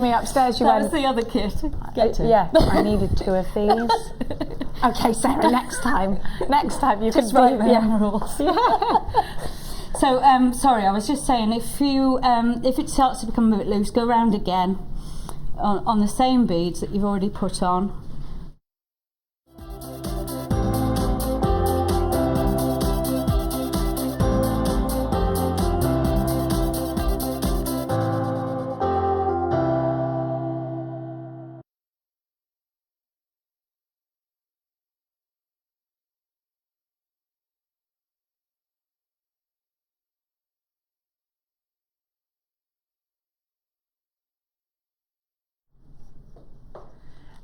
me upstairs, you that went... was the other kit. Get it? Yeah, I needed 2 of these. Okay, Sarah, next time you can write the rules. So, sorry, I was just saying, if it starts to become a bit loose, go round again on the same beads that you've already put on.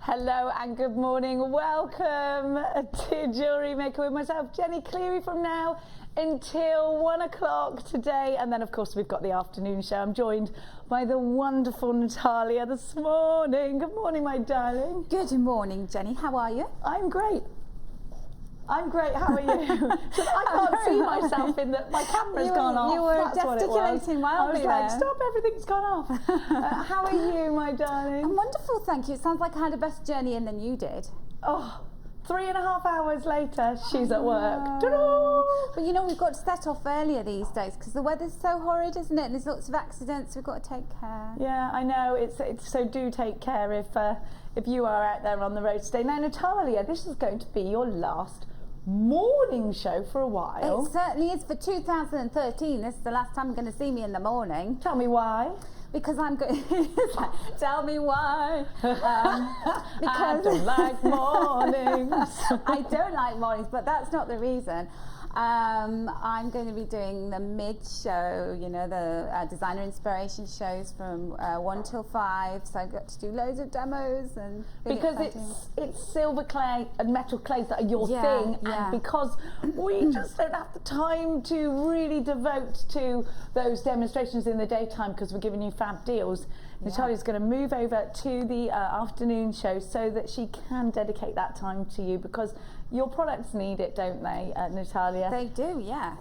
Hello and good morning. Welcome to Jewellery Maker with myself, Jenny Cleary, from now until 1 o'clock today. And then, of course, we've got the afternoon show. I'm joined by the wonderful Natalia this morning. Good morning, my darling. Good morning, Jenny. How are you? I'm great. I'm great. How are you? So I can't see myself in the... My camera's gone off. You were That's gesticulating wildly there. I was like, stop, everything's gone off. How are you, my darling? I'm wonderful, thank you. It sounds like I had a better journey in than you did. Oh, 3.5 hours later, she's at work. But you know, we've got to set off earlier these days because the weather's so horrid, isn't it? And there's lots of accidents. We've got to take care. Yeah, I know. It's so do take care if you are out there on the road today. Now, Natalia, this is going to be your last morning show for a while. It certainly is. For 2013, this is the last time you're going to see me in the morning. Tell me why. Because I'm going. Tell me why. Because I don't like mornings. I don't like mornings, but that's not the reason. I'm going to be doing the mid-show, you know, the designer inspiration shows from 1 till 5. So I've got to do loads of demos and because it's silver clay and metal clays that are your thing, and because we just don't have the time to really devote to those demonstrations in the daytime because we're giving you fab deals. Natalia's going to move over to the afternoon show so that she can dedicate that time to you because your products need it, don't they, Natalia? They do, yes.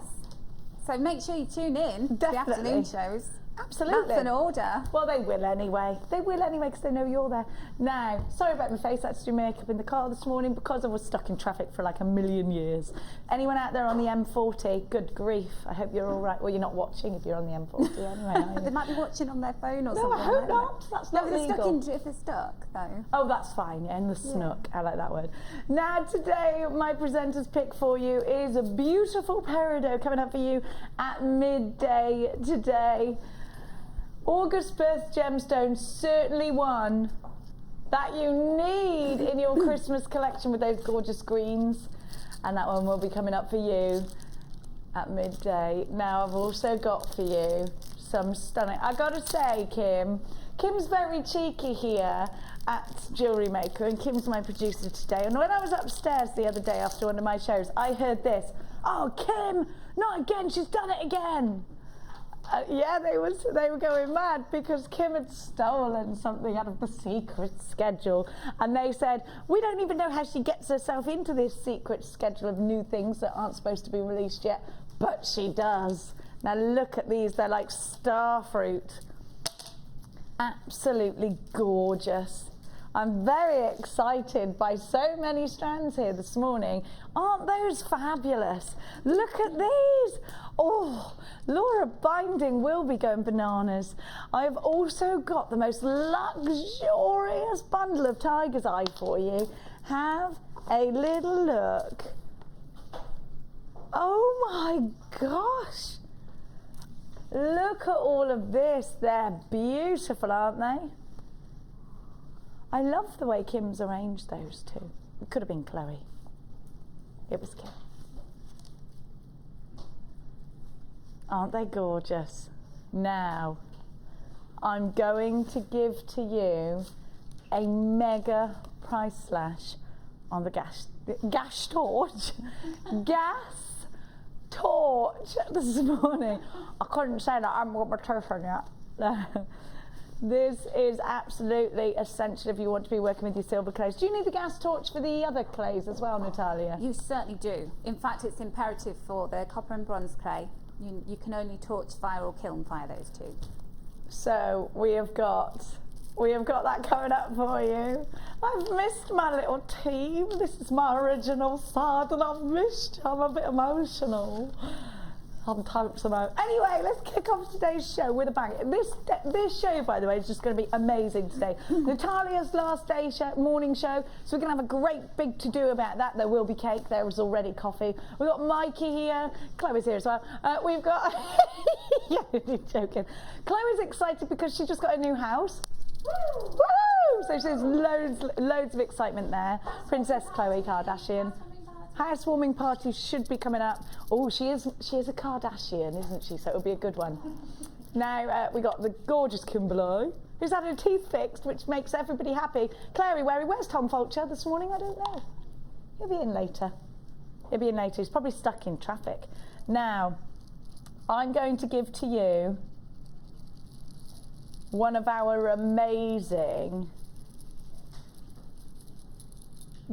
So make sure you tune in. Definitely. The afternoon shows. Absolutely. That's an order. Well, they will anyway. They will anyway because they know you're there. Now, sorry about my face. I had to do makeup in the car this morning because I was stuck in traffic for like a million years. Anyone out there on the M40? Good grief. I hope you're all right. Well, you're not watching if you're on the M40 anyway. They might be watching on their phone or something. No, I hope not. That's not legal. If they're stuck, though. Oh, that's fine. Yeah, in the snook. I like that word. Now, today, my presenter's pick for you is a beautiful peridot coming up for you at midday today. August birth gemstone, certainly one that you need in your Christmas collection with those gorgeous greens, and that one will be coming up for you at midday. Now I've also got for you some stunning, I gotta say, Kim's very cheeky here at Jewellery Maker, and Kim's my producer today, and when I was upstairs the other day after one of my shows, I heard this: "Oh, Kim, not again, she's done it again." Yeah, they were going mad because Kim had stolen something out of the secret schedule, and they said, we don't even know how she gets herself into this secret schedule of new things that aren't supposed to be released yet, but she does. Now look at these, they're like star fruit. Absolutely gorgeous. I'm very excited by so many strands here this morning. Aren't those fabulous? Look at these. Oh, Laura Binding will be going bananas. I've also got the most luxurious bundle of Tiger's Eye for you. Have a little look. Oh my gosh. Look at all of this. They're beautiful, aren't they? I love the way Kim's arranged those two. It could have been Chloe. It was Kim. Aren't they gorgeous? Now, I'm going to give to you a mega price slash on the gas torch. Gas torch this morning. I couldn't say that, I haven't got my turf on yet. This is absolutely essential if you want to be working with your silver clays. Do you need the gas torch for the other clays as well, Natalia? You certainly do. In fact, it's imperative for the copper and bronze clay. You can only torch fire or kiln fire those two. So we have got We have got that coming up for you. I've missed my little team. This is my original side and I've missed you. I'm a bit emotional. Sometimes anyway, let's kick off today's show with a bang. This show, by the way, is just going to be amazing today. Natalia's last day morning show, so we're going to have a great big to-do about that. There will be cake. There is already coffee. We've got Mikey here. Chloe's here as well. We've got... yeah, you're joking. Chloe's excited because she just got a new house. Woo! Woo! So there's loads of excitement there. Princess Chloe Kardashian. Housewarming party should be coming up. Oh, she is a Kardashian, isn't she? So it'll be a good one. Now we got the gorgeous Kimberly, who's had her teeth fixed, which makes everybody happy. Clary, where's Tom Fulcher this morning? I don't know. He'll be in later. He's probably stuck in traffic. Now, I'm going to give to you one of our amazing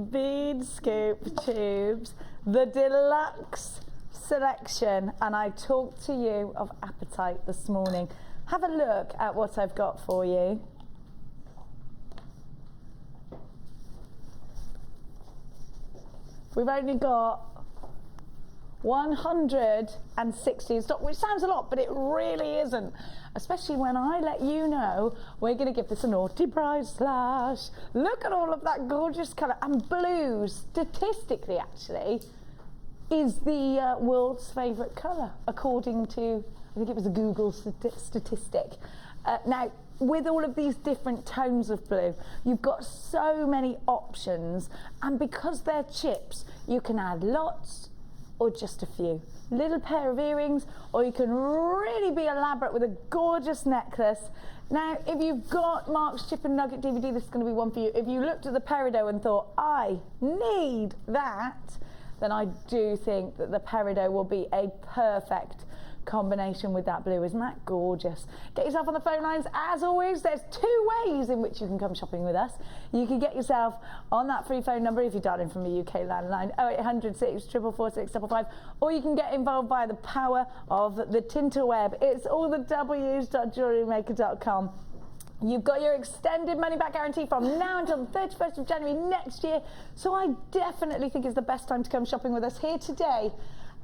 bead scoop tubes, the deluxe selection, and I talked to you of appetite this morning. Have a look at what I've got for you. We've only got 160 in stock, which sounds a lot, but it really isn't. Especially when I let you know we're going to give this a naughty price slash. Look at all of that gorgeous colour. And blue, statistically actually, is the world's favourite colour, according to, I think it was a Google statistic. Now, with all of these different tones of blue, you've got so many options. And because they're chips, you can add lots or just a few. Little pair of earrings, or you can really be elaborate with a gorgeous necklace. Now, if you've got Mark's Chip and Nugget DVD, this is going to be one for you. If you looked at the peridot and thought, I need that, then I do think that the peridot will be a perfect combination with that blue. Isn't that gorgeous? Get yourself on the phone lines. As always, there's 2 ways in which you can come shopping with us. You can get yourself on that free phone number if you dial in from a UK landline, 0800 644 655, or you can get involved via the power of the Tinterweb. It's all the w's.jewellerymaker.com. You've got your extended money back guarantee from now until the 31st of January next year, so I definitely think it's the best time to come shopping with us here today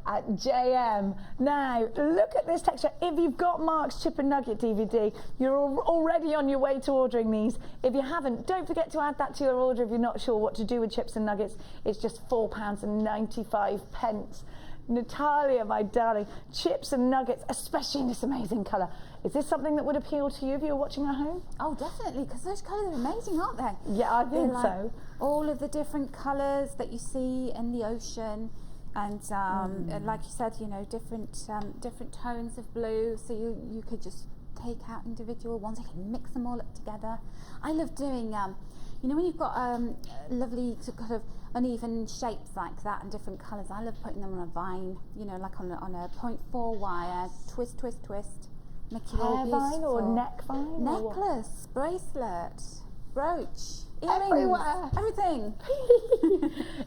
at JM. Now, look at this texture. If you've got Mark's Chip and Nugget DVD, you're already on your way to ordering these. If you haven't, don't forget to add that to your order if you're not sure what to do with chips and nuggets. It's just £4.95. Natalia, my darling, chips and nuggets, especially in this amazing colour. Is this something that would appeal to you if you were watching at home? Oh, definitely, because those colours are amazing, aren't they? Yeah, I think like so. All of the different colours that you see in the ocean. And like you said, you know, different tones of blue, so you could just take out individual ones. You can mix them all up together. I love doing, you know, when you've got lovely sort of uneven shapes like that and different colours. I love putting them on a vine, you know, like on a 0.4 wire, twist, make it all beautiful. Hair vine or neck vine? Necklace, bracelet, brooch, earrings, everywhere, everything.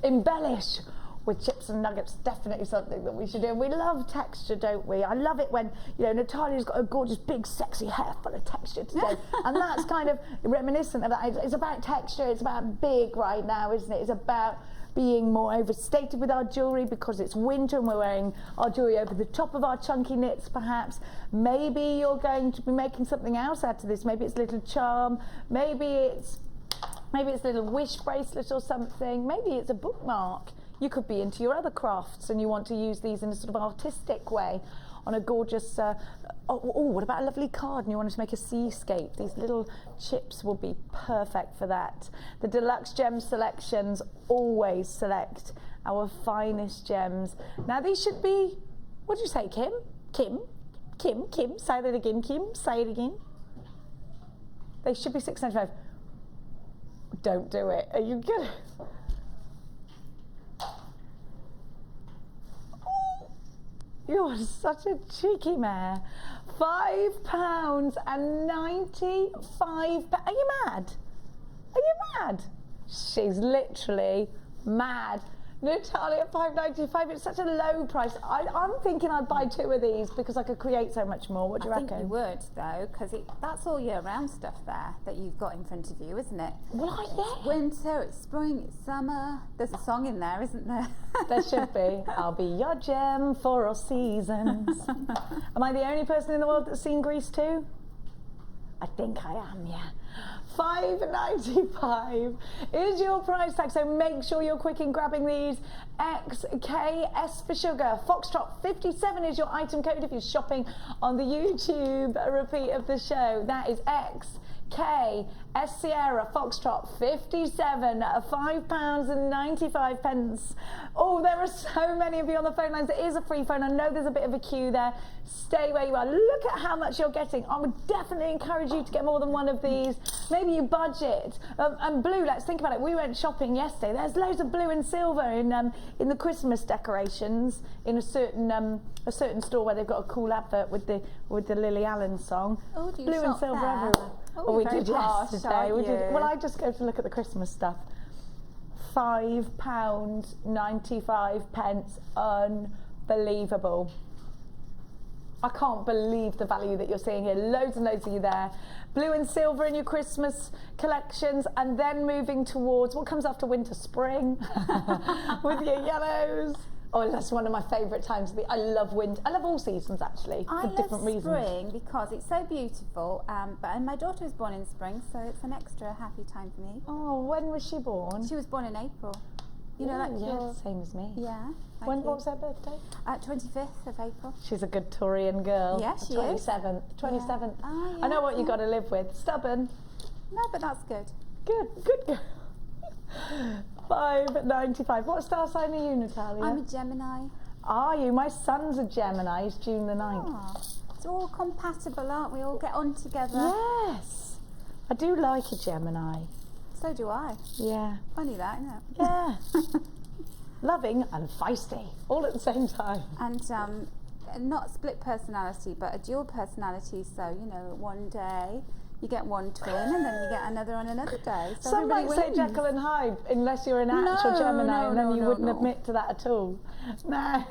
Embellish with chips and nuggets, definitely something that we should do. And we love texture, don't we? I love it when, you know, Natalia's got a gorgeous, big, sexy hair full of texture today. And that's kind of reminiscent of that. It's about texture, it's about big right now, isn't it? It's about being more overstated with our jewellery because it's winter and we're wearing our jewellery over the top of our chunky knits, perhaps. Maybe you're going to be making something else out of this. Maybe it's a little charm, maybe it's a little wish bracelet or something, maybe it's a bookmark. You could be into your other crafts and you want to use these in a sort of artistic way on a gorgeous, what about a lovely card and you wanted to make a seascape? These little chips will be perfect for that. The deluxe gem selections always select our finest gems. Now these should be, what did you say, Kim? Kim, say that again, Kim, say it again. They should be $6.95. Don't do it, are you good? You're such a cheeky mare. £5.95. Are you mad? Are you mad? She's literally mad. Natalia, £5.95. It's such a low price. I'm thinking I'd buy 2 of these because I could create so much more. What do you reckon? I think you would, though, because that's all year round stuff there that you've got in front of you, isn't it? Well, It's winter, it's spring, it's summer. There's a song in there, isn't there? There should be. I'll be your gem for all seasons. Am I the only person in the world that's seen Grease 2? I think I am, yeah. £5.95 is your price tag, so make sure you're quick in grabbing these. XKS for sugar. Foxtrot 57 is your item code if you're shopping on the YouTube repeat of the show. That is XKS Sierra Foxtrot 57 at £5.95. Oh, there are so many of you on the phone lines. It is a free phone. I know there's a bit of a queue there. Stay where you are. Look at how much you're getting. I would definitely encourage you to get more than one of these. Maybe you budget. And blue, let's think about it. We went shopping yesterday. There's loads of blue and silver in the Christmas decorations in a certain store where they've got a cool advert with the Lily Allen song. Oh, do you blue and shop silver there? everywhere. Oh, we very did posh, yesterday. aren't you? Well, I just go to look at the Christmas stuff. £5.95. Unbelievable. I can't believe the value that you're seeing here. Loads and loads of you there. Blue and silver in your Christmas collections, and then moving towards what comes after winter, spring, with your yellows. Oh, that's one of my favourite times. I love winter. I love all seasons, actually, for different reasons. I love spring because it's so beautiful, and my daughter was born in spring, so it's an extra happy time for me. Oh, when was she born? She was born in April. You know, like yeah, same as me. Yeah. What was her birthday? 25th of April. She's a good Taurian girl. Yeah, she 27th. 27th. Yeah. Oh, yeah, I know what you've got to live with. Stubborn. No, but that's good. Good girl. £5.95. What star sign are you, Natalia? I'm a Gemini. Are you? My son's a Gemini. He's June the 9th. Oh, it's all compatible, aren't we? All get on together. Yes. I do like a Gemini. So do I. Yeah. Funny that, isn't it? Yeah. Loving and feisty, all at the same time. And not split personality, but a dual personality. So, you know, one day you get one twin and then you get another on another day. So some might say Jekyll and Hyde, unless you're an actual Gemini, and then you wouldn't admit to that at all. No.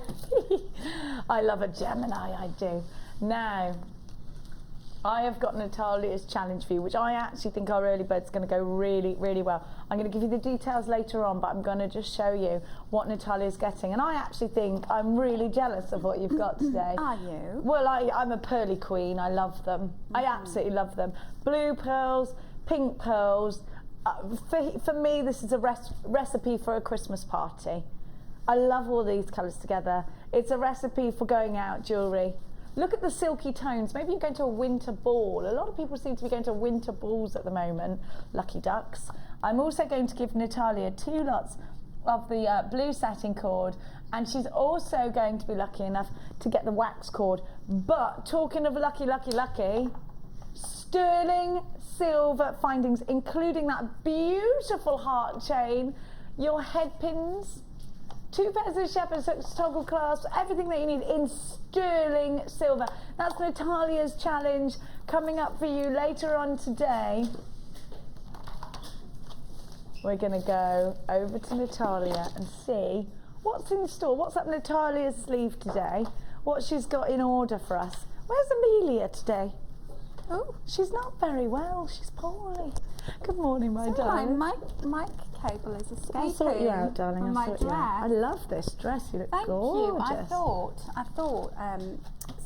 I love a Gemini, I do. Now, I have got Natalia's challenge for you, which I actually think our early bird's going to go really, really well. I'm going to give you the details later on, but I'm going to just show you what Natalia's getting. And I actually think I'm really jealous of what you've got today. Are you? Well, I'm a pearly queen. I love them. I absolutely love them. Blue pearls, pink pearls. For me, this is a recipe for a Christmas party. I love all these colours together. It's a recipe for going out jewellery. Look at the silky tones. Maybe you're going to a winter ball. A lot of people seem to be going to winter balls at the moment. Lucky ducks. I'm also going to give Natalia 2 lots of the blue satin cord, and she's also going to be lucky enough to get the wax cord. But talking of lucky, sterling silver findings, including that beautiful heart chain, your head pins, 2 pairs of shepherd's hooks, toggle clasps, everything that you need in sterling silver. That's Natalia's challenge coming up for you later on today. We're going to go over to Natalia and see what's in store. What's up Natalia's sleeve today? What she's got in order for us. Where's Amelia today? Oh, she's not very well. She's poorly. Good morning, my darling. My mic cable is escaping. I'll sort you out, darling. From my dress. I love this dress. You look gorgeous. Thank you. I thought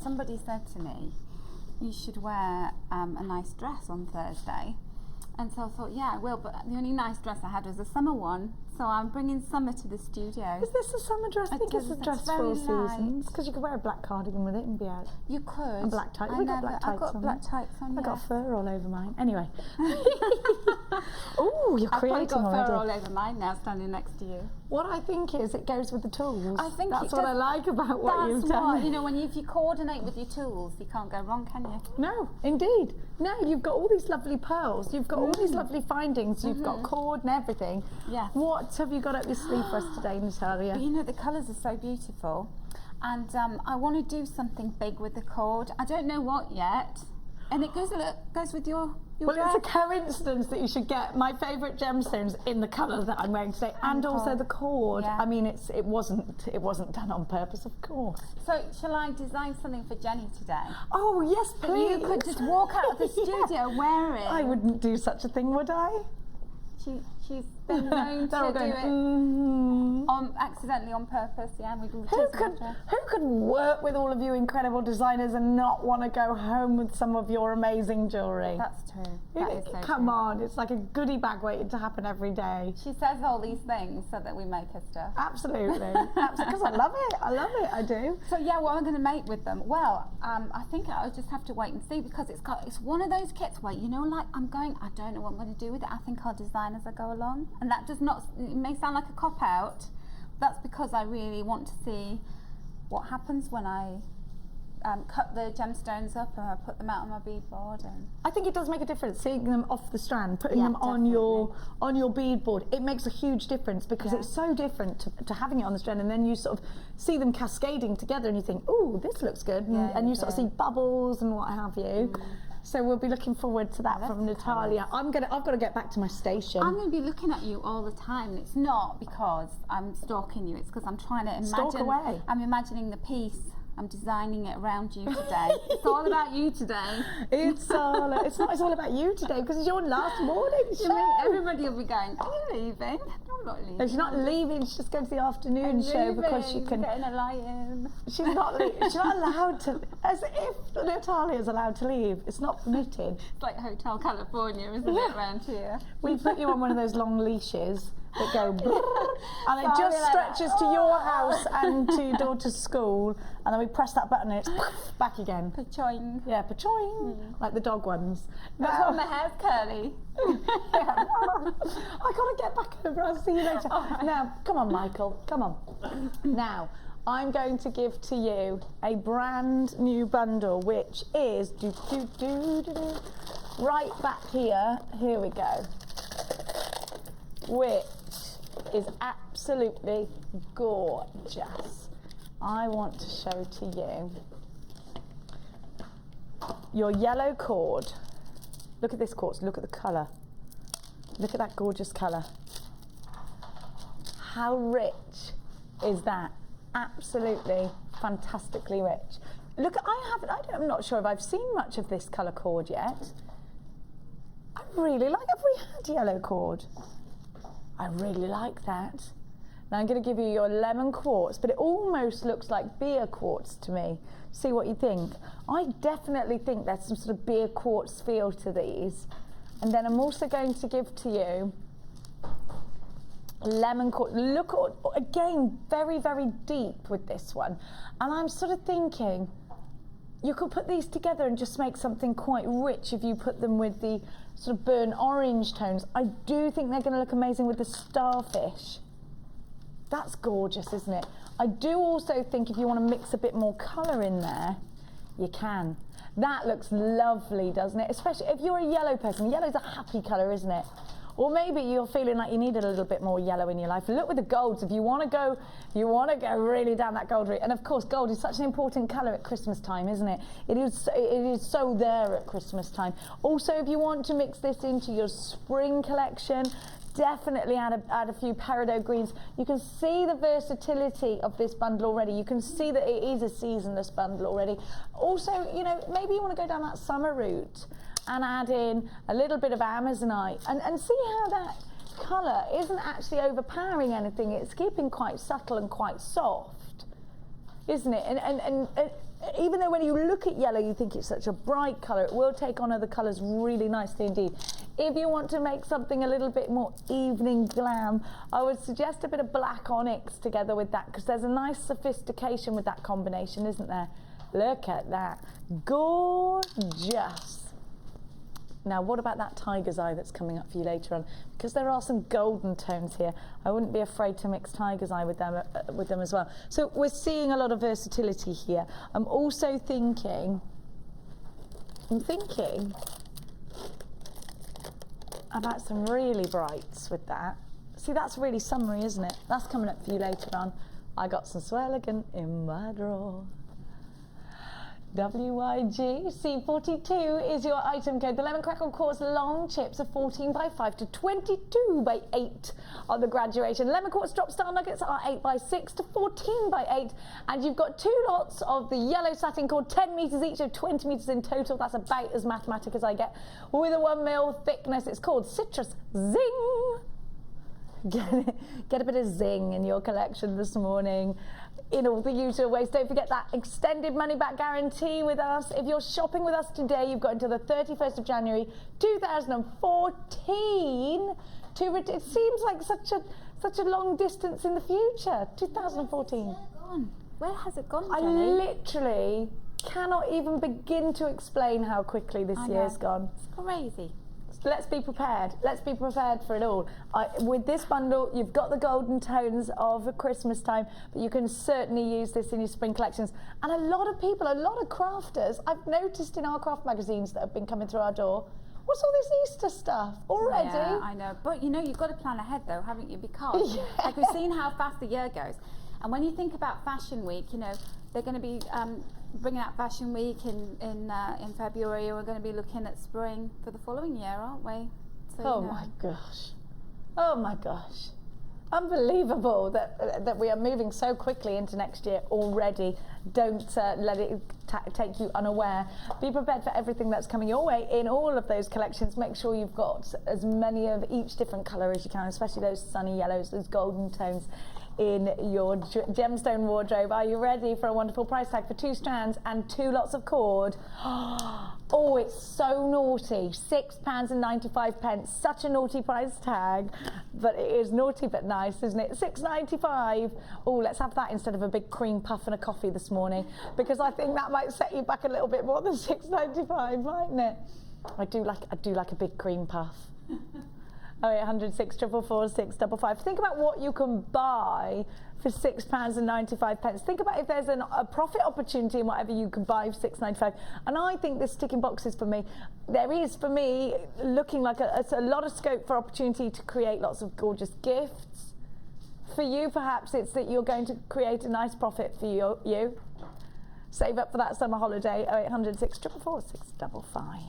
somebody said to me, you should wear a nice dress on Thursday. And so I thought, yeah, I will, but the only nice dress I had was a summer one. So I'm bringing summer to the studio. Is this a summer dress? I think it's a dress for all seasons. Because you could wear a black cardigan with it and be out. You could. And black tights. We've got black tights on. I've got black tights on, I got fur all over mine. Anyway. Oh, you're creating I've got already. fur all over mine now, standing next to you. What I think is it goes with the tools. I think that's what I like about what you've done. You know, if you coordinate with your tools, you can't go wrong, can you? No, indeed. No, you've got all these lovely pearls. You've got all these lovely findings. You've got cord and everything. Yeah. What have you got up your sleeve for us today, Natalia? You know, the colours are so beautiful. And I want to do something big with the cord. I don't know what yet. And it goes with your Well, dress. it's a coincidence that you should get my favourite gemstones in the colour that I'm wearing today, and also the cord. Yeah. I mean, it wasn't done on purpose, of course. So shall I design something for Jenny today? Oh yes, please. You could just walk out of the studio wearing. I wouldn't do such a thing, would I? She's been known They're to all do going, it accidentally on purpose. Yeah, we do. Who could work with all of you incredible designers and not want to go home with some of your amazing jewellery? That's true. That is so Come true. on, it's like a goodie bag waiting to happen every day. She says all these things so that we make her stuff. Absolutely, because I love it. I do. So yeah, what am I going to make with them? Well, I think I'll just have to wait and see, because it's one of those kits where, you know, like I don't know what I'm going to do with it. I think I'll design as I go along, and that does not. It may sound like a cop out. That's because I really want to see what happens when I cut the gemstones up and I put them out on my beadboard. And I think it does make a difference seeing them off the strand, putting Yeah, them on your beadboard. It makes a huge difference, because it's so different to having it on the strand, and then you sort of see them cascading together and you think, oh, this looks good, and you sort of see bubbles and what have you. So we'll be looking forward to that from Natalia. I've got to get back to my station. I'm going to be looking at you all the time, and it's not because I'm stalking you. It's because I'm trying to imagine. Stalk away. I'm imagining the piece. I'm designing it around you today. It's all about you today. It's all about you today, because it's your last morning show. Everybody will be going, are you leaving? No, I'm not leaving. No, she's not leaving. She's just going to the afternoon show because she can. Getting a lie-in. She's not allowed to. As if Natalia's allowed to leave. It's not permitted. It's like Hotel California, isn't it, around here? We put you on one of those long leashes that go brrr, and it Sorry, just like stretches that. to your house and to your daughter's school, and then we press that button and it's back again. Pachoing. Yeah, pachoing, like the dog ones. That's Now, why my hair's curly. I gotta get back over. I'll see you later. Now, come on, Michael. Come on. Now, I'm going to give to you a brand new bundle, which is right back here. Here we go. Which is absolutely gorgeous. I want to show to you your yellow cord. Look at this quartz, look at the colour. Look at that gorgeous colour. How rich is that? Absolutely fantastically rich. Look, I'm not sure if I've seen much of this colour cord yet. I really like, have we had yellow cord? I really like that. Now I'm going to give you your lemon quartz, but it almost looks like beer quartz to me. See what you think. I definitely think there's some sort of beer quartz feel to these. And then I'm also going to give to you lemon quartz. Look, again, very, very deep with this one. And I'm sort of thinking, you could put these together and just make something quite rich if you put them with the sort of burnt orange tones. I do think they're going to look amazing with the starfish. That's gorgeous, isn't it? I do also think if you want to mix a bit more colour in there, you can. That looks lovely, doesn't it? Especially if you're a yellow person. Yellow's a happy colour, isn't it? Or maybe you're feeling like you need a little bit more yellow in your life. Look with the golds. If you want to go really down that gold route. And of course, gold is such an important colour at Christmas time, isn't it? It is so there at Christmas time. Also, if you want to mix this into your spring collection, definitely add a few peridot greens. You can see the versatility of this bundle already. You can see that it is a seasonless bundle already. Also, you know, maybe you want to go down that summer route and add in a little bit of Amazonite and see how that colour isn't actually overpowering anything. It's keeping quite subtle and quite soft, isn't it? And even though when you look at yellow you think it's such a bright colour, it will take on other colours really nicely indeed. If you want to make something a little bit more evening glam, I would suggest a bit of black onyx together with that, because there's a nice sophistication with that combination, isn't there? Look at that. Gorgeous. Now, what about that tiger's eye that's coming up for you later on? Because there are some golden tones here. I wouldn't be afraid to mix tiger's eye with them as well. So we're seeing a lot of versatility here. I'm also thinking about some really brights with that. See, that's really summery, isn't it? That's coming up for you later on. I got some Swelligan in my drawer. WYG-C42 is your item code. The lemon crackle quartz long chips are 14 by 5 to 22 by 8 on the graduation. Lemon quartz drop star nuggets are 8 by 6 to 14 by 8. And you've got 2 lots of the yellow satin cord, 10 metres each, so 20 metres in total. That's about as mathematic as I get. With a 1 mil thickness, it's called Citrus Zing. Get a bit of zing in your collection this morning in all the usual ways. Don't forget that extended money back guarantee with us. If you're shopping with us today, you've got until the 31st of January 2014 to it seems like such a long distance in the future. 2014. Where has it gone, I Jenny? literally cannot even begin to explain how quickly this year's gone. It's crazy. Let's be prepared. Let's be prepared for it all. With this bundle, you've got the golden tones of Christmas time, but you can certainly use this in your spring collections. And a lot of people, a lot of crafters, I've noticed in our craft magazines that have been coming through our door, what's all this Easter stuff already? Yeah, I know. But you know, you've got to plan ahead though, haven't you? Because like we've seen how fast the year goes. And when you think about Fashion Week, you know, they're going to be bringing out Fashion Week in February, and we're going to be looking at spring for the following year, aren't we? So, oh my gosh. Oh my gosh. Unbelievable that we are moving so quickly into next year already. Don't let it take you unaware. Be prepared for everything that's coming your way in all of those collections. Make sure you've got as many of each different colour as you can, especially those sunny yellows, those golden tones in your gemstone wardrobe. Are you ready for a wonderful price tag for 2 strands and 2 lots of cord? Oh, it's so naughty. £6.95. Such a naughty price tag, but it is naughty but nice, isn't it? £6.95. Oh, let's have that instead of a big cream puff and a coffee this morning, because I think that might set you back a little bit more than £6.95, mightn't it? I do like a big cream puff. 0800 644 655. Think about what you can buy for £6.95. Think about if there's a profit opportunity in whatever you can buy for £6.95. And I think this ticking boxes for me. There is for me looking like a lot of scope for opportunity to create lots of gorgeous gifts. For you, perhaps it's that you're going to create a nice profit for you. Save up for that summer holiday. 0800 644 655.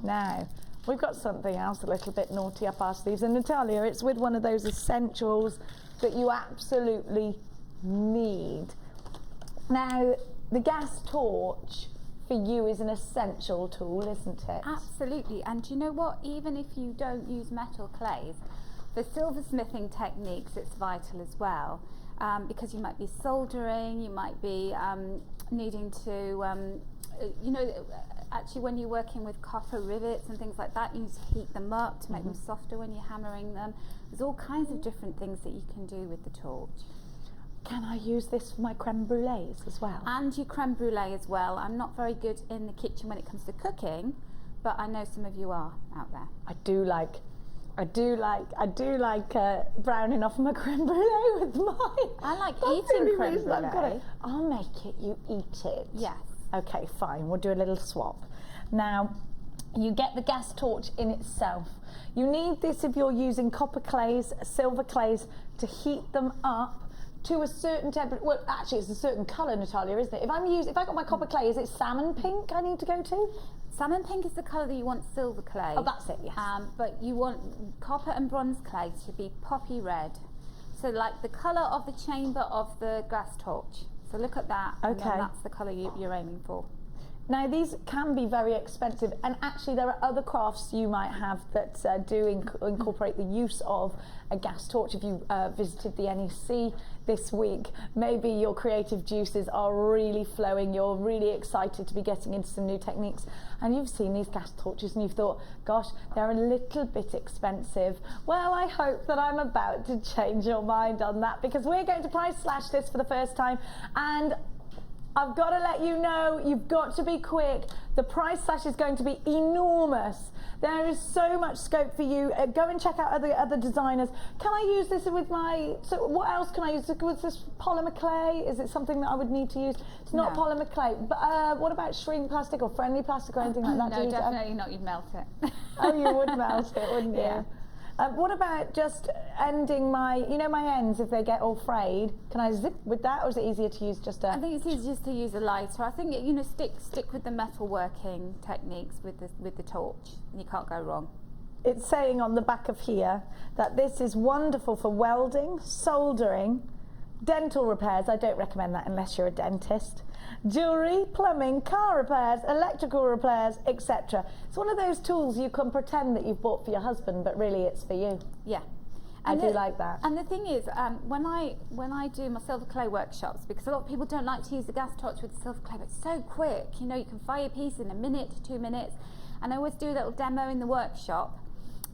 Now, we've got something else a little bit naughty up our sleeves. And Natalia, it's with one of those essentials that you absolutely need. Now, the gas torch for you is an essential tool, isn't it? Absolutely. And do you know what? Even if you don't use metal clays, for silversmithing techniques, it's vital as well. Because you might be soldering, you might be needing to, you know, actually when you're working with copper rivets and things like that, you need to heat them up to make them softer when you're hammering them. There's all kinds of different things that you can do with the torch. Can I use this for my creme brulees as well? And your creme brulee as well. I'm not very good in the kitchen when it comes to cooking, but I know some of you are out there. I do like browning off my creme brulee with mine. I like eating creme brulee. I'll make it, you eat it. Yes. Okay, fine, we'll do a little swap. Now, you get the gas torch in itself. You need this if you're using copper clays, silver clays, to heat them up to a certain temperature. Well, actually, it's a certain colour, Natalia, isn't it? If I got my copper clay, is it salmon pink I need to go to? Salmon pink is the colour that you want silver clay. Oh, that's it, yes. But you want copper and bronze clay to be poppy red. So like the colour of the chamber of the gas torch. So look at that, and then that's the colour you're aiming for. Now these can be very expensive, and actually there are other crafts you might have that do incorporate the use of a gas torch. If you visited the NEC this week, maybe your creative juices are really flowing, you're really excited to be getting into some new techniques, and you've seen these gas torches and you've thought, gosh, they're a little bit expensive. Well, I hope that I'm about to change your mind on that, because we're going to price slash this for the first time, and I've got to let you know, you've got to be quick. The price slash is going to be enormous. There is so much scope for you. Go and check out other designers. Can I use this with my, so what else can I use? Was this polymer clay? Is it something that I would need to use? It's not polymer clay, but what about shrink plastic or friendly plastic or anything like that? No, definitely not, you'd melt it. Oh, you would melt it, wouldn't you? Yeah. What about just ending my, you know, my ends, if they get all frayed, can I zip with that, or is it easier to use just a... I think it's easier just to use a lighter. I think, you know, stick with the metal working techniques with the torch, and you can't go wrong. It's saying on the back of here that this is wonderful for welding, soldering, dental repairs. I don't recommend that unless you're a dentist. Jewellery, plumbing, car repairs, electrical repairs, etc. It's one of those tools you can pretend that you've bought for your husband, but really it's for you. Yeah. I do like that. And the thing is, when I do my silver clay workshops, because a lot of people don't like to use the gas torch with the silver clay, but it's so quick. You know, you can fire a piece in a minute to 2 minutes. And I always do a little demo in the workshop,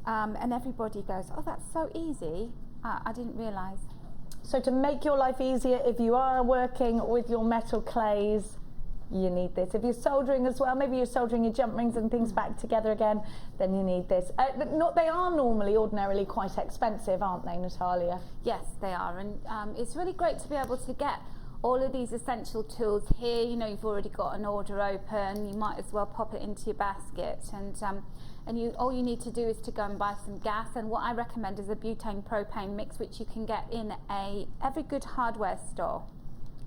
and everybody goes, "Oh, that's so easy. I didn't realise." So to make your life easier, if you are working with your metal clays, you need this. If you're soldering as well, maybe you're soldering your jump rings and things back together again, then you need this. They are ordinarily quite expensive, aren't they, Natalia? Yes, they are, and it's really great to be able to get all of these essential tools here. You know, you've already got an order open, you might as well pop it into your basket, and all you need to do is to go and buy some gas. And what I recommend is a butane propane mix, which you can get in every good hardware store.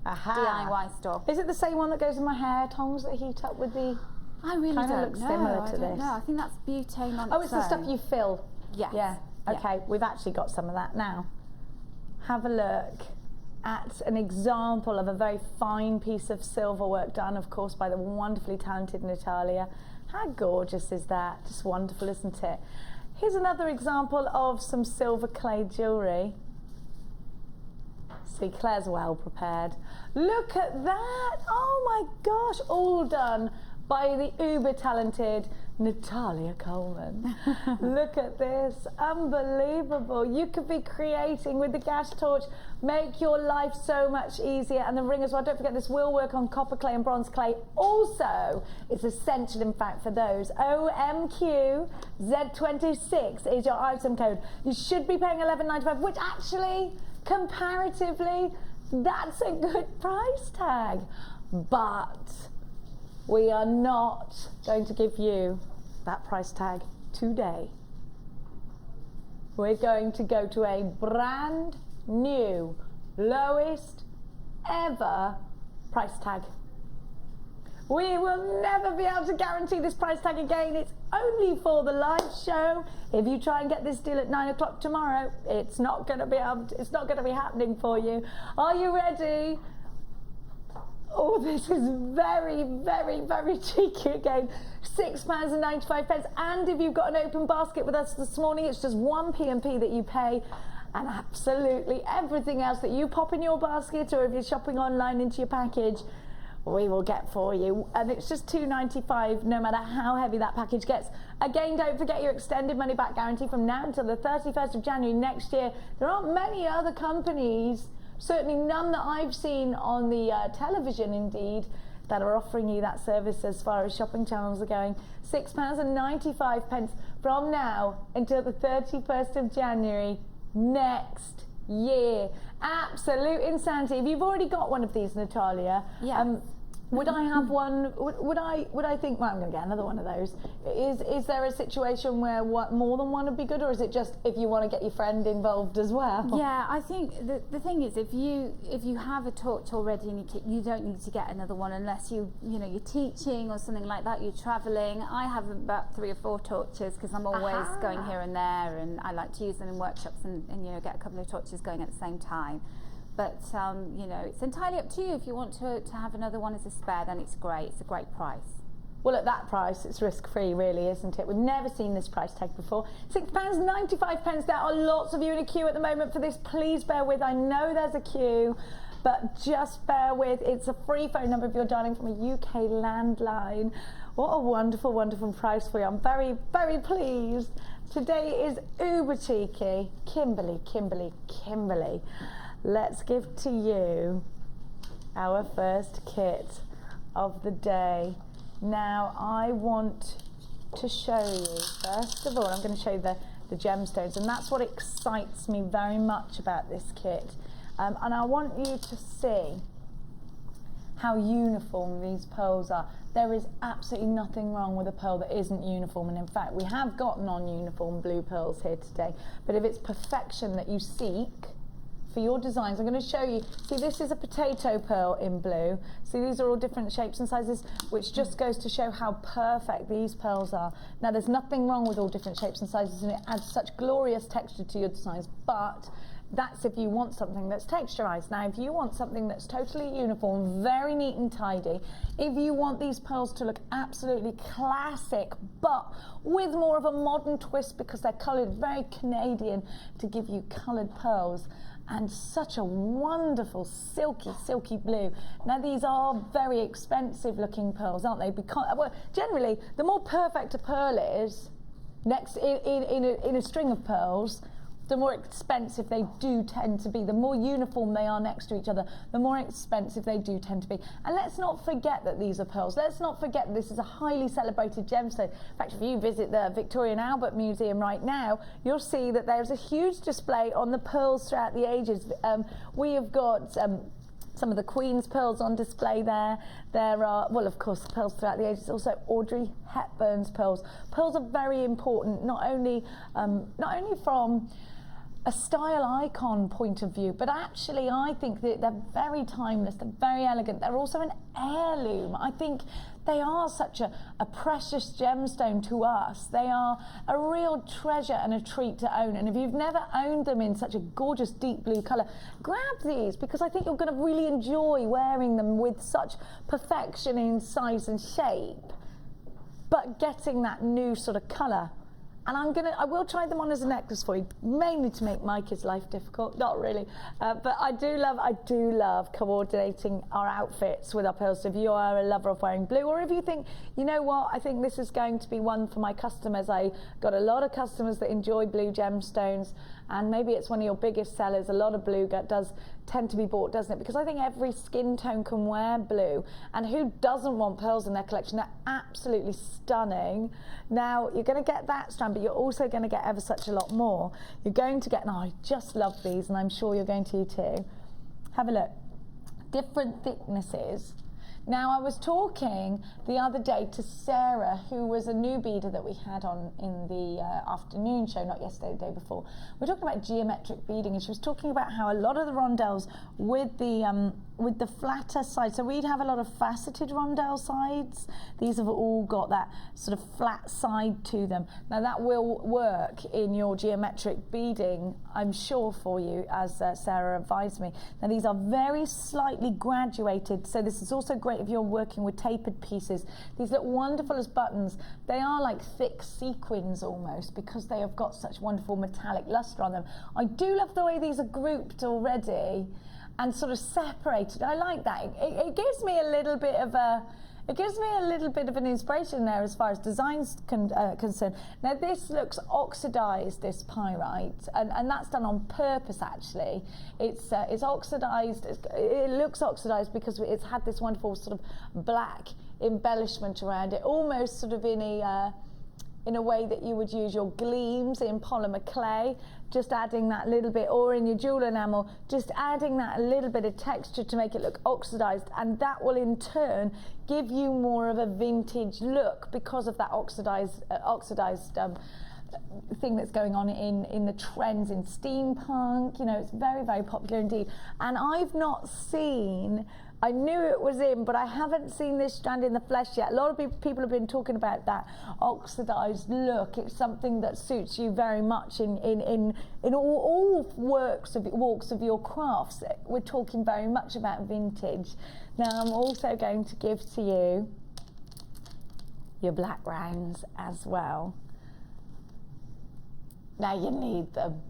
DIY store. Is it the same one that goes in my hair tongs that heat up with the... I really don't know. Looks similar to this. No, I think that's butane on its own. Oh, it's the stuff you fill. Yes. Yeah. Okay, we've actually got some of that now. Have a look at an example of a very fine piece of silver work done, of course, by the wonderfully talented Natalia. How gorgeous is that? Just wonderful, isn't it? Here's another example of some silver clay jewellery. See, Claire's well prepared. Look at that! Oh my gosh, all done by the uber talented Natalia Coleman. Look at this, unbelievable. You could be creating with the gas torch, make your life so much easier. And the ring as well, don't forget this will work on copper clay and bronze clay. Also, it's essential in fact for those. OMQ Z26 is your item code. You should be paying $11.95, which actually, comparatively, that's a good price tag. But we are not going to give you that price tag today. We're going to go to a brand new, lowest ever price tag. We will never be able to guarantee this price tag again. It's only for the live show. If you try and get this deal at 9 o'clock tomorrow, it's not going to be happening for you. Are you ready? Oh, this is very, very, very cheeky again. £6.95. And if you've got an open basket with us this morning, it's just one P&P that you pay. And absolutely everything else that you pop in your basket, or if you're shopping online into your package, we will get for you. And it's just £2.95 no matter how heavy that package gets. Again, don't forget your extended money back guarantee from now until the 31st of January next year. There aren't many other companies, certainly none that I've seen on the television indeed, that are offering you that service as far as shopping channels are going. £6.95 from now until the 31st of January next year. Absolute insanity. If you've already got one of these, Natalia, would I have one? Would I think, well, I'm going to get another one of those? Is there a situation where more than one would be good, or is it just if you want to get your friend involved as well? Yeah, I think the thing is, if you have a torch already and you don't need to get another one unless you're teaching or something like that, you're travelling. I have about 3 or 4 torches because I'm always going here and there, and I like to use them in workshops and get a couple of torches going at the same time. But it's entirely up to you. If you want to have another one as a spare, then it's great. It's a great price. Well, at that price, it's risk-free, really, isn't it? We've never seen this price tag before. £6.95. There are lots of you in a queue at the moment for this. Please bear with. I know there's a queue, but just bear with. It's a free phone number if you're dialing from a UK landline. What a wonderful, wonderful price for you. I'm very, very pleased. Today is uber cheeky. Kimberly. Let's give to you our first kit of the day. Now, I want to show you, first of all, I'm going to show you the gemstones, and that's what excites me very much about this kit. And I want you to see how uniform these pearls are. There is absolutely nothing wrong with a pearl that isn't uniform, and in fact we have got non-uniform blue pearls here today. But if it's perfection that you seek for your designs, I'm going to show you. See, this is a potato pearl in blue. See, these are all different shapes and sizes, which just goes to show how perfect these pearls are. Now, there's nothing wrong with all different shapes and sizes, and it adds such glorious texture to your designs, but that's if you want something that's texturized. Now, if you want something that's totally uniform, very neat and tidy, if you want these pearls to look absolutely classic, but with more of a modern twist because they're colored very Canadian to give you colored pearls, and such a wonderful silky blue. Now, these are very expensive looking pearls, aren't they? Because, well, generally, the more perfect a pearl is next in a string of pearls, the more expensive they do tend to be. The more uniform they are next to each other, the more expensive they do tend to be. And let's not forget that these are pearls. Let's not forget that this is a highly celebrated gemstone. In fact, if you visit the Victoria and Albert Museum right now, you'll see that there's a huge display on the pearls throughout the ages. We have got some of the Queen's pearls on display there. There are, well, of course, pearls throughout the ages. Also, Audrey Hepburn's pearls. Pearls are very important, not only from a style icon point of view, but actually I think that they're very timeless, they're very elegant, they're also an heirloom. I think they are such a precious gemstone to us. They are a real treasure and a treat to own, and if you've never owned them in such a gorgeous deep blue colour, grab these, because I think you're going to really enjoy wearing them with such perfection in size and shape, but getting that new sort of colour. And I will try them on as a necklace for you, mainly to make my kids' life difficult. Not really, but I do love coordinating our outfits with our pearls. So if you are a lover of wearing blue, or if you think, you know what, I think this is going to be one for my customers. I got a lot of customers that enjoy blue gemstones, and maybe it's one of your biggest sellers. A lot of blue does tend to be bought, doesn't it? Because I think every skin tone can wear blue, and who doesn't want pearls in their collection? They're absolutely stunning. Now, you're going to get that strand, but you're also going to get ever such a lot more. You're going to get, and I just love these, and I'm sure you're going to too. Have a look. Different thicknesses. Now, I was talking the other day to Sarah, who was a new beader that we had on in the afternoon show, not yesterday, the day before. We're talking about geometric beading, and she was talking about how a lot of the rondelles with the flatter side, so we'd have a lot of faceted rondelle sides. These have all got that sort of flat side to them. Now, that will work in your geometric beading, I'm sure, for you, as Sarah advised me. Now, these are very slightly graduated, so this is also great if you're working with tapered pieces. These look wonderful as buttons. They are like thick sequins almost, because they have got such wonderful metallic luster on them. I do love the way these are grouped already and sort of separated. I like that. It gives me a little bit of an inspiration there as far as designs concerned. Now, this looks oxidized, this pyrite, and that's done on purpose actually. It's oxidized. It looks oxidized because it's had this wonderful sort of black embellishment around it, almost sort of in a way that you would use your gleams in polymer clay, just adding that little bit, or in your jewel enamel, just adding that little bit of texture to make it look oxidized, and that will in turn give you more of a vintage look because of that oxidized thing that's going on in the trends in steampunk. You know, it's very, very popular indeed. And I've not seen, I knew it was in, but I haven't seen this strand in the flesh yet. A lot of people have been talking about that oxidized look. It's something that suits you very much in all walks of your crafts. We're talking very much about vintage. Now, I'm also going to give to you your black rounds as well. Now, you need them.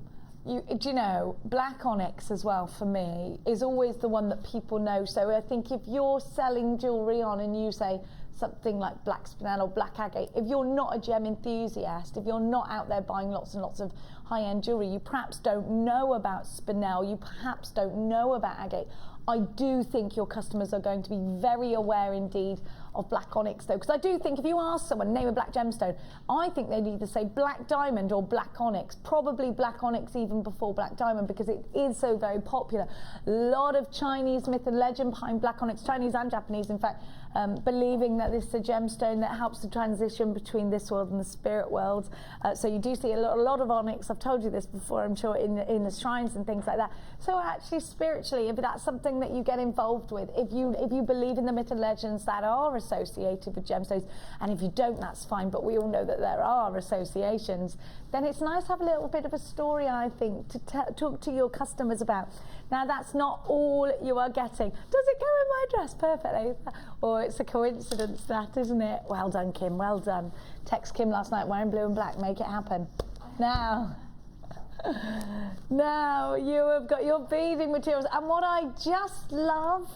Do you know, black onyx as well for me is always the one that people know. So I think if you're selling jewellery on and you say something like black spinel or black agate, if you're not a gem enthusiast, if you're not out there buying lots and lots of high-end jewellery, you perhaps don't know about spinel, you perhaps don't know about agate. I do think your customers are going to be very aware indeed of black onyx though, because I do think if you ask someone, name a black gemstone, I think they'd either say black diamond or black onyx, probably black onyx even before black diamond, because it is so very popular. A lot of Chinese myth and legend behind black onyx, Chinese and Japanese in fact, believing that this is a gemstone that helps the transition between this world and the spirit world. So you do see a lot of onyx, I've told you this before I'm sure, in the shrines and things like that. So actually spiritually, if that's something that you get involved with, if you believe in the myth and legends that are associated with gemstones, and if you don't, that's fine, but we all know that there are associations, then it's nice to have a little bit of a story, I think, to talk to your customers about. Now that's not all you are getting. Does it go in my dress perfectly? Or it's a coincidence, that, isn't it? Well done, Kim, well done. Text Kim last night wearing blue and black, make it happen. Now you have got your beading materials, and what I just love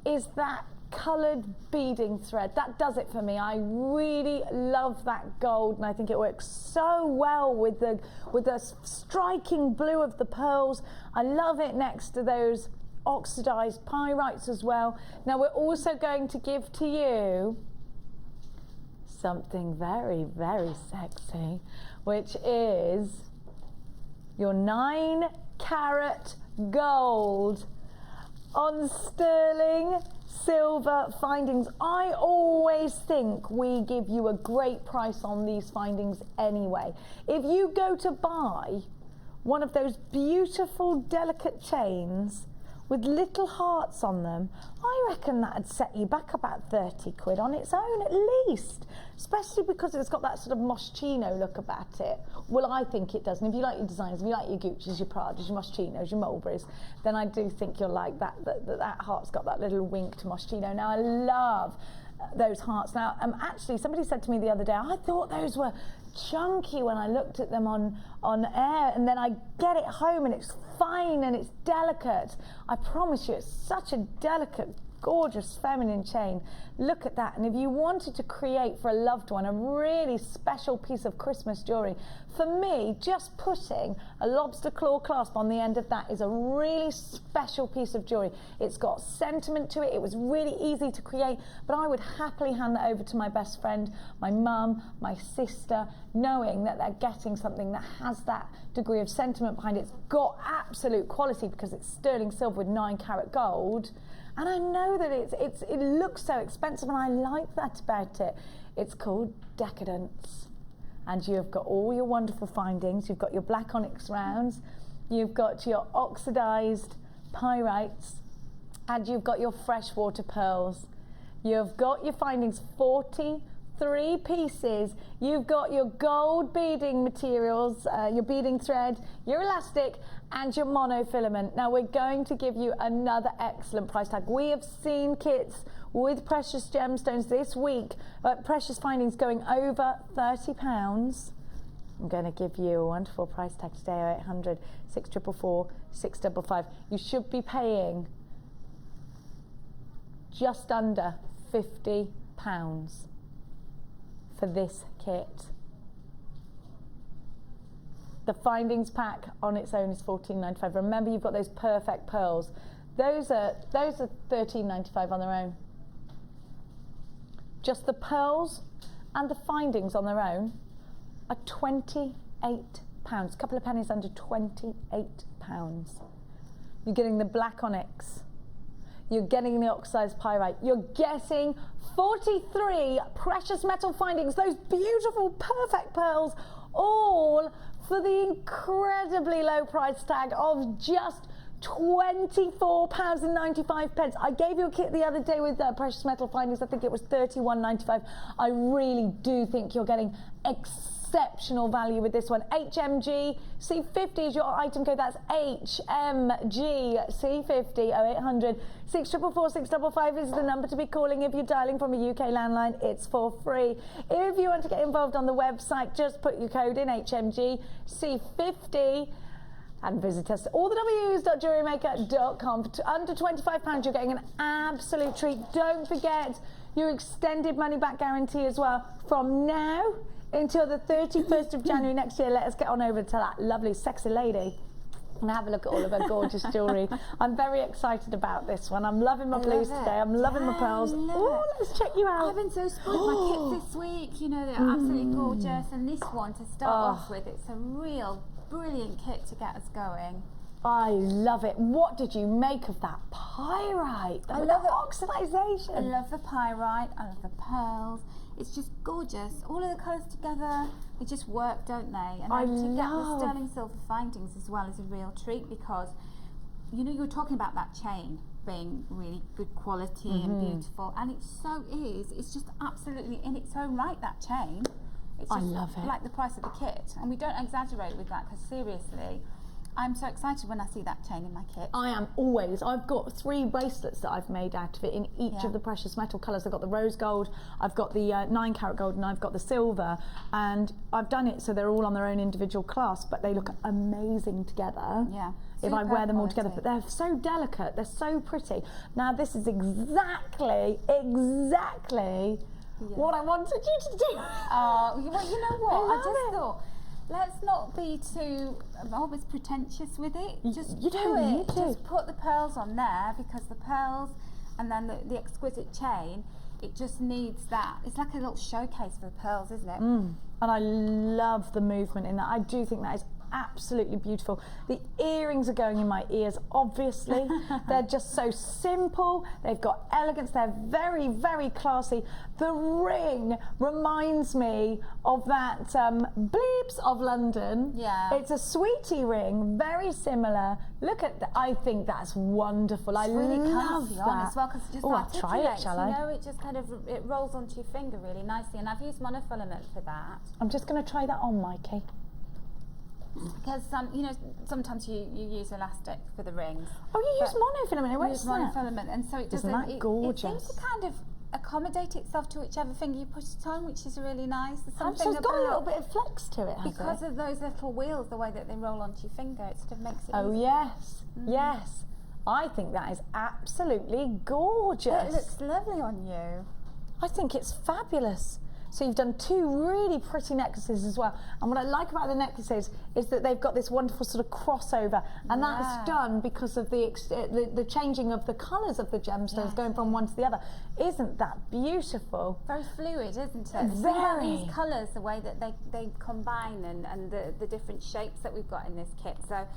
is that coloured beading thread. That does it for me. I really love that gold, and I think it works so well with the striking blue of the pearls. I love it next to those oxidized pyrites as well. Now we're also going to give to you something very, very sexy, which is your 9-carat gold on sterling silver findings. I always think we give you a great price on these findings anyway. If you go to buy one of those beautiful delicate chains with little hearts on them, I reckon that'd set you back about 30 quid on its own at least, especially because it's got that sort of moschino look about it. Well, I think it does, and if you like your designs, if you like your Gucci's, your Pradas, your Moschinos, your Mulberries, then I do think you'll like that heart's got that little wink to moschino. Now I love those hearts. Now actually somebody said to me the other day, I thought those were chunky when I looked at them on air, and then I get it home and it's fine and it's delicate. I promise you, it's such a delicate, gorgeous feminine chain. Look at that. And if you wanted to create for a loved one a really special piece of Christmas jewellery, for me, just putting a lobster claw clasp on the end of that is a really special piece of jewellery. It's got sentiment to it. It was really easy to create, but I would happily hand that over to my best friend, my mum, my sister, knowing that they're getting something that has that degree of sentiment behind it. It's got absolute quality because it's sterling silver with 9-carat gold. And I know that it looks so expensive, and I like that about it. It's called Decadence. And you've got all your wonderful findings. You've got your black onyx rounds, you've got your oxidized pyrites, and you've got your freshwater pearls. You've got your findings, 43 pieces. You've got your gold beading materials, your beading thread, your elastic, and your monofilament. Now we're going to give you another excellent price tag. We have seen kits with precious gemstones this week, precious findings going over £30. I'm going to give you a wonderful price tag today, 0800 644 655. You should be paying just under £50 for this kit. The findings pack on its own is $14.95. Remember, you've got those perfect pearls. Those are $13.95 on their own. Just the pearls and the findings on their own are £28. A couple of pennies under £28. You're getting the black onyx. You're getting the oxidized pyrite. You're getting 43 precious metal findings, those beautiful, perfect pearls, all for the incredibly low price tag of just £24.95. I gave you a kit the other day with precious metal findings. I think it was $31.95. I really do think you're getting exceptional value with this one. HMG C50 is your item code. That's HMG C50. 0800 644 655 is the number to be calling if you're dialing from a UK landline. It's for free. If you want to get involved on the website, just put your code in, HMG C50, and visit us all the w's.jewellerymaker.com. For under £25, you're getting an absolute treat. Don't forget your extended money back guarantee as well from now until the 31st of January next year. Let us get on over to that lovely, sexy lady. and have a look at all of her gorgeous jewellery. I'm very excited about this one. I'm loving my blues today. I'm loving my pearls. Oh, let's check you out. I've been so spoiled. My kits this week, you know, they're absolutely gorgeous. And this one to start off with, it's a real brilliant kit to get us going. I love it. What did you make of that pyrite? I love the oxidization. I love the pyrite. I love the pearls. It's just gorgeous. All of the colours together, they just work, don't they? And to get the sterling silver findings as well is a real treat, because, you know, you were talking about that chain being really good quality and beautiful, and it so is. It's just absolutely in its own right, that chain. It's just I love it. like the price of the kit, and we don't exaggerate with that, because seriously, I'm so excited when I see that chain in my kit. I am always. I've got 3 bracelets that I've made out of it in each of the precious metal colours. I've got the rose gold, I've got the 9 carat gold, and I've got the silver. And I've done it so they're all on their own individual clasp, but they look amazing together. Yeah. If I wear them all together, but they're so delicate, they're so pretty. Now this is exactly what I wanted you to do. Well, you know what? I just thought, let's not be too always pretentious with it. Just you don't need to. Just put the pearls on there, because the pearls and then the exquisite chain, it just needs that. It's like a little showcase for the pearls, isn't it? And I love the movement in that. I do think that is absolutely beautiful. The earrings are going in my ears, obviously. They're just so simple. They've got elegance. They're very, very classy. The ring reminds me of that Bleeps of London. Yeah. It's a sweetie ring, very similar. Look at that. I think that's wonderful. It's really love comfy that. on as well, because it just I'll try it, shall I? You know, it just kind of it rolls onto your finger really nicely, and I've used monofilament for that. I'm just going to try that on, Mikey. Because you know, sometimes you use elastic for the rings. Oh, you use monofilament. You use monofilament, and so it doesn't. Isn't that gorgeous? It seems to kind of accommodate itself to whichever finger you put it on, which is really nice. There's something so it's got a little bit of flex to it, hasn't it? Because of those little wheels, the way that they roll onto your finger, it sort of makes it. Oh easy. yes, yes. I think that is absolutely gorgeous. It looks lovely on you. I think it's fabulous. So you've done 2 really pretty necklaces as well. And what I like about the necklaces is that they've got this wonderful sort of crossover, and that's done because of the changing of the colours of the gemstones going from one to the other. Isn't that beautiful? Very fluid, isn't it? Very. These colours, the way that they combine, and the different shapes that we've got in this kit. So,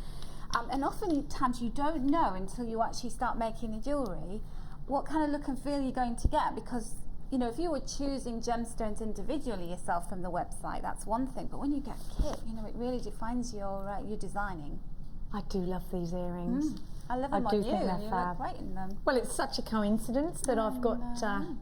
and oftentimes you don't know until you actually start making the jewellery what kind of look and feel you're going to get, because, you know, if you were choosing gemstones individually yourself from the website, that's one thing. But when you get a kit, you know, it really defines your designing. I do love these earrings. I love them on you. Think they're You fab. look great in them. Well, it's such a coincidence that I've got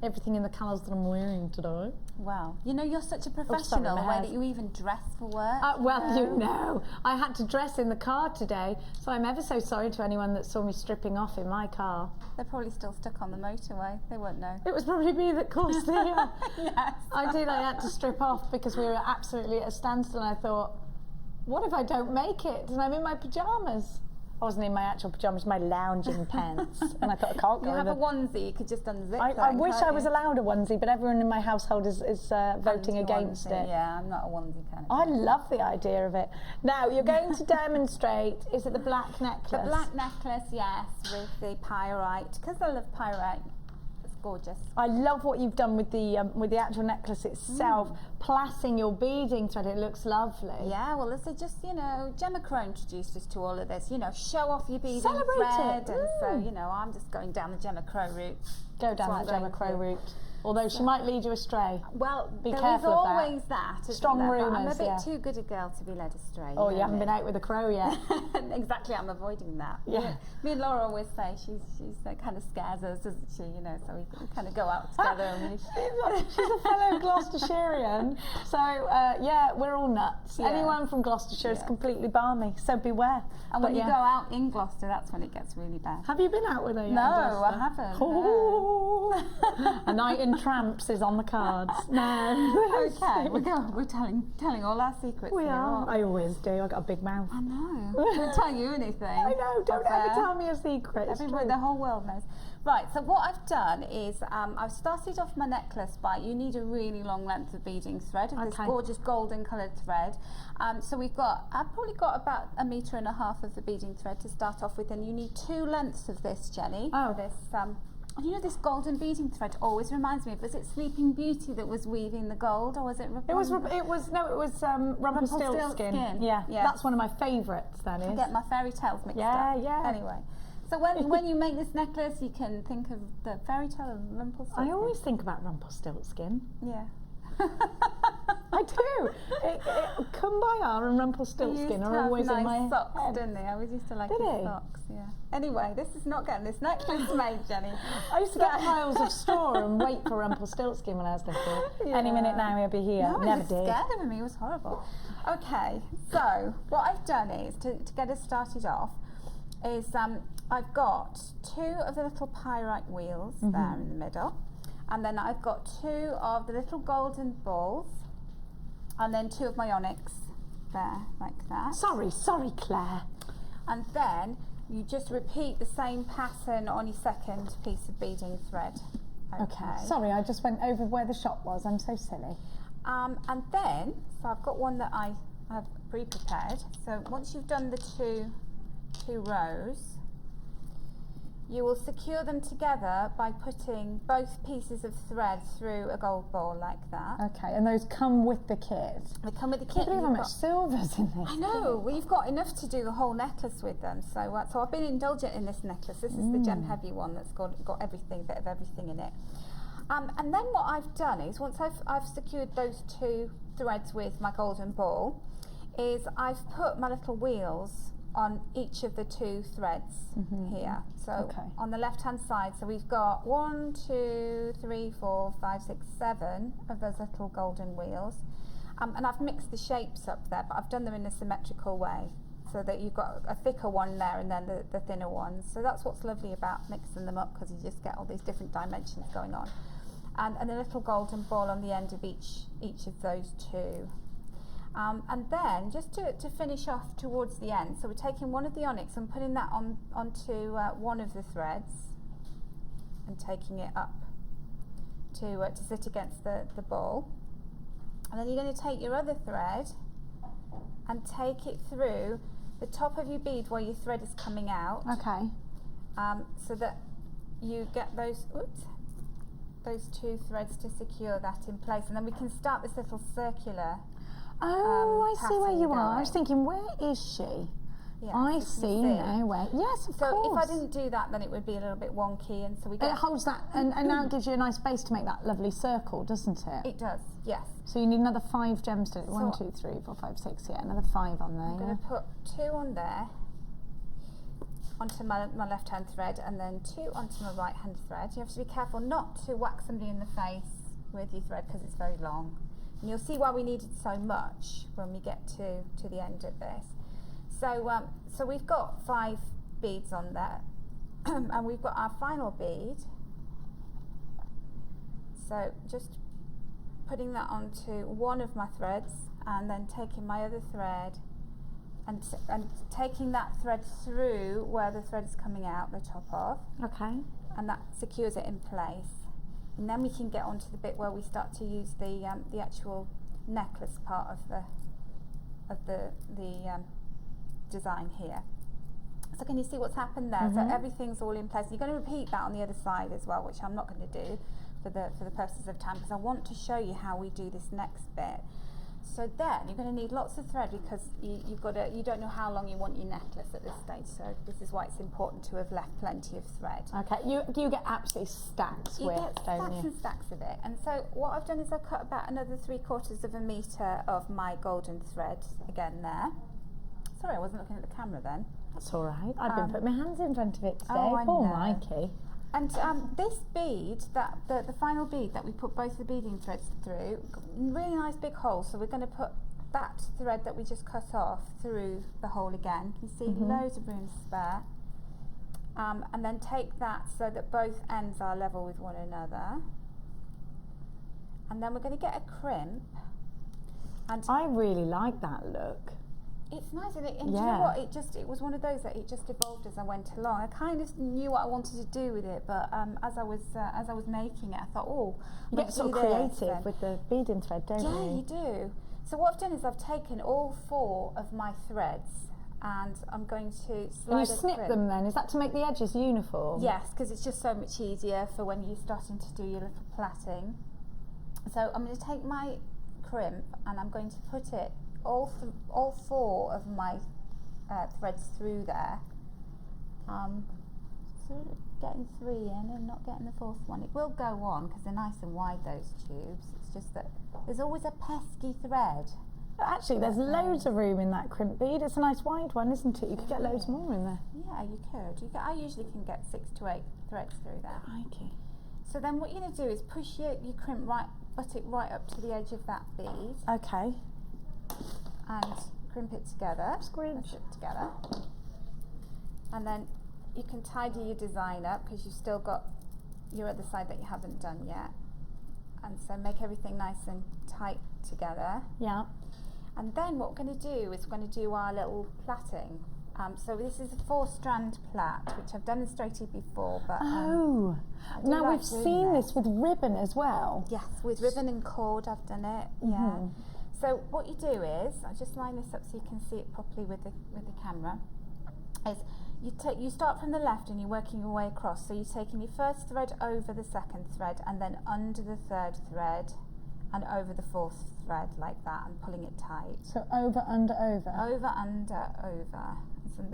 everything in the colours that I'm wearing today. Wow. You know, you're such a professional, the way that you even dress for work. Well, you know, I had to dress in the car today, so I'm ever so sorry to anyone that saw me stripping off in my car. They're probably still stuck on the motorway. They won't know. It was probably me that caused the... Yes. I had to strip off because we were absolutely at a standstill, and I thought, what if I don't make it? And I'm in my pyjamas. I wasn't in my actual pyjamas, my lounging pants. And I thought, I can't go. You have a onesie, you could just unzip that. I wish I was allowed a onesie, but everyone in my household is voting against it. Yeah, I'm not a onesie kind of I person. love the idea of it. Now, you're going to demonstrate, is it the black necklace? The black necklace, yes, with the pyrite. Because I love pyrite, it's gorgeous. I love what you've done with the actual necklace itself, plaiting your beading thread. It looks lovely. Yeah, well, this is just, you know, Gemma Crow introduced us to all of this. You know, show off your beading Celebrate thread. it. And so, you know, I'm just going down the Gemma Crow route. Go down that Gemma Crow route. Although she might lead you astray. Well, Be there is careful of that. always that. isn't Strong there? But rumours, I'm a bit too good a girl to be led astray. Oh, you haven't been out with a crow yet. Exactly, I'm avoiding that. Yeah. Me and Laura always say she's kind of scares us, doesn't she? You know, so we kind of go out together. And She's a fellow Gloucestershirean, so yeah, we're all nuts. Yeah. Anyone from Gloucestershire is completely balmy, so beware. And when But you go out in Gloucester, that's when it gets really bad. Have you been out with her yet? No, in Gloucester? I haven't. Oh. A night in Indian tramps is on the cards. No. Okay, we're telling all our secrets. We here, are. aren't we? I always do. I got a big mouth. I know. Don't tell you anything. I know. Don't off ever air. tell me a secret. It's Everybody, true. the whole world knows. Right, so what I've done is I've started off my necklace by, you need a really long length of beading thread, of this Okay. gorgeous golden coloured thread. So I've probably got about 1.5 meters of the beading thread to start off with, and you need 2 lengths of this, Jenny. Oh. For this, and you know, this golden beading thread always reminds me of, was it Sleeping Beauty that was weaving the gold, or was it Rapunzel? It was Rumpelstiltskin. Yeah, Yeah. that's one of my favourites. That I is. get my fairy tales mixed Yeah, up. yeah. Anyway, so when you make this necklace, you can think of the fairy tale of Rumpelstiltskin. I always think about Rumpelstiltskin. Yeah. I do. Kumbaya and Rumpelstiltskin are always in my socks, head. didn't they? I always used to like Did his he? socks. Yeah. Anyway, this is not getting this necklace made, Jenny. I used to get piles of straw and wait for Rumpelstiltskin when I was little. Any minute now he'll be here. No, I Never was did. scared of him. He was horrible. Okay, so what I've done is to get us started off is I've got 2 of the little pyrite wheels there in the middle, and then I've got 2 of the little golden balls, and then 2 of my onyx there, like that. Sorry, Claire. And then you just repeat the same pattern on your second piece of beading thread. Okay. Sorry, I just went over where the shop was. I'm so silly. And then, so I've got one that I have pre-prepared. So once you've done the two rows, you will secure them together by putting both pieces of thread through a gold ball like that. Okay, and those come with the kit. They come with the I kit. can't believe and how you've much got- silver's in this. I know, we've got enough to do the whole necklace with them. So so I've been indulgent in this necklace. This is the gem heavy one that's got everything, bit of everything in it. And then what I've done is, once I've secured those 2 threads with my golden ball, is I've put my little wheels on each of the 2 threads here. So Okay. on the left hand side, so we've got 1, 2, 3, 4, 5, 6, 7 of those little golden wheels. And I've mixed the shapes up there, but I've done them in a symmetrical way, so that you've got a thicker one there and then the thinner ones. So that's what's lovely about mixing them up, because you just get all these different dimensions going on. And a little golden ball on the end of each of those 2. And then, just to finish off towards the end, so we're taking one of the onyx and putting that onto one of the threads and taking it up to sit against the ball. And then you're going to take your other thread and take it through the top of your bead where your thread is coming out, Okay. so that you get those 2 threads to secure that in place. And then we can start this little circular. Oh, I see where pattern you are. I was going. thinking, where is she? Yeah, I you can see now where. Yes, of So course. if I didn't do that, then it would be a little bit wonky, and so we It get. holds that, and now it gives you a nice base to make that lovely circle, doesn't it? It does, yes. So you need another 5 gems to it. 1, So- 2, 3, 4, 5, 6. Yeah, another 5 on I'm there. going to put 2 on there, onto my left-hand thread, and then 2 onto my right-hand thread. You have to be careful not to whack somebody in the face with your thread, because it's very long. And you'll see why we needed so much when we get to the end of this. So we've got 5 beads on there, and we've got our final bead. So just putting that onto one of my threads, and then taking my other thread and taking that thread through where the thread is coming out the top of, Okay. and that secures it in place. And then we can get onto the bit where we start to use the actual necklace part of the design here. So can you see what's happened there? So everything's all in place. You're going to repeat that on the other side as well, which I'm not going to do for the purposes of time, because I want to show you how we do this next bit. So then you're going to need lots of thread, because you don't know how long you want your necklace at this stage. So this is why it's important to have left plenty of thread. Okay. You get absolutely stacks You with, get don't stacks you? and stacks of it. And so what I've done is I've cut about another 3/4 meter of my golden thread again there. Sorry, I wasn't looking at the camera then. That's all right. I've been putting my hands in front of it today. Oh, I Poor know. Mikey. And this bead, the final bead that we put both the beading threads through, really nice big hole. So we're going to put that thread that we just cut off through the hole again. You see loads of room spare. And then take that so that both ends are level with one another. And then we're going to get a crimp. And I really like that look. it's nice, and do you know what? It was one of those that it just evolved as I went along. I kind of knew what I wanted to do with it, but as I was making it, I thought, oh, you get sort of creative with the beading thread, don't you? Yeah, you do. So what I've done is I've taken all 4 of my threads, and I'm going to slide. And you snip them then? Is that to make the edges uniform? Yes, because it's just so much easier for when you're starting to do your little plaiting. So I'm going to take my crimp and I'm going to put it all 4 of my threads through there. Sort of getting 3 in and not getting the 4th one. It will go on because they're nice and wide, those tubes. It's just that there's always a pesky thread. Actually, there's loads of room in that crimp bead. It's a nice wide one, isn't it? You could get loads more in there. Yeah, you could. I usually can get 6 to 8 threads through there. Crikey. So then what you're going to do is push your crimp butt it right up to the edge of that bead. Okay. And crimp it together. Squidge it together. And then you can tidy your design up because you've still got your other side that you haven't done yet. And so make everything nice and tight together. Yeah. And then what we're going to do is we're going to do our little plaiting. So this is a 4-strand plait, which I've demonstrated before. But now we've seen this with ribbon as well. Yes, with ribbon and cord I've done it. Yeah. So what you do is, I'll just line this up so you can see it properly with the camera. Is you start from the left and you're working your way across. So you're taking your first thread over the second thread and then under the third thread and over the 4th thread like that and pulling it tight. So over, under, over. Over, under, over.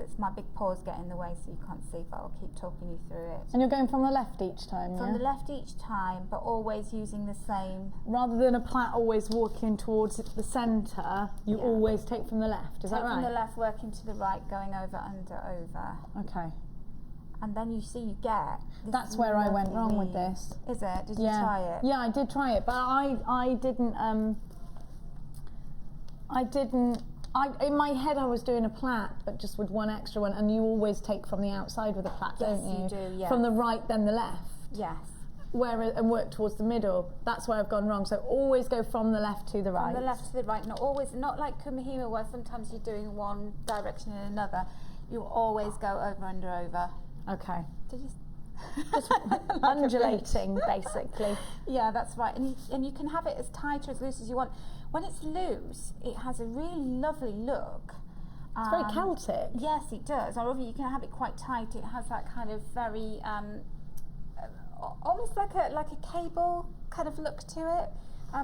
It's my big paws get in the way so you can't see, but I'll keep talking you through it. And you're going from the left each time, From the left each time, but always using the same. Rather than a plait always walking towards the centre, you always take from the left, is that right? Take from the left, working to the right, going over, under, over. Okay. And then you see you get. That's where I went wrong with this. Is it? Did you try it? Yeah, I did try it, but I didn't. In my head I was doing a plait, but just with one extra one, and you always take from the outside with a plait, don't you? Yes, you do, yes. From the right, then the left. Yes. And work towards the middle. That's where I've gone wrong. So always go from the left to the right. From the left to the right, not like kumihima where sometimes you're doing one direction and another. You always go over, under, over. Okay. Did you? Just undulating, basically. Yeah, that's right. And you can have it as tight or as loose as you want. When it's loose, it has a really lovely look. It's very Celtic. Yes, it does. Or you can have it quite tight. It has that kind of very, almost like a cable kind of look to it,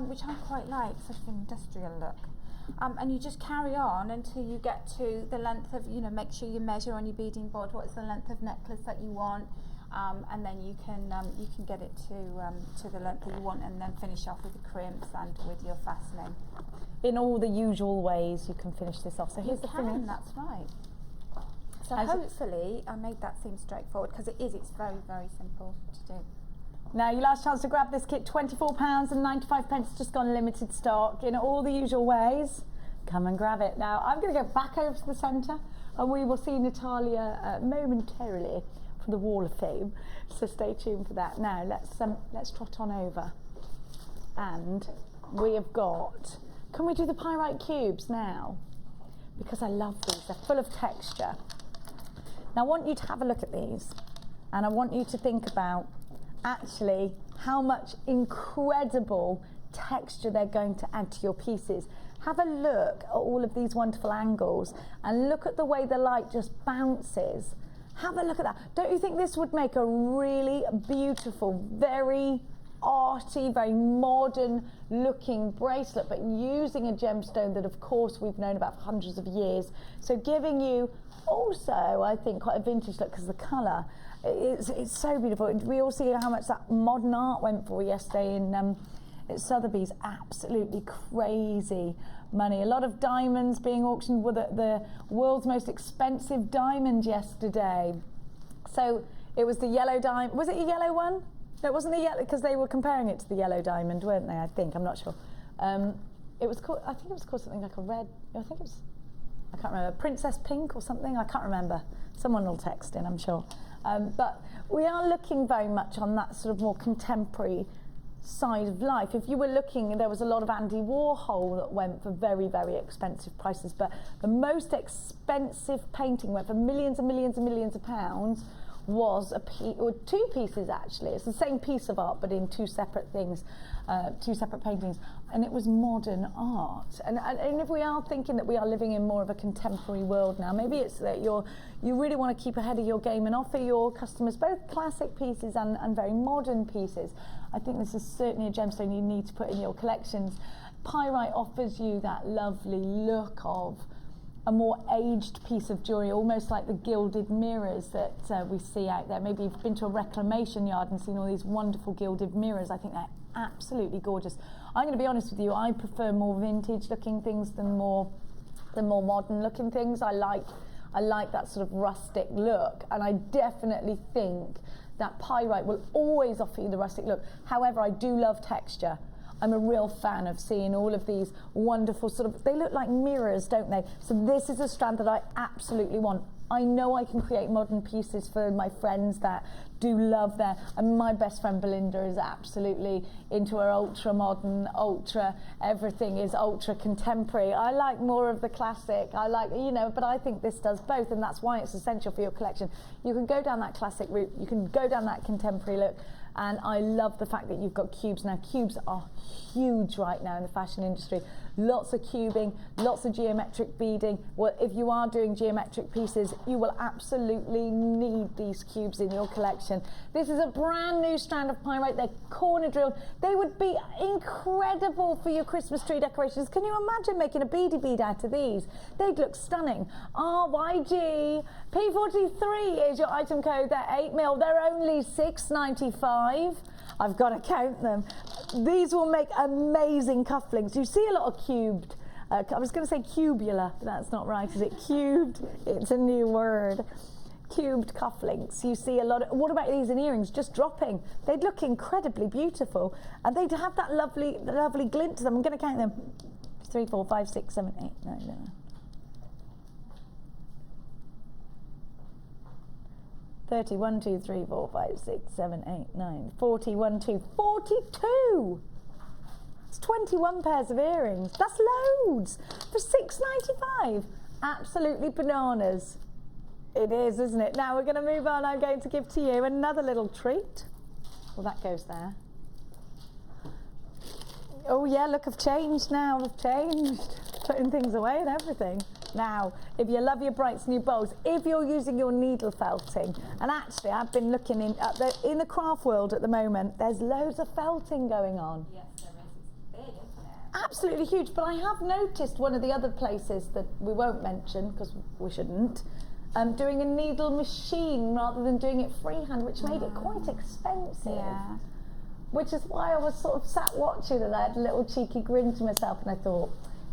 which I quite like, sort of an industrial look. And you just carry on until you get to the length of, make sure you measure on your beading board what's the length of necklace that you want. And then you can get it to the length that you want, and then finish off with the crimps and with your fastening. In all the usual ways you can finish this off. So here's the finish. That's right. So hopefully I made that seem straightforward, because it is. It's very, very simple to do. Now your last chance to grab this kit, £24.95, just gone limited stock in all the usual ways. Come and grab it. Now I'm going to go back over to the centre, and we will see Natalia momentarily for the Wall of Fame, so stay tuned for that. Now let's trot on over, and we have got. Can we do the pyrite cubes now? Because I love these. They're full of texture. Now I want you to have a look at these, and I want you to think about actually how much incredible texture they're going to add to your pieces. Have a look at all of these wonderful angles, and look at the way the light just bounces. Have a look at that. Don't you think this would make a really beautiful, very arty, very modern looking bracelet, but using a gemstone that of course we've known about for hundreds of years. So giving you also, I think, quite a vintage look, because the colour, it's so beautiful. We all see how much that modern art went for yesterday in at Sotheby's. Absolutely crazy money. A lot of diamonds being auctioned, with the world's most expensive diamond yesterday. So it was the yellow diamond. Was it a yellow one? No, it wasn't the yellow, because they were comparing it to the yellow diamond, weren't they? I think, I'm not sure. It was called, I think it was called something like a red, I can't remember, Princess Pink or something, I can't remember. Someone will text in, I'm sure. But we are looking very much on that sort of more contemporary side of life. If you were looking, there was a lot of Andy Warhol that went for very, very expensive prices, but the most expensive painting went for millions and millions and millions of pounds was or two pieces actually. It's the same piece of art but in two separate things, two separate paintings, and it was modern art. And if we are thinking that we are living in more of a contemporary world now, maybe it's that you really want to keep ahead of your game and offer your customers both classic pieces and very modern pieces. I think this is certainly a gemstone you need to put in your collections. Pyrite offers you that lovely look of a more aged piece of jewellery, almost like the gilded mirrors that we see out there. Maybe you've been to a reclamation yard and seen all these wonderful gilded mirrors. I think they're absolutely gorgeous. I'm going to be honest with you, I prefer more vintage looking things than more modern looking things. I like that sort of rustic look, and I definitely think that pyrite will always offer you the rustic look. However, I do love texture. I'm a real fan of seeing all of these wonderful sort of, they look like mirrors, don't they? So this is a strand that I absolutely want. I know I can create modern pieces for my friends that do love that. And my best friend Belinda is absolutely into her ultra modern, ultra everything is ultra contemporary. I like more of the classic. I like, but I think this does both, and that's why it's essential for your collection. You can go down that classic route, you can go down that contemporary look. And I love the fact that you've got cubes. Now, cubes are huge right now in the fashion industry. Lots of cubing, lots of geometric beading. Well, if you are doing geometric pieces, you will absolutely need these cubes in your collection. This is a brand new strand of pyrite. They're corner drilled. They would be incredible for your Christmas tree decorations. Can you imagine making a beady bead out of these? They'd look stunning. RYG P43 is your item code. They're 8mm. They're only $6.95. I've got to count them. These will make amazing cufflinks. You see a lot of cubed. I was going to say cubular, but that's not right, is it? Cubed, it's a new word. Cubed cufflinks. You see a lot of, what about these in earrings? Just dropping. They'd look incredibly beautiful. And they'd have that lovely glint to them. I'm going to count them. 3, 4, 5, 6, 7, 8, 9, 10. 30, 1, 2, 3, 4, 5, 6, 7, 8, 9, 40, 1, 2, 42! It's 21 pairs of earrings. That's loads for $6.95. Absolutely bananas. It is, isn't it? Now we're going to move on. I'm going to give to you another little treat. Well, that goes there. Oh yeah, look, I've changed now. I've changed. Putting things away and everything. Now, if you love your brights and your bows, if you're using your needle felting, and actually I've been looking in the craft world at the moment, there's loads of felting going on. Yes, there is. It's big, isn't it? Absolutely huge, but I have noticed one of the other places that we won't mention, because we shouldn't, doing a needle machine rather than doing it freehand, which made it quite expensive. Yeah. Which is why I was sort of sat watching and I had a little cheeky grin to myself, and I thought,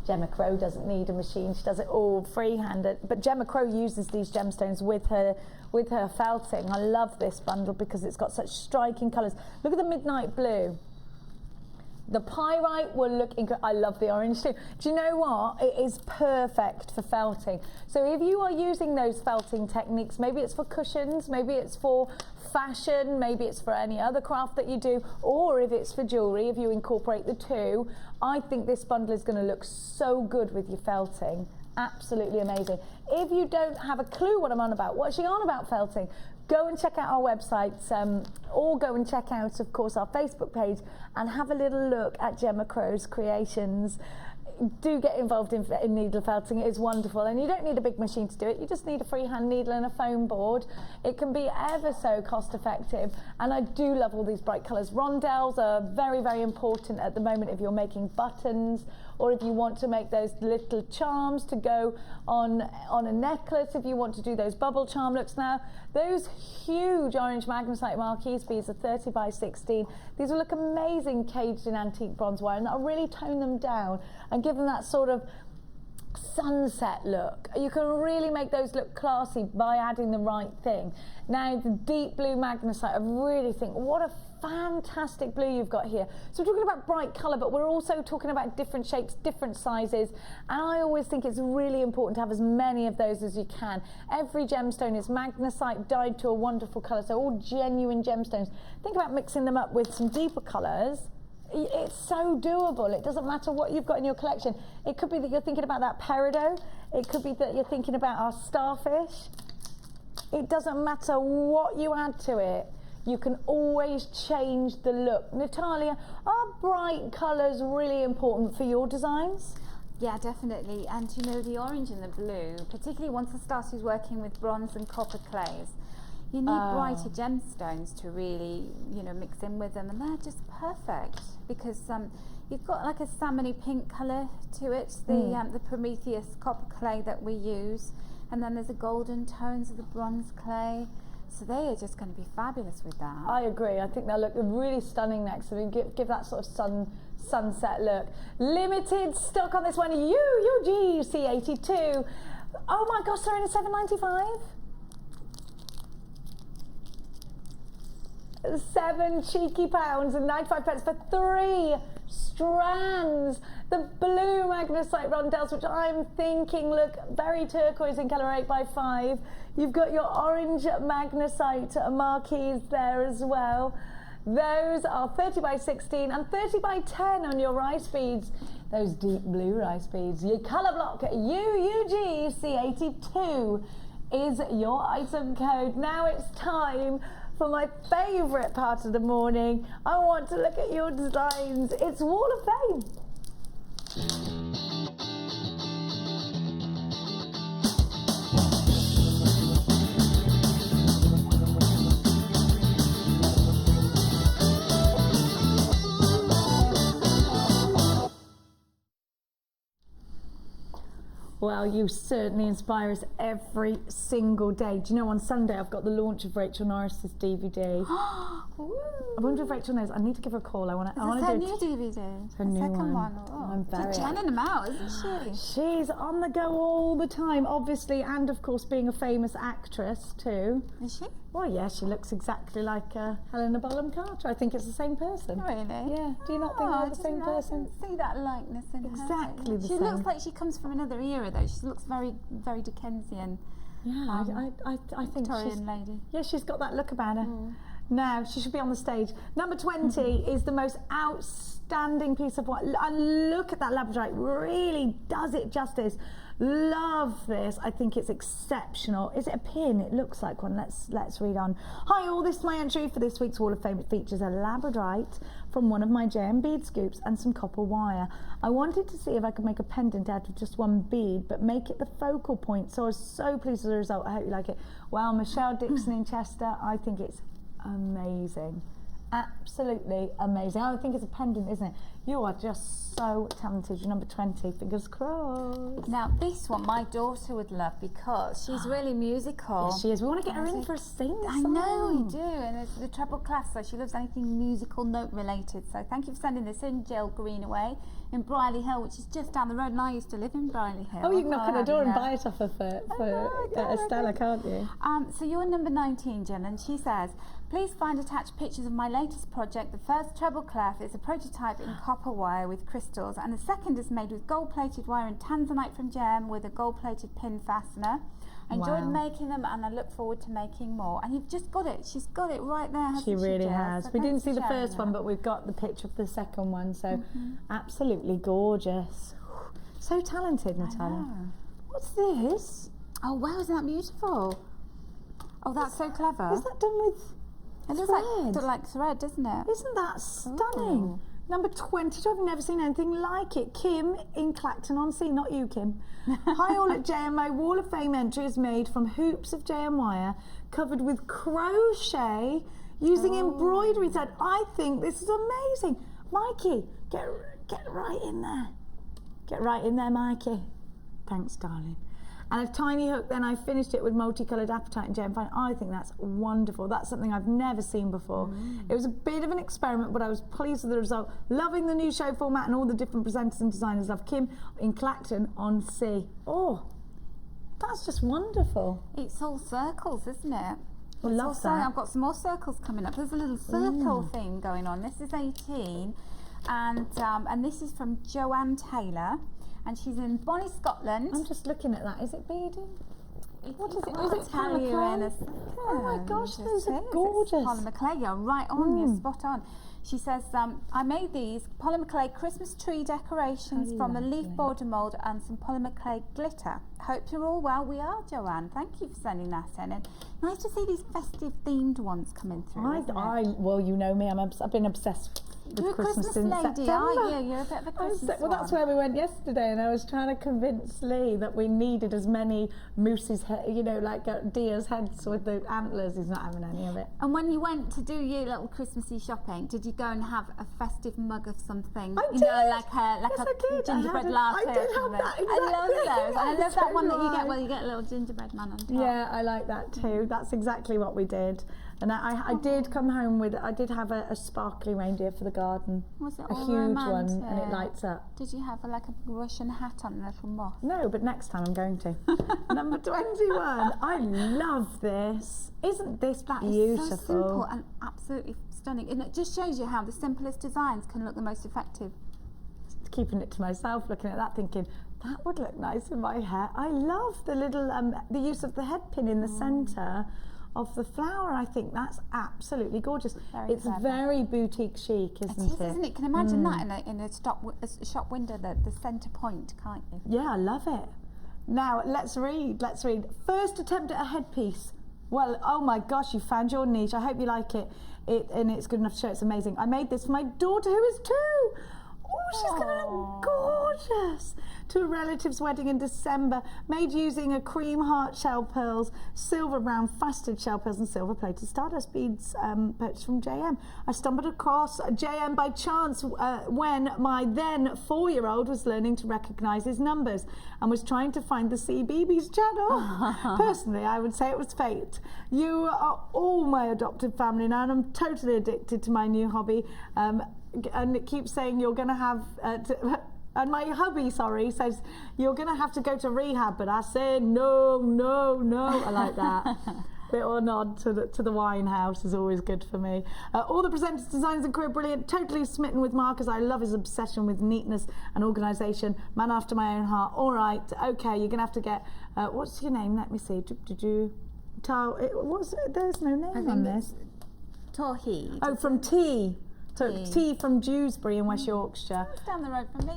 Gemma Crow doesn't need a machine, she does it all freehand. But Gemma Crow uses these gemstones with her felting. I love this bundle because it's got such striking colours. Look at the midnight blue. The pyrite will look incredible. I love the orange too. Do you know what? It is perfect for felting. So if you are using those felting techniques, maybe it's for cushions, maybe it's for fashion, maybe it's for any other craft that you do, or if it's for jewellery, if you incorporate the two, I think this bundle is going to look so good with your felting. Absolutely amazing. If you don't have a clue what I'm on about, what's she on about felting, go and check out our website, or go and check out, of course, our Facebook page and have a little look at Gemma Crow's creations. Do get involved in needle felting. It is wonderful, and you don't need a big machine to do it. You just need a freehand needle and a foam board. It can be ever so cost effective, and I do love all these bright colours. Rondelles are very, very important at the moment if you're making buttons, or if you want to make those little charms to go on a necklace, if you want to do those bubble charm looks. Now, those huge orange magnesite marquise beads are 30 by 16. These will look amazing caged in antique bronze wire, and that'll really tone them down and give them that sort of sunset look. You can really make those look classy by adding the right thing. Now, the deep blue magnesite, I really think, what a fantastic blue you've got here. So we're talking about bright colour, but we're also talking about different shapes, different sizes, and I always think it's really important to have as many of those as you can. Every gemstone is magnesite dyed to a wonderful colour, so all genuine gemstones. Think about mixing them up with some deeper colours It's so doable. It doesn't matter what you've got in your collection. It could be that you're thinking about that peridot. It could be that you're thinking about our starfish. It doesn't matter what you add to it. You can always change the look. Natalia, are bright colours really important for your designs? Yeah, definitely. And you know, the orange and the blue, particularly once I started working with bronze and copper clays, you need brighter gemstones to really, you know, mix in with them, and they're just perfect because you've got like a salmony pink colour to it, the Prometheus copper clay that we use, and then there's the golden tones of the bronze clay. So they are just going to be fabulous with that. I agree. I think they'll look really stunning next. I mean, give that sort of sunset look. Limited stock on this one. UUGC82. Oh my gosh, they're in a $7.95. 7 cheeky pounds and 95 pence for 3 strands. The blue magnesite rondelles, which I'm thinking look very turquoise in colour, 8x5. You've got your orange magnesite marquees there as well. Those are 30x16 and 30x10 on your rice beads. Those deep blue rice beads. Your colour block UUGC82 is your item code. Now it's time for my favourite part of the morning. I want to look at your designs. It's Wall of Fame. Well, you certainly inspire us every single day. Do you know, on Sunday I've got the launch of Rachel Norris's DVD. I wonder if Rachel knows. I need to give her a call. I want to. Is this her new DVD? Her new second one. Oh. I'm very. She's churning them out, isn't she? She's on the go all the time, obviously, and of course being a famous actress too. Is she? Well, yeah, she looks exactly like Helena Bonham Carter. I think it's the same person. Really? Yeah. Do you not think they're the same person? I didn't see that likeness in her. Exactly the She same. looks like she comes from another era, though. She looks very, very Dickensian. Yeah, I think Victorian lady. Yeah, she's got that look about her. Now, she should be on the stage. Number 20 is the most outstanding piece of work. And look at that labradorite, really does it justice. Love this. I think it's exceptional. Is it a pin? It looks like one. Let's read on. Hi all, this is my entry for this week's Wall of Fame. It features a labradorite from one of my JM bead scoops and some copper wire. I wanted to see if I could make a pendant out of just one bead, but make it the focal point. So I was so pleased with the result. I hope you like it. Well, Michelle Dixon in Chester, I think it's amazing. Absolutely amazing. I think it's a pendant, isn't it? You are just so talented. You're number 20. Fingers crossed. Now this one my daughter would love because she's really musical. Yes, she is. We want to get her in for a sing I know we do, and it's the treble clef, so she loves anything musical note related. So thank you for sending this in, Jill Greenaway in Briley Hill, which is just down the road, and I used to live in Briley Hill. Oh, you can knock on her door and buy it off her for Estella, can't you? So you're number 19, Jill, and she says, please find attached pictures of my latest project. The first treble clef is a prototype in copper wire with crystals, and the second is made with gold-plated wire and tanzanite from JM with a gold-plated pin fastener. I enjoyed making them, and I look forward to making more. And you've just got it. She's got it right there, hasn't she? She really Jill? has. So We didn't see the sharing first one, but we've got the picture of the second one, so absolutely gorgeous. So talented, Natalia. What's this? Oh wow, isn't that beautiful? Oh, that's so clever. Is that done with It looks like thread, doesn't it? Isn't that stunning? Ooh. Number 22, I've never seen anything like it. Kim in Clacton-on-Sea, not you, Kim. Hi all at JM. My Wall of Fame entry is made from hoops of JM wire covered with crochet using embroidery thread. I think this is amazing. Mikey, get right in there. Get right in there, Mikey. Thanks, darling. And a tiny hook, then I finished it with multicoloured apatite and gem fine. I think that's wonderful. That's something I've never seen before. It was a bit of an experiment, but I was pleased with the result. Loving the new show format and all the different presenters and designers. Love Kim in Clacton-on-Sea. Oh, that's just wonderful. It's all circles, isn't it? I love that. I've got some more circles coming up. There's a little circle thing going on. This is 18, and this is from Joanne Taylor. And she's in Bonnie, Scotland. I'm just looking at that. Is it beading? What is it? I'll Is it tell polymer you clay? in a second. Oh my gosh, those are It's gorgeous. polymer clay, you're right on, you're spot on. She says, I made these polymer clay Christmas tree decorations from a leaf border mould and some polymer clay glitter. Hope you're all well. We are, Joanne. Thank you for sending that in. And nice to see these festive themed ones coming through. isn't it? Well, you know me, I've been obsessed with You're a Christmas Christmas since lady, September. aren't you? You're a bit of a Christmas Well, that's one. where we went yesterday, and I was trying to convince Lee that we needed as many moose's, like deer's heads with the antlers. He's not having any of it. And when you went to do your little Christmassy shopping, did you go and have a festive mug of something? I you did. know, like a Yes, I did. gingerbread I latte. did or have something. that, I love exactly. those. I love So that one that you do get I. where you get a little gingerbread man on top. Yeah, I like that too. That's exactly what we did. And I did come home with, I did have a sparkly reindeer for the garden. Was it A all huge romantic? one, and it lights up. Did you have like a Russian hat on, a little moth? No, but next time I'm going to. Number 21. I love this. Isn't this That is beautiful? so simple and absolutely stunning. And it just shows you how the simplest designs can look the most effective. Keeping it to myself, looking at that, thinking that would look nice in my hair. I love the little the use of the head pin in the centre of the flower. I think that's absolutely gorgeous. It's clever. very boutique chic, It isn't is, isn't it? Can you imagine that in a shop window, the centre point, can't you? Yeah, I love it. Now let's read. First attempt at a headpiece. Well, oh my gosh, you found your niche. I hope you like it. And it's good enough to show it's amazing. I made this for my daughter who is 2. Oh, she's going to look gorgeous. To a relative's wedding in December, made using a cream heart shell pearls, silver brown faceted shell pearls and silver plated stardust beads purchased from JM. I stumbled across JM by chance when my then 4-year-old was learning to recognise his numbers and was trying to find the CBeebies channel. Personally, I would say it was fate. You are all my adopted family now, and I'm totally addicted to my new hobby. And it keeps saying you're going to have and my hubby says you're going to have to go to rehab, but I say no. I like that. Little nod to the wine house is always good for me. All the presenters' designs and crew are brilliant. Totally smitten with Marcus. I love his obsession with neatness and organisation. Man after my own heart. All right, okay, you're going to have to get what's your name? Let me see. There's no name on this. Torheed. Oh, from T. T from Dewsbury in West Yorkshire. It's down the road from me.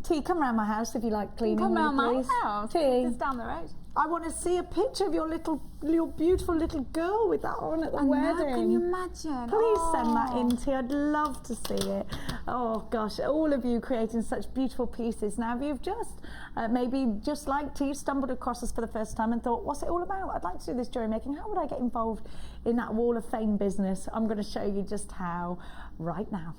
T, come round my house if you like cleaning. Come will you round my please? house. T, It's down the road. I want to see a picture of your beautiful little girl with that on at the wedding. Can you imagine? Please send that in, T. I'd love to see it. Oh gosh, all of you creating such beautiful pieces. Now, if you've just maybe just like T, stumbled across us for the first time and thought, what's it all about? I'd like to do this jewellery making. How would I get involved in that Wall of Fame business? I'm going to show you just how right now.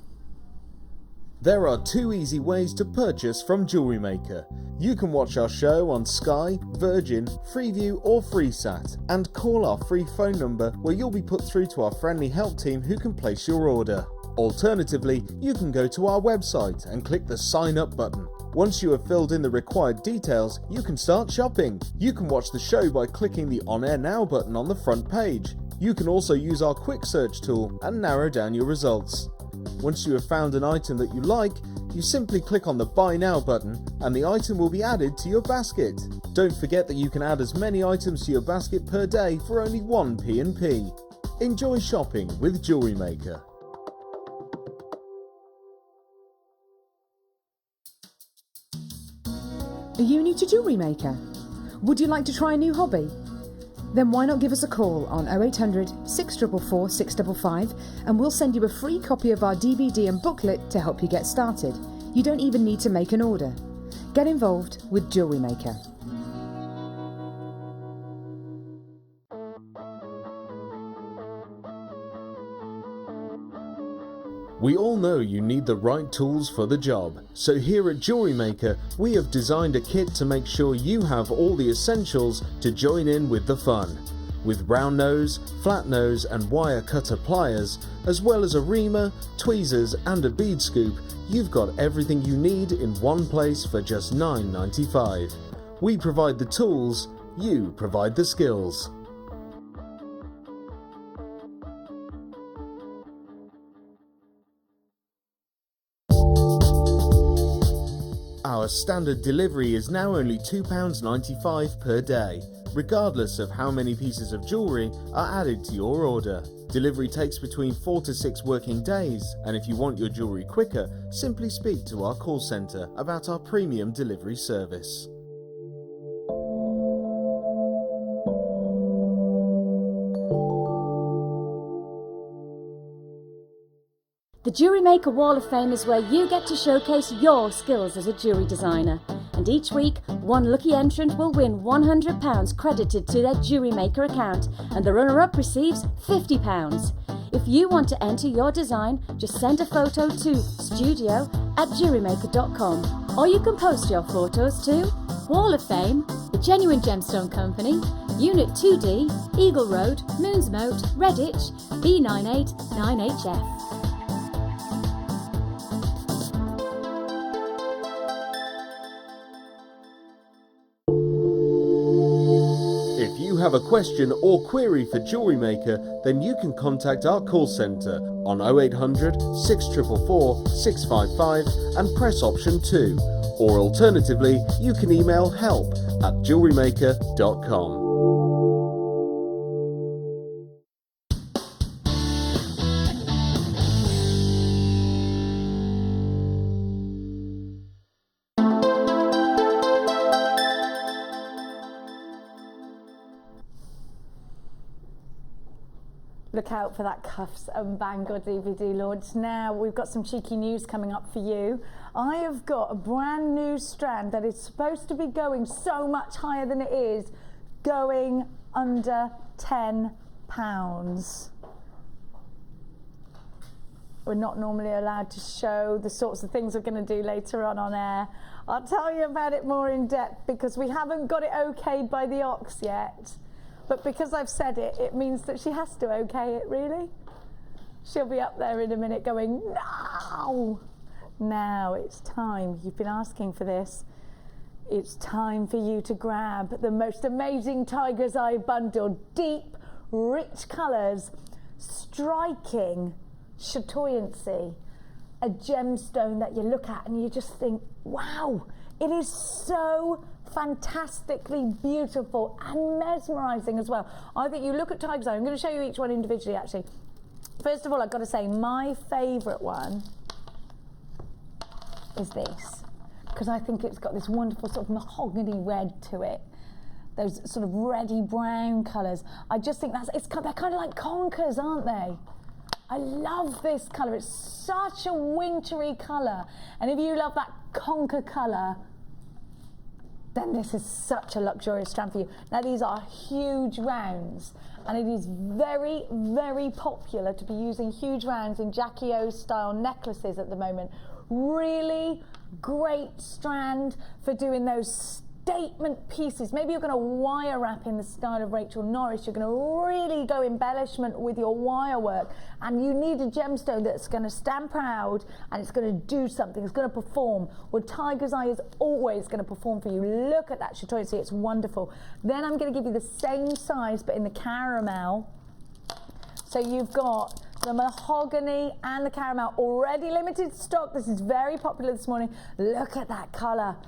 There are 2 easy ways to purchase from Jewellery Maker. You can watch our show on Sky, Virgin, Freeview or FreeSat and call our free phone number where you'll be put through to our friendly help team who can place your order. Alternatively, you can go to our website and click the sign up button. Once you have filled in the required details, you can start shopping. You can watch the show by clicking the On Air Now button on the front page. You can also use our quick search tool and narrow down your results. Once you have found an item that you like, you simply click on the Buy Now button and the item will be added to your basket. Don't forget that you can add as many items to your basket per day for only 1 P&P. Enjoy shopping with Jewellery Maker. Are you new to Jewellery Maker? Would you like to try a new hobby? Then why not give us a call on 0800 644 655 and we'll send you a free copy of our DVD and booklet to help you get started. You don't even need to make an order. Get involved with Jewellery Maker. We all know you need the right tools for the job, so here at Jewellery Maker we have designed a kit to make sure you have all the essentials to join in with the fun. With round nose, flat nose and wire cutter pliers, as well as a reamer, tweezers and a bead scoop, you've got everything you need in one place for just $9.95. We provide the tools, you provide the skills. Our Our standard delivery is now only £2.95 per day, regardless of how many pieces of jewellery are added to your order. Delivery takes between 4 to 6 working days, and if you want your jewellery quicker, simply speak to our call centre about our premium delivery service. The Jewellery Maker Wall of Fame is where you get to showcase your skills as a jewellery designer. And each week, one lucky entrant will win £100 credited to their Jewellery Maker account, and the runner-up receives £50. If you want to enter your design, just send a photo to studio@jewellerymaker.com, or you can post your photos to Wall of Fame, The Genuine Gemstone Company, Unit 2D, Eagle Road, Moonsmoat, Redditch, B989HF. If you have a question or query for Jewellery Maker, then you can contact our call centre on 0800 644 655 and press option 2, or alternatively you can email help@jewellerymaker.com. Look out for that Cuffs and Bangor DVD launch. Now, we've got some cheeky news coming up for you. I have got a brand new strand that is supposed to be going so much higher than it is, going under £10. We're not normally allowed to show the sorts of things we're going to do later on air. I'll tell you about it more in depth because we haven't got it okayed by the Ox yet. But because I've said it, it means that she has to okay it, really. She'll be up there in a minute going, no! Now it's time. You've been asking for this. It's time for you to grab the most amazing Tiger's Eye bundle. Deep, rich colours, striking chatoyancy. A gemstone that you look at and you just think, wow, it is so fantastically beautiful and mesmerising as well. I think you look at Tiger's Eye, I'm going to show you each one individually actually. First of all, I've got to say my favourite one is this, because I think it's got this wonderful sort of mahogany red to it. Those sort of reddy brown colours. I just think they're kind of like conkers, aren't they? I love this colour. It's such a wintry colour. And if you love that conker colour, then this is such a luxurious strand for you. Now these are huge rounds, and it is very, very popular to be using huge rounds in Jackie O style necklaces at the moment. Really great strand for doing those statement pieces. Maybe you're going to wire wrap in the style of Rachel Norris. You're going to really go embellishment with your wire work, and you need a gemstone that's going to stand proud and it's going to do something. It's going to perform. Well, Tiger's Eye is always going to perform for you. Look at that chatoyancy. It's wonderful. Then I'm going to give you the same size but in the caramel. So you've got the mahogany and the caramel, already limited stock. This is very popular this morning. Look at that colour.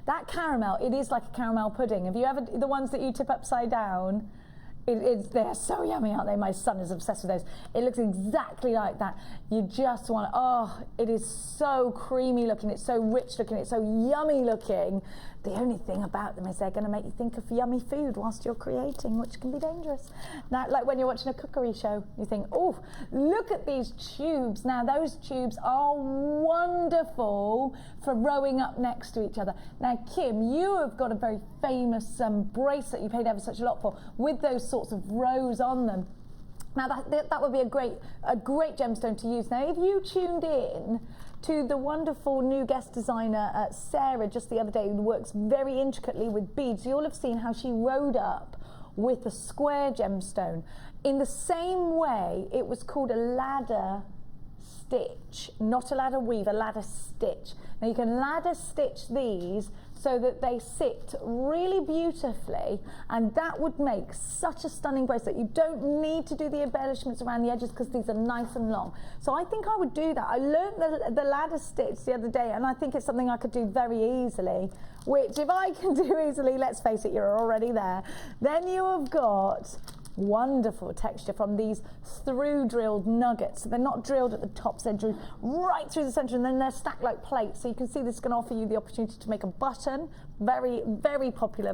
That caramel, it is like a caramel pudding. Have you ever, the ones that you tip upside down, they're so yummy, aren't they? My son is obsessed with those. It looks exactly like that. You just want, it is so creamy looking, it's so rich looking, it's so yummy looking. The only thing about them is they're going to make you think of yummy food whilst you're creating, which can be dangerous. Now, like when you're watching a cookery show, you think, oh, look at these tubes. Now, those tubes are wonderful for rowing up next to each other. Now, Kim, you have got a very famous bracelet you paid ever such a lot for with those sorts of rows on them. Now, that would be a great gemstone to use. Now, if you tuned in to the wonderful new guest designer, Sarah, just the other day, who works very intricately with beads, you'll have seen how she rode up with a square gemstone. In the same way, it was called a ladder stitch, not a ladder weave, a ladder stitch. Now you can ladder stitch these so that they sit really beautifully, and that would make such a stunning bracelet. You don't need to do the embellishments around the edges because these are nice and long. So I think I would do that. I learned the ladder stitch the other day, and I think it's something I could do very easily, which if I can do easily, let's face it, you're already there. Then you have got wonderful texture from these through drilled nuggets. So they're not drilled at the top, so they're drilled right through the center, and then they're stacked like plates. So you can see this is going to offer you the opportunity to make a button, very, very popular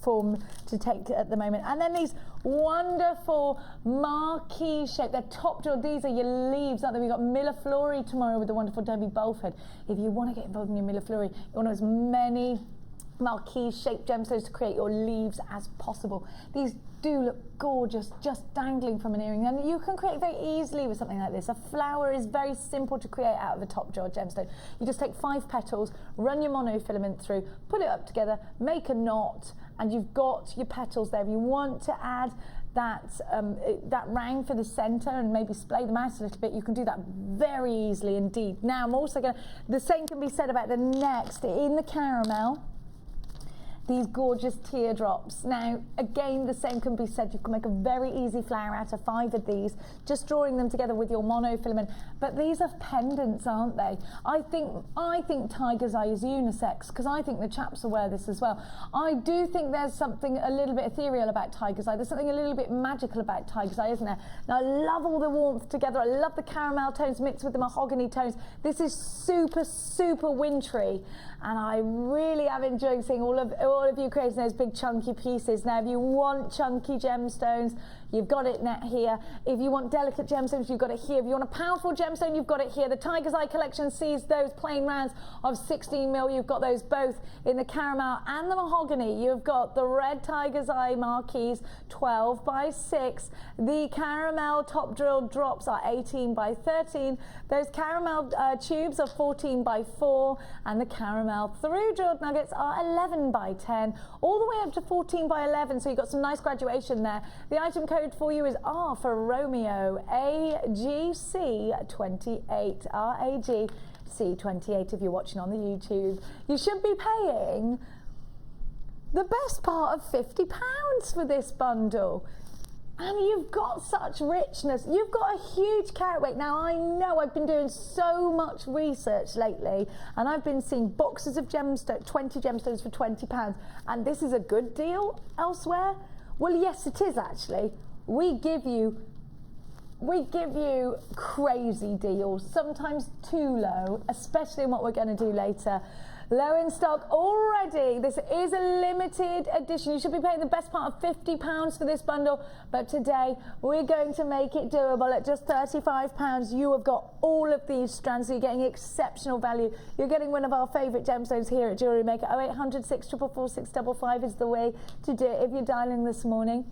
form to take at the moment. And then these wonderful marquee shape, they're top drilled. These are your leaves, aren't they? We've got millefleurs tomorrow with the wonderful Debbie Bolford. If you want to get involved in your millefleurs, you want as many marquee shaped gemstones to create your leaves as possible. These do look gorgeous just dangling from an earring, and you can create very easily with something like this. A flower is very simple to create out of a top drawer gemstone. You just take 5 petals, run your monofilament through, put it up together, make a knot, and you've got your petals there. If you want to add that round for the center and maybe splay them out a little bit, you can do that very easily indeed. Now I'm also going to, the same can be said about the next in the caramel. These gorgeous teardrops. Now, again, the same can be said. You can make a very easy flower out of 5 of these, just drawing them together with your monofilament. But these are pendants, aren't they? I think Tiger's Eye is unisex, because I think the chaps will wear this as well. I do think there's something a little bit ethereal about Tiger's Eye. There's something a little bit magical about Tiger's Eye, isn't there? Now, I love all the warmth together. I love the caramel tones mixed with the mahogany tones. This is super, super wintry, and I really am enjoying seeing all of you creating those big chunky pieces. Now, if you want chunky gemstones, you've got it here. If you want delicate gemstones, you've got it here. If you want a powerful gemstone, you've got it here. The Tiger's Eye collection sees those plain rounds of 16 mil. You've got those both in the caramel and the mahogany. You've got the red Tiger's Eye marquees, 12 by 6. The caramel top drilled drops are 18 by 13. Those caramel tubes are 14 by 4, and the caramel through drilled nuggets are 11 by 10, all the way up to 14 by 11. So you've got some nice graduation there. The item code for you is R for Romeo, AGC28, RAGC28 if you're watching on the YouTube. You should be paying the best part of £50 for this bundle. And you've got such richness. You've got a huge carat weight. Now, I know I've been doing so much research lately, and I've been seeing boxes of gemstones, 20 gemstones for £20, and this is a good deal elsewhere. Well, yes, it is actually. We give you crazy deals, sometimes too low, especially in what we're going to do later. Low in stock already. This is a limited edition. You should be paying the best part of £50 for this bundle, but today we're going to make it doable at just £35. You have got all of these strands, so you're getting exceptional value. You're getting one of our favourite gemstones here at Jewellery Maker. 0800 644 655 is the way to do it if you're dialing this morning.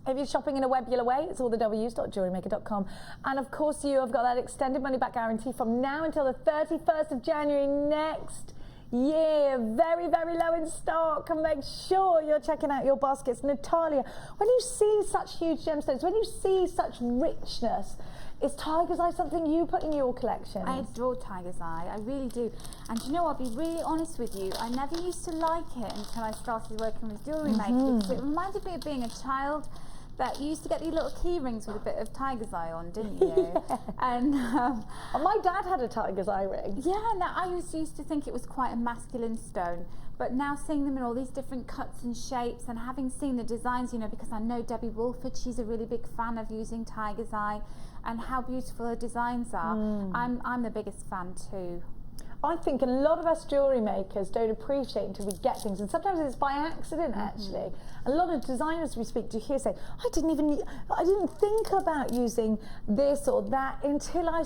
If you're shopping in a webular way, it's all the W's.jewellerymaker.com. And of course, you have got that extended money back guarantee from now until the 31st of January next year. Very, very low in stock, and make sure you're checking out your baskets. Natalia, when you see such huge gemstones, when you see such richness, is Tiger's Eye something you put in your collection? I adore Tiger's Eye, I really do. And you know, I'll be really honest with you, I never used to like it until I started working with Jewellery Maker, because it reminded me of being a child that you used to get these little key rings with a bit of Tiger's Eye on, didn't you? Yeah. And my dad had a Tiger's Eye ring. Yeah, now I used to think it was quite a masculine stone, but now seeing them in all these different cuts and shapes, and having seen the designs, you know, because I know Debbie Wolford, she's a really big fan of using Tiger's Eye, and how beautiful her designs are. I'm the biggest fan too. I think a lot of us jewellery makers don't appreciate until we get things, and sometimes it's by accident actually. A lot of designers we speak to here say, I didn't think about using this or that until I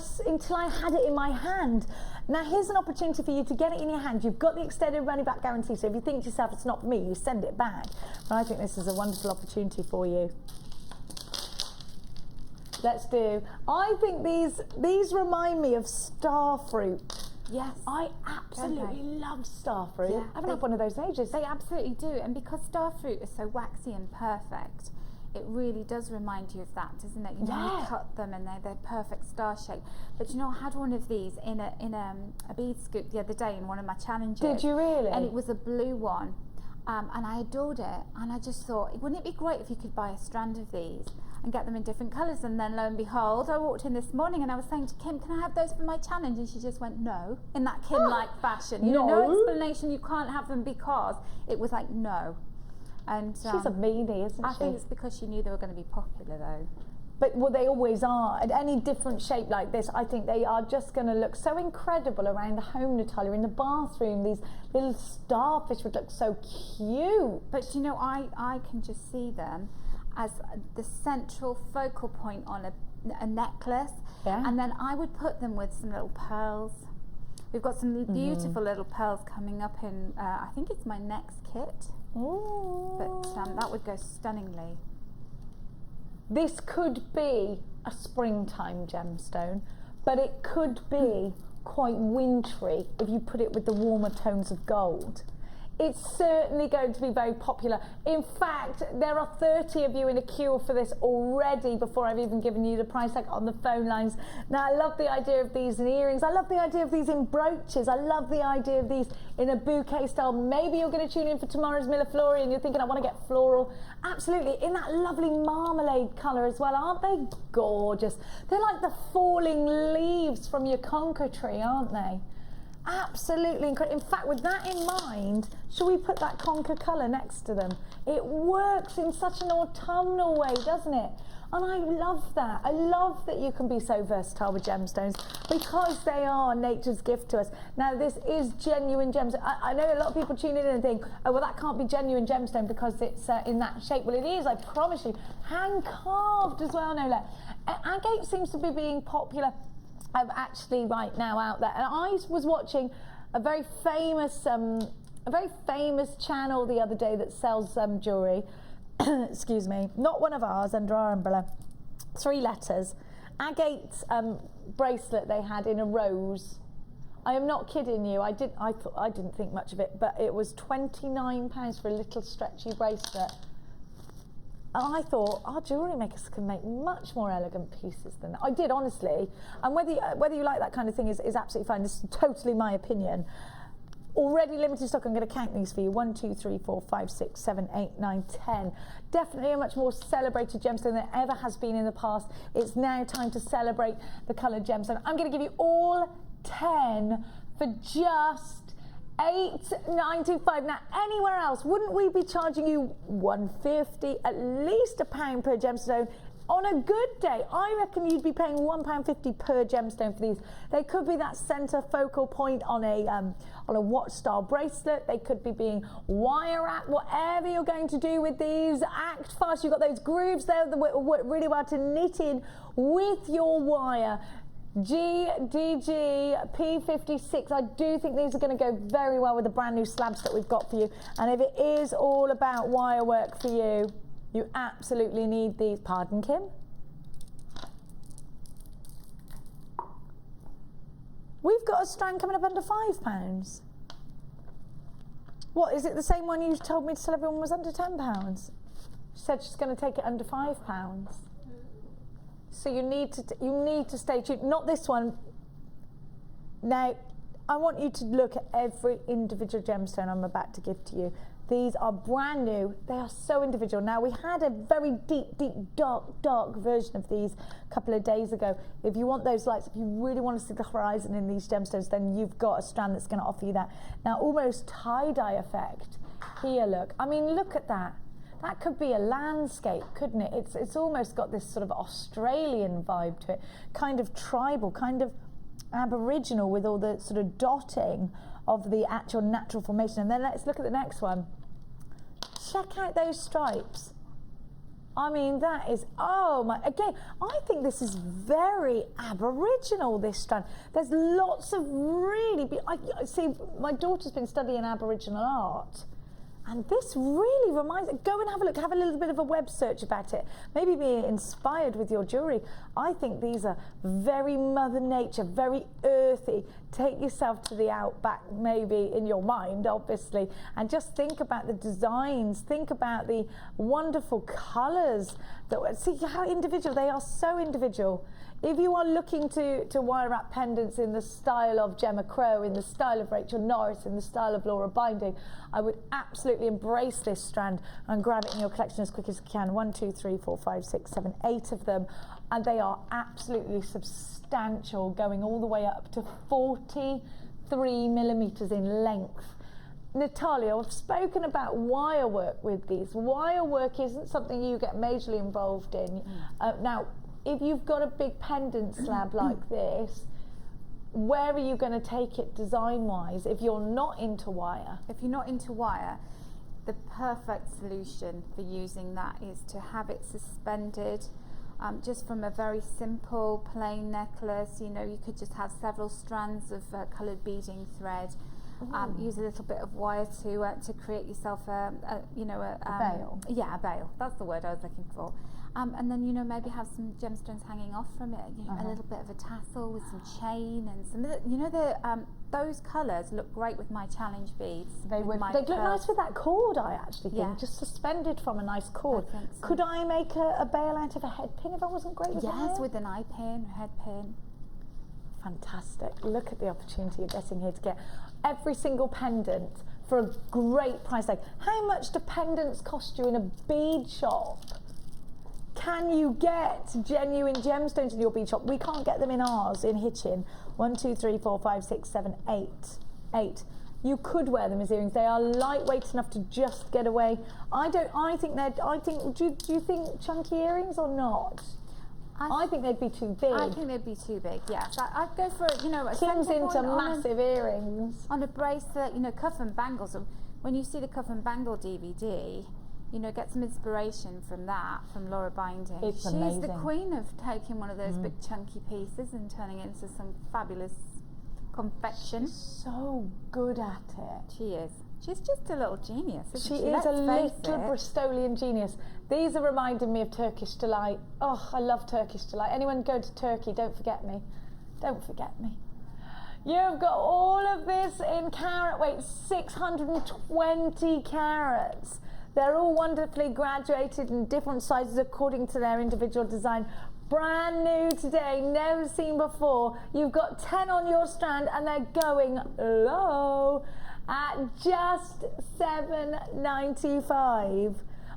had it in my hand. Now here's an opportunity for you to get it in your hand. You've got the extended money back guarantee, so if you think to yourself it's not for me, you send it back. But I think this is a wonderful opportunity for you. Let's do. I think these remind me of starfruit. Yes. I absolutely love starfruit. Yeah. I haven't had one of those in ages. They absolutely do, and because starfruit is so waxy and perfect, it really does remind you of that, doesn't it? You know, you cut them and they're perfect star shape. But you know, I had one of these in a bead scoop the other day in one of my challenges. Did you really? And it was a blue one. And I adored it, and I just thought, wouldn't it be great if you could buy a strand of these and get them in different colours? And then lo and behold, I walked in this morning and I was saying to Kim, can I have those for my challenge? And she just went, no, in that Kim-like fashion. You know, no explanation, you can't have them, because it was like, no. And she's a meanie, isn't she? I think it's because she knew they were going to be popular, though. But well, they always are. At any different shape like this, I think they are just going to look so incredible around the home, Natalia. In the bathroom, these little starfish would look so cute. But you know, I can just see them as the central focal point on a necklace. Yeah. And then I would put them with some little pearls. We've got some beautiful little pearls coming up in, I think it's my next kit. Ooh. But that would go stunningly. This could be a springtime gemstone, but it could be quite wintry if you put it with the warmer tones of gold. It's certainly going to be very popular. In fact, there are 30 of you in a queue for this already before I've even given you the price tag on the phone lines. Now, I love the idea of these in earrings. I love the idea of these in brooches. I love the idea of these in a bouquet style. Maybe you're going to tune in for tomorrow's Milleflori and you're thinking, I want to get floral. Absolutely, in that lovely marmalade colour as well. Aren't they gorgeous? They're like the falling leaves from your conker tree, aren't they? Absolutely incredible. In fact, with that in mind, shall we put that conker colour next to them? It works in such an autumnal way, doesn't it? And I love that. I love that you can be so versatile with gemstones, because they are nature's gift to us. Now, this is genuine gemstone. I know a lot of people tune in and think, oh, well, that can't be genuine gemstone because it's in that shape. Well, it is, I promise you. Hand carved as well, no less. Agate seems to be being popular actually right now out there, and I was watching a very famous channel the other day that sells jewellery. Excuse me, not one of ours, under our umbrella. 3 letters, agate bracelet they had in a rose. I am not kidding you. I didn't think much of it, but it was £29 for a little stretchy bracelet. And I thought, our jewellery makers can make much more elegant pieces than that. I did, honestly. And whether you like that kind of thing is absolutely fine. This is totally my opinion. Already limited stock. I'm going to count these for you. 1, 2, 3, 4, 5, 6, 7, 8, 9, 10. Definitely a much more celebrated gemstone than ever has been in the past. It's now time to celebrate the coloured gemstone. I'm going to give you all 10 for just $8.95. Now, anywhere else, wouldn't we be charging you $1.50, at least £1 per gemstone? On a good day, I reckon you'd be paying £1.50 per gemstone for these. They could be that centre focal point on a watch style bracelet. They could be being wire wrapped. Whatever you're going to do with these, act fast. You've got those grooves there that work really well to knit in with your wire. GDG P56. I do think these are going to go very well with the brand new slabs that we've got for you. And if it is all about wire work for you, you absolutely need these. Pardon, Kim? We've got a strand coming up under £5. What, is it the same one you told me to tell everyone was under £10? She said she's going to take it under £5. So you need to stay tuned. Not this one. Now, I want you to look at every individual gemstone I'm about to give to you. These are brand new. They are so individual. Now, we had a very deep, dark version of these a couple of days ago. If you want those lights, if you really want to see the horizon in these gemstones, then you've got a strand that's going to offer you that. Now, almost tie-dye effect. Here, look. I mean, look at that. That could be a landscape, couldn't it? It's almost got this sort of Australian vibe to it, kind of tribal, kind of Aboriginal, with all the sort of dotting of the actual natural formation. And then let's look at the next one. Check out those stripes. I mean, that is, oh my, again, I think this is very Aboriginal, this strand. There's lots of really, I see, my daughter's been studying Aboriginal art. And this really reminds, go and have a look, have a little bit of a web search about it. Maybe be inspired with your jewellery. I think these are very Mother Nature, very earthy. Take yourself to the outback, maybe in your mind, obviously, and just think about the designs, think about the wonderful colours. See how individual, they are so individual. If you are looking to wire wrap pendants in the style of Gemma Crow, in the style of Rachel Norris, in the style of Laura Binding, I would absolutely embrace this strand and grab it in your collection as quick as you can. 1, 2, 3, 4, 5, 6, 7, 8 of them. And they are absolutely substantial, going all the way up to 43 millimetres in length. Natalia, I've spoken about wire work with these. Wire work isn't something you get majorly involved in. Now, if you've got a big pendant slab like this, where are you going to take it design-wise if you're not into wire? If you're not into wire, the perfect solution for using that is to have it suspended just from a very simple plain necklace. You know, you could just have several strands of coloured beading thread. Use a little bit of wire to create yourself a veil. Yeah, a veil. That's the word I was looking for. And then, you know, maybe have some gemstones hanging off from it. You know, a little bit of a tassel with some chain and some. You know, those colours look great with my challenge beads. They would. They'd look nice with that cord. I actually think just suspended from a nice cord. I think so. Could I make a bail out of a head pin if I wasn't great with Yes, with an eye pin, a head pin. Fantastic. Look at the opportunity you're getting here to get every single pendant for a great price tag. How much do pendants cost you in a bead shop? Can you get genuine gemstones in your bead shop? We can't get them in ours in Hitchin. 1, 2, 3, 4, 5, 6, 7, 8. You could wear them as earrings. They are lightweight enough to just get away. Do you think chunky earrings or not? I think they'd be too big. I think they'd be too big, yes. I'd go for, you know, a Tim's into massive earrings. On a bracelet, you know, cuff and bangles. When you see the cuff and bangle DVD, you know, get some inspiration from that, from Laura Binding. It's She's amazing. the queen of taking one of those big chunky pieces and turning it into some fabulous confection. She's so good at it. She is. She's just a little genius, isn't she? She is a little face it. Bristolian genius. These are reminding me of Turkish Delight. Oh, I love Turkish Delight. Anyone go to Turkey, don't forget me. Don't forget me. You've got all of this in carat weight, 620 carats. They're all wonderfully graduated in different sizes according to their individual design. Brand new today, never seen before. You've got 10 on your strand and they're going low at just $7.95.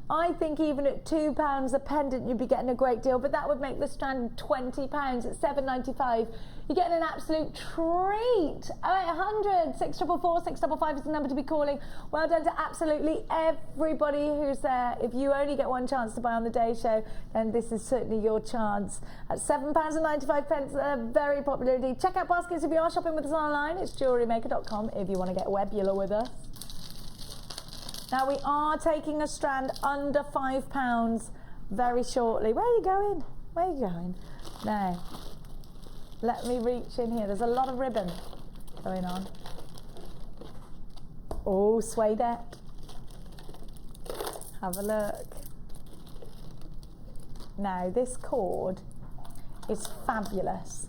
I think even at £2 a pendant you'd be getting a great deal, but that would make the strand £20 at $7.95. You're getting an absolute treat. 0800 644 655 is the number to be calling. Well done to absolutely everybody who's there. If you only get one chance to buy on the day show, then this is certainly your chance. At £7.95, a very popular indeed. Check out baskets if you are shopping with us online. It's JewelleryMaker.com if you want to get webular with us. Now we are taking a strand under £5 very shortly. Where are you going? Where are you going? Now, let me reach in here. There's a lot of ribbon going on. Oh, suedette. Have a look. Now, this cord is fabulous.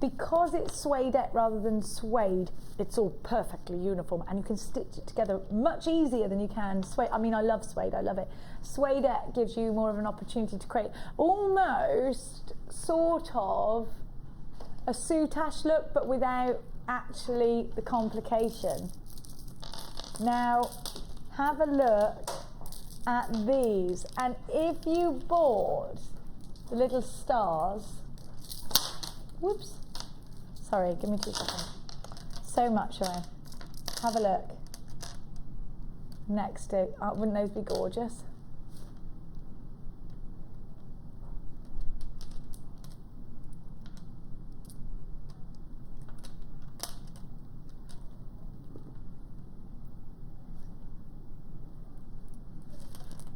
Because it's suedette rather than suede, it's all perfectly uniform and you can stitch it together much easier than you can suede. I mean, I love suede, I love it. Suedette gives you more of an opportunity to create almost sort of a soutache look, but without actually the complication. Now, have a look at these. And if you bought the little stars, whoops, sorry, give me 2 seconds. So much, right? Have a look. Next to, wouldn't those be gorgeous?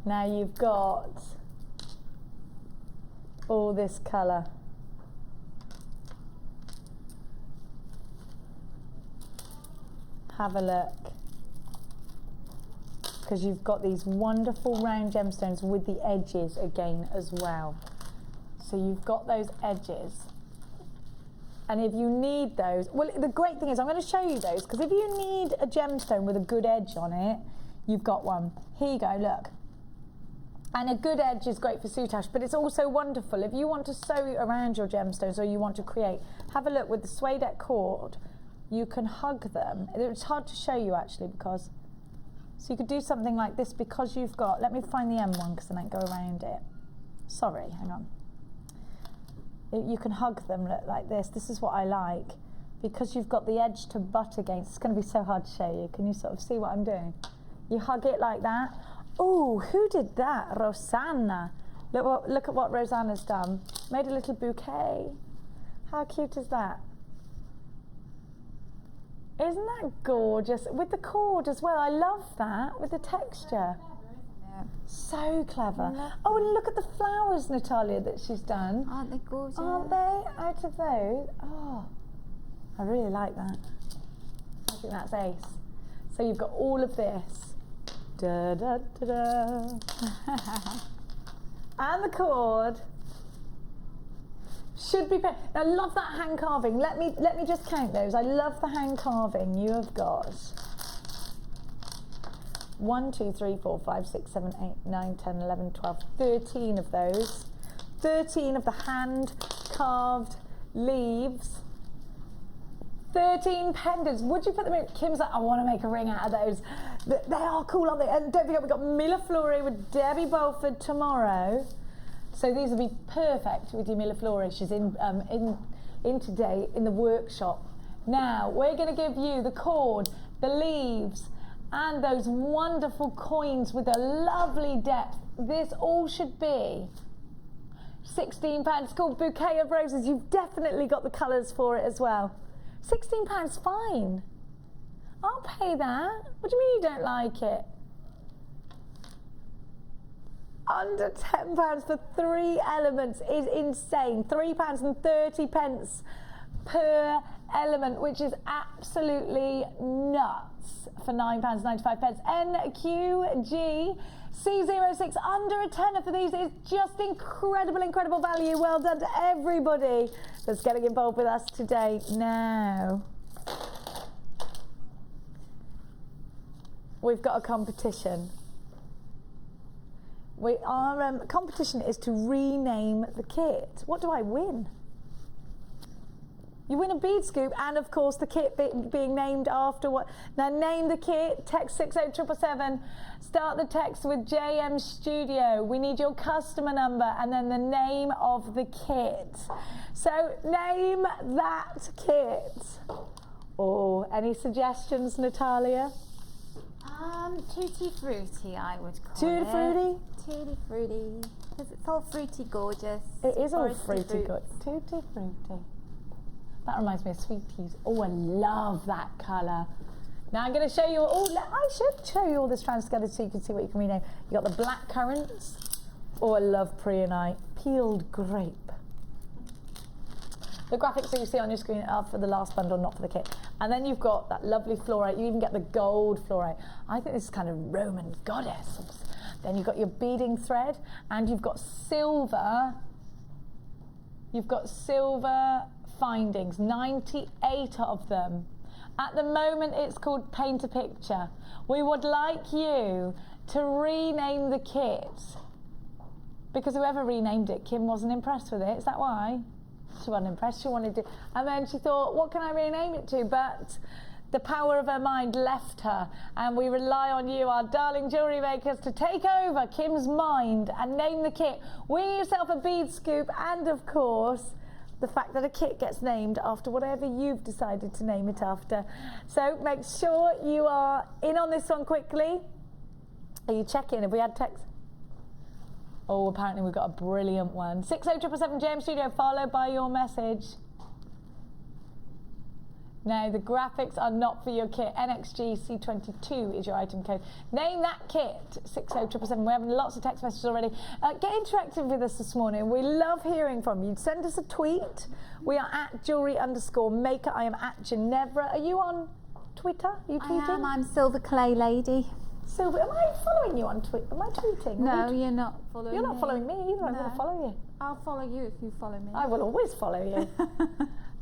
Now you've got all this colour. Have a look. because you've got these wonderful round gemstones with the edges again as well. So you've got those edges. And if you need those, well, the great thing is I'm going to show you those, because if you need a gemstone with a good edge on it, you've got one. Here you go, look. And a good edge is great for soutache, but it's also wonderful if you want to sew around your gemstones or you want to create. Have a look with the suede cord. You can hug them. It's hard to show you actually, because so you could do something like this because you've got. Let me find the M one because then I go around it. Sorry, hang on. You can hug them like this. This is what I like, because you've got the edge to butt against. It's going to be so hard to show you. Can you sort of see what I'm doing? You hug it like that. Oh, who did that? Rosanna. Look at what Rosanna's done. Made a little bouquet. How cute is that? Isn't that gorgeous? With the cord as well. I love that, with the texture. So clever. Oh, and look at the flowers, Natalia, that she's done. Aren't they gorgeous? Aren't they? Out of those. Oh, I really like that. I think that's ace. So you've got all of this. Da, da, da, da. And the cord should be paired. Now, I love that hand carving. Let me just count those. I love the hand carving. You have got 1, 2, 3, 4, 5, 6, 7, 8, 9, 10, 11, 12, 13 of those. 13 of the hand carved leaves. 13 pendants. Would you put them in? Kim's like, I want to make a ring out of those. They are cool, aren't they? And don't forget, we've got Millefleur with Debbie Bolford tomorrow. So these will be perfect with your Millefleur. She's in today in the workshop. Now, we're going to give you the cord, the leaves, and those wonderful coins with a lovely depth. This all should be £16. It's called Bouquet of Roses. You've definitely got the colours for it as well. £16, fine. I'll pay that. What do you mean you don't like it? Under £10 for 3 elements is insane. £3.30 per element, which is absolutely nuts for £9.95. NQG C06 under a tenner for these is just incredible value. Well done to everybody that's getting involved with us today. Now, we've got a competition. Our competition is to rename the kit. What do I win? You win a bead scoop and, of course, the kit being named after what? Now, name the kit, text 60777, start the text with JM Studio. We need your customer number and then the name of the kit. So, name that kit. Oh, any suggestions, Natalia? Tutti Frutti, I would call Tutti it. Frutti? Tutti Frutti. Because it's all fruity gorgeous. It is all Foresty fruity fruits. good. Tutti Frutti. That reminds me of sweeties. Oh, I love that colour. Now I'm going to show you, I should show you all the strands together so you can see what you can rename. You got the black currants. Oh, I love Preonite. Peeled grape. The graphics that you see on your screen are for the last bundle, not for the kit. And then you've got that lovely fluorite. You even get the gold fluorite. I think this is kind of Roman goddess. Then you've got your beading thread and you've got silver. You've got silver findings, 98 of them. At the moment, it's called Paint a Picture. We would like you to rename the kit because whoever renamed it, Kim wasn't impressed with it. Is that why? She wasn't impressed. She wanted to, and then she thought, what can I rename it to? But the power of her mind left her, and we rely on you, our darling jewellery makers, to take over Kim's mind and name the kit. Win yourself a bead scoop, and of course, the fact that a kit gets named after whatever you've decided to name it after. So make sure you are in on this one quickly. Are you checking? Have we had text? Oh, apparently we've got a brilliant one. 60777 JM Studio, followed by your message. No, the graphics are not for your kit. NXG C22 is your item code. Name that kit, 60777. We're having lots of text messages already. Get interactive with us this morning. We love hearing from you. Send us a tweet. We are at jewellery_maker. I am at Ginevra. Are you on Twitter? Are you tweeting? I'm Silver Clay Lady. Sylvie, am I following you on Twitter? Am I tweeting? No, you're not following You're not me. following me either. I'm No. going to follow you. I'll follow you if you follow me. I will always follow you.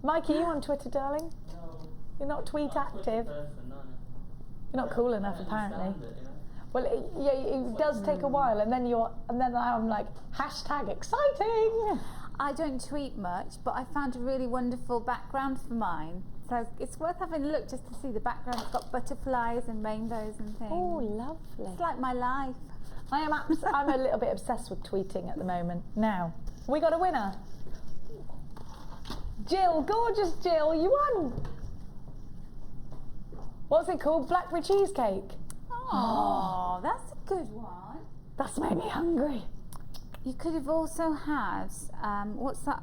Mikey, you on Twitter, darling? No. You're not tweet active. You're not cool enough, apparently. Well, it does take a while, and then I'm like, hashtag exciting. I don't tweet much, but I found a really wonderful background for mine. So it's worth having a look just to see the background. It's got butterflies and rainbows and things. Oh, lovely. It's like my life. I'm a little bit obsessed with tweeting at the moment. Now, we got a winner. Jill, gorgeous Jill, you won. What's it called? Blackberry cheesecake. Oh, that's a good one. That's made me hungry. You could have also had, what's that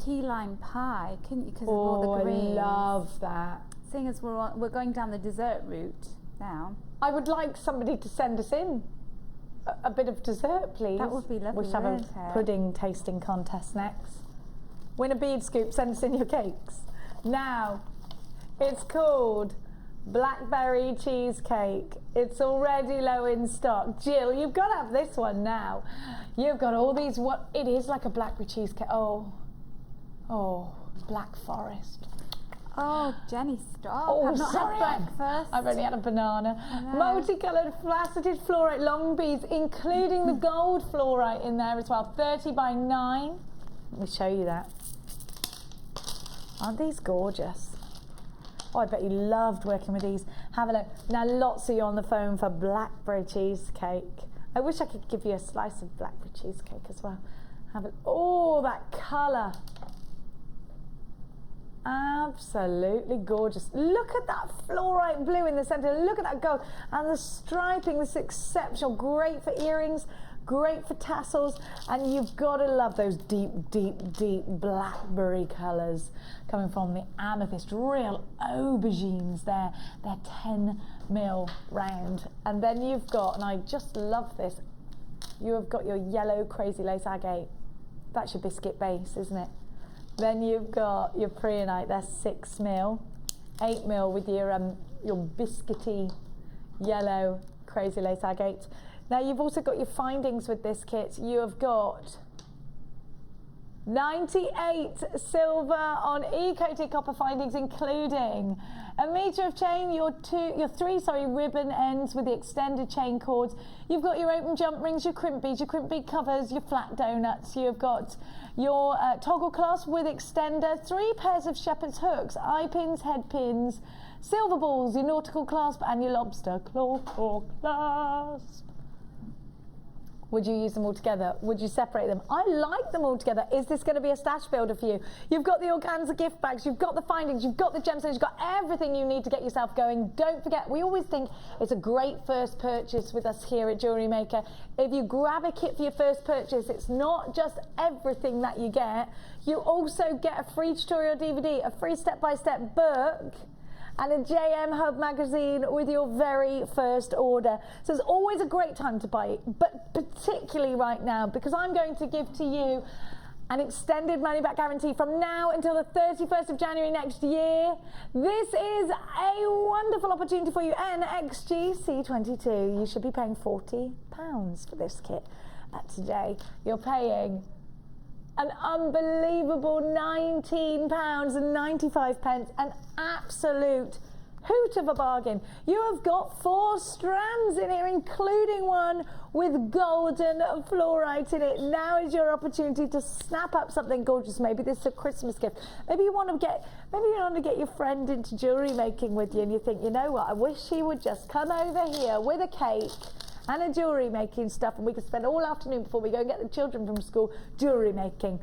key lime pie, couldn't you? Because of all the greens. I love that. Seeing as we're going down the dessert route now. I would like somebody to send us in a bit of dessert, please. That would be lovely, We should have wouldn't a it? pudding tasting contest next. Win a bead scoop, send us in your cakes. Now, it's called Blackberry cheesecake. It's already low in stock. Jill, you've got to have this one now. You've got all these, it is like a blackberry cheesecake. Oh, Black Forest. Oh, Jenny, stop. Oh, I've not sorry, had breakfast. I've only had a banana. know. Multicoloured faceted fluorite long beads, including the gold fluorite in there as well. 30 by 9. Let me show you that. Aren't these gorgeous? Oh, I bet you loved working with these. Have a look. Now, lots of you on the phone for blackberry cheesecake. I wish I could give you a slice of blackberry cheesecake as well. Have a, oh, that colour. Absolutely gorgeous. Look at that fluorite blue in the centre. Look at that gold. And the striping, this exceptional. Great for earrings, great for tassels. And you've got to love those deep, deep, deep blackberry colours coming from the amethyst. Real aubergines there. They're 10 mil round. And then you've got, and I just love this, you have got your yellow crazy lace agate. That's your biscuit base, isn't it? Then you've got your preonite, that's 6 mil, 8 mil with your biscuity yellow crazy lace agate. Now you've also got your findings with this kit. You have got 98 silver on e-coated copper findings, including a metre of chain, your 3 ribbon ends with the extended chain cords. You've got your open jump rings, your crimp bead covers, your flat donuts. You've got your toggle clasp with extender, 3 pairs of shepherd's hooks, eye pins, head pins, silver balls, your nautical clasp, and your lobster claw clasp. Would you use them all together? Would you separate them? I like them all together. Is this going to be a stash builder for you? You've got the organza gift bags, you've got the findings, you've got the gemstones, you've got everything you need to get yourself going. Don't forget, we always think it's a great first purchase with us here at Jewellery Maker. If you grab a kit for your first purchase, it's not just everything that you get. You also get a free tutorial DVD, a free step-by-step book, and a JM Hub magazine with your very first order. So it's always a great time to buy it, but particularly right now, because I'm going to give to you an extended money-back guarantee from now until the 31st of January next year. This is a wonderful opportunity for you. NXGC22. You should be paying £40 for this kit. Today you're paying an unbelievable £19.95, an absolute hoot of a bargain. You have got 4 strands in here, including one with golden fluorite in it. Now is your opportunity to snap up something gorgeous. Maybe this is a Christmas gift. Maybe you want to get your friend into jewellery making with you, and you think, you know what, I wish he would just come over here with a cake and a jewellery making stuff, and we could spend all afternoon before we go and get the children from school jewellery making.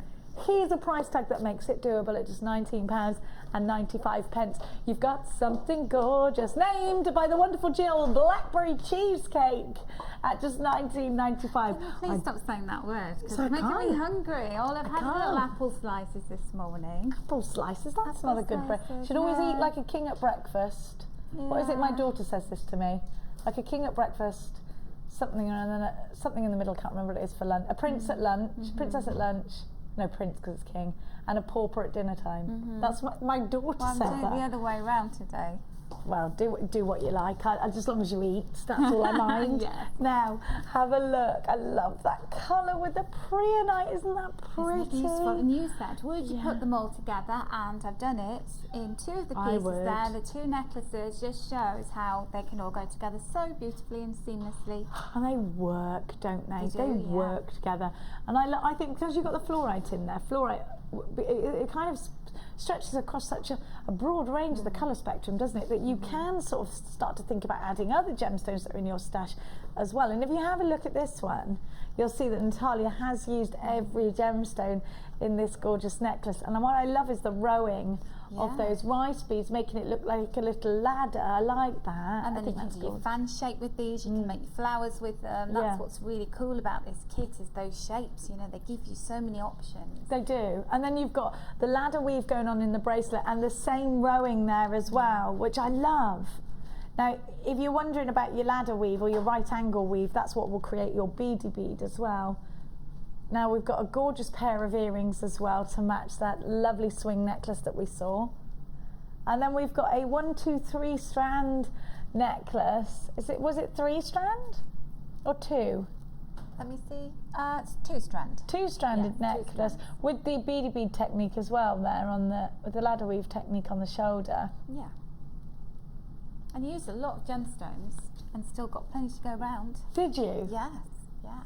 Here's a price tag that makes it doable at just £19.95. You've got something gorgeous, named by the wonderful Jill, blackberry cheesecake, at just £19.95. Please stop saying that word, because So I it's making can't. me hungry. All I've had can't. little apple slices this morning. Apple slices, that's Apple not a good breakfast. slices, Should always no. eat like a king at breakfast. What is it? My daughter says this to me. Like a king at breakfast, something and then something in the middle, can't remember what it is for lunch. A prince at lunch, princess at lunch. No, prince because it's king, and a pauper at dinner time. That's what my daughter Well, I'm said doing it that. the other way around today. well, do what you like. As long as you eat, that's all I mind. Yeah. Now, have a look. I love that colour with the preonite. Isn't that pretty? Isn't it beautiful? And you said, would you put them all together? And I've done it in 2 of the I pieces would. there. The 2 necklaces just shows how they can all go together so beautifully and seamlessly. And they work, don't they? They do, yeah. Work together. And I think because you've got the fluorite in there, fluorite, it kind of stretches across such a broad range of the colour spectrum, doesn't it, that you can sort of start to think about adding other gemstones that are in your stash as well. And if you have a look at this one, you'll see that Natalia has used every gemstone in this gorgeous necklace. And what I love is the rowing of those rice beads, making it look like a little ladder. I like that. And then you can do your fan shape with these, you can make flowers with them. That's what's really cool about this kit, is those shapes, you know, they give you so many options. They do. And then you've got the ladder weave going on in the bracelet and the same rowing there as well, which I love. Now, if you're wondering about your ladder weave or your right angle weave, that's what will create your beady bead as well. Now we've got a gorgeous pair of earrings as well to match that lovely swing necklace that we saw. And then we've got a 1, 2, 3 strand necklace. Was it 3 strand or 2? Let me see. It's 2 strand. 2-stranded Yeah, 2 necklace with the beady bead technique as well there on with the ladder weave technique on the shoulder. Yeah. And you used a lot of gemstones and still got plenty to go round. Did you? Yes. Yeah.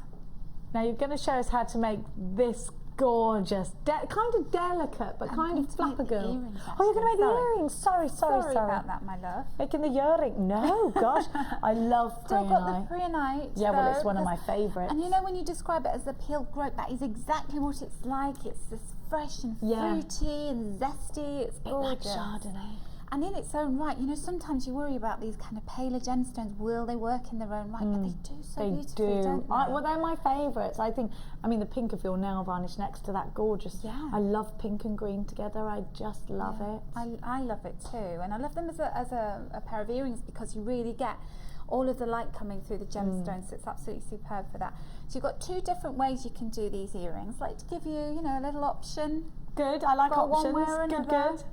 Now you're going to show us how to make this gorgeous, kind of delicate, but kind of flapper girl. Oh, you're going to make the earrings. Sorry About that, my love. Making the earring. No, gosh, I love Still got preonite. the preonite. Yeah, well, it's though, one of my favourites. And you know, when you describe it as a peeled grape, that is exactly what it's like. It's this fresh and fruity and zesty. It's gorgeous. Like Chardonnay. And in its own right, you know, sometimes you worry about these kind of paler gemstones. Will they work in their own right? But they do so beautifully, don't they? Well, they're my favourites. I think, I mean, the pink of your nail varnish next to that, gorgeous. Yeah. I love pink and green together. I just love it. I love it too. And I love them as a pair of earrings, because you really get all of the light coming through the gemstones. So it's absolutely superb for that. So you've got 2 different ways you can do these earrings. I'd like to give you, you know, a little option. Good, I like Got options. one way or another. Good.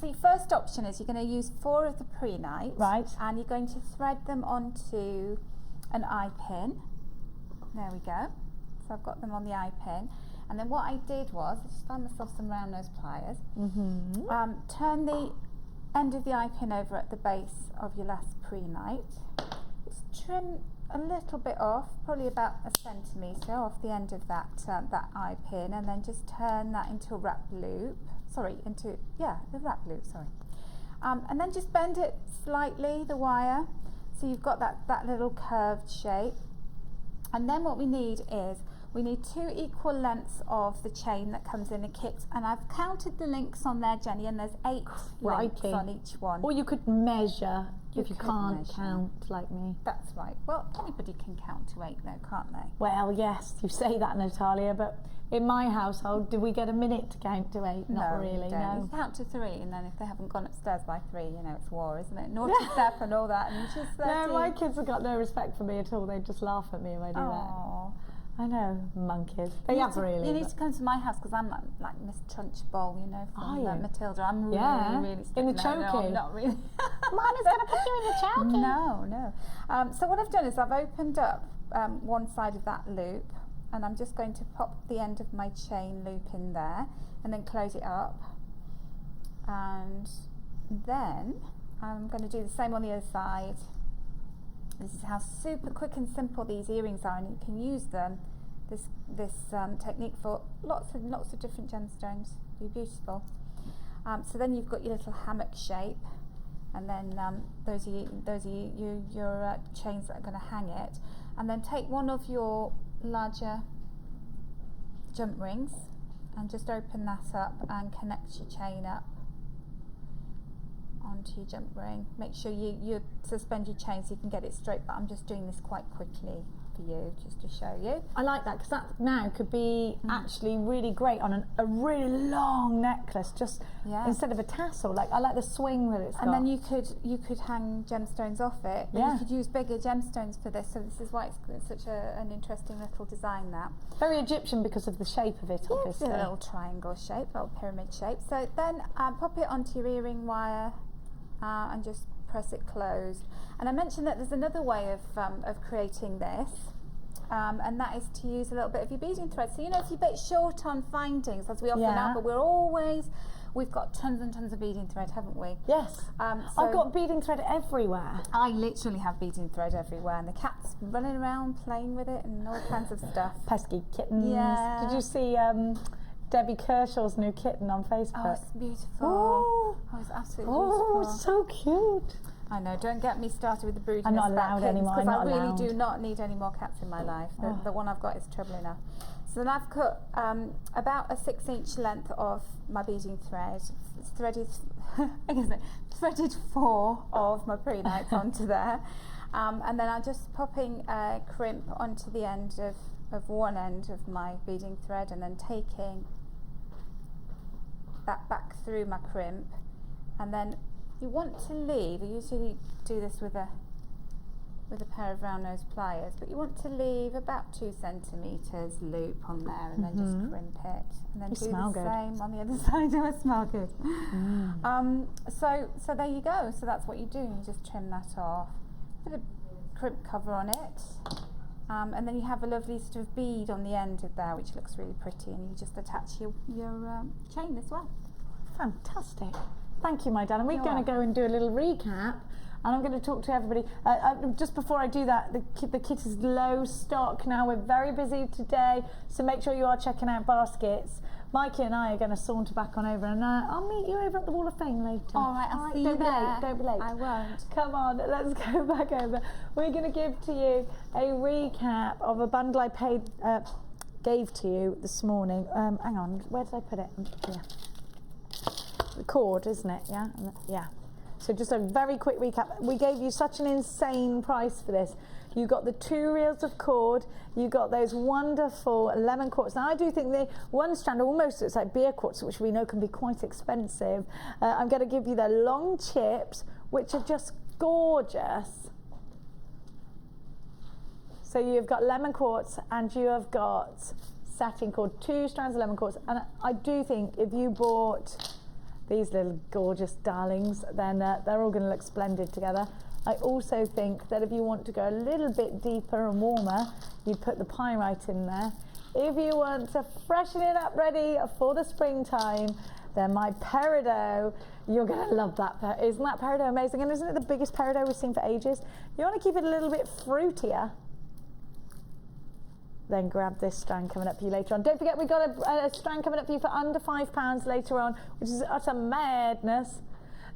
So your first option is you're going to use 4 of the preonite, Right. and you're going to thread them onto an eye pin. There we go. So I've got them on the eye pin, and then what I did was I just found myself some round nose pliers. Turn the end of the eye pin over at the base of your last preonite. Just trim a little bit off, probably about a centimetre off the end of that eye pin, and then just turn that into a wrap loop. The wrap loop, and then just bend it slightly, the wire, so you've got that little curved shape. And then what we need is, we need 2 equal lengths of the chain that comes in the kit, and I've counted the links on there, Jenny, and there's 8 links on each one. Or you could measure if you can't count like me. That's right. Well, anybody can count to 8 though, can't they? Well, yes, you say that, Natalia, but in my household, do we get a minute to count to 8? Not really, you don't. no. You count to 3, and then if they haven't gone upstairs by 3, you know, it's war, isn't it? Naughty step and all that, and she's 13. No, my kids have got no respect for me at all. They just laugh at me when I do that. Aww. I know, monkeys. They have really. You need to come to my house, because I'm like Miss Trunchbull, you know, from Matilda. I'm really strict. In the No, chokey. I'm not really. Mommy's going to put you in the chokey. No. So what I've done is I've opened up one side of that loop, and I'm just going to pop the end of my chain loop in there, and then close it up. And then I'm going to do the same on the other side. This is how super quick and simple these earrings are, and you can use them, this technique, for lots of different gemstones. They're beautiful. So then you've got your little hammock shape, and then those are your chains that are going to hang it. And then take one of your larger jump rings and just open that up and connect your chain up onto your jump ring. Make sure you suspend your chain so you can get it straight, but I'm just doing this quite quickly for you, just to show you. I like that, because that now could be actually really great on a really long necklace, just instead of a tassel. Like, I like the swing that it's got. And then you could hang gemstones off it, but you could use bigger gemstones for this, so this is why it's such an interesting little design. That very Egyptian because of the shape of it, it's obviously. a little triangle shape, little pyramid shape. So then pop it onto your earring wire, and just press it closed. And I mentioned that there's another way of creating this, and that is to use a little bit of your beading thread. So, you know, if you're a bit short on findings, as we often are, but we've got tons and tons of beading thread, haven't we? Yes. So I've got beading thread everywhere. I literally have beading thread everywhere, and the cat's running around playing with it and all kinds of stuff. Pesky kittens. Yeah. Did you see Debbie Kershaw's new kitten on Facebook? Oh, it's beautiful. Oh, It's absolutely oh, beautiful. it's so cute. I know, don't get me started with the broodiness I'm not about allowed kittens, anymore, because I'm I not really allowed. do not need any more cats in my life. The one I've got is trouble enough. So then I've cut about a 6-inch length of my beading thread. It's threaded, threaded 4 of my pre-nights onto there. And then I'm just popping a crimp onto the end of one end of my beading thread, and then taking that back through my crimp. And then you want to leave, I usually do this with a pair of round nose pliers, but you want to leave about 2 centimetres loop on there, and then just crimp it, and then You do smell the good. same on the other side. Oh, I smell good. So there you go. So that's what you do. You just trim that off, put a crimp cover on it, and then you have a lovely sort of bead on the end of there, which looks really pretty, and you just attach your chain as well. Fantastic. Thank you, my darling. We're You're going to go and do a little recap, and I'm going to talk to everybody. Just before I do that, the kit is low stock now. We're very busy today, so make sure you are checking out baskets. Mikey and I are going to saunter back on over, and I'll meet you over at the Wall of Fame later. All right, I'll see you don't be there. late. Don't be late. I won't. Come on, let's go back over. We're going to give to you a recap of a bundle I gave to you this morning. Hang on, where did I put it? Here. The cord, isn't it? Yeah, yeah. So just a very quick recap. We gave you such an insane price for this. You got the 2 reels of cord. You got those wonderful lemon quartz. Now I do think the one strand almost looks like beer quartz, which we know can be quite expensive. I'm going to give you the long chips, which are just gorgeous. So you've got lemon quartz and you have got satin cord, 2 strands of lemon quartz. And I do think if you bought these little gorgeous darlings, then they're all going to look splendid together. I also think that if you want to go a little bit deeper and warmer, you'd put the pyrite in there. If you want to freshen it up ready for the springtime, then my peridot, you're going to love that. Isn't that peridot amazing? And isn't it the biggest peridot we've seen for ages? You want to keep it a little bit fruitier, then grab this strand coming up for you later on. Don't forget, we've got a strand coming up for you for under £5 later on, which is utter madness.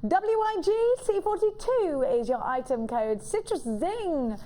WIGC42 is your item code. Citrus Zing.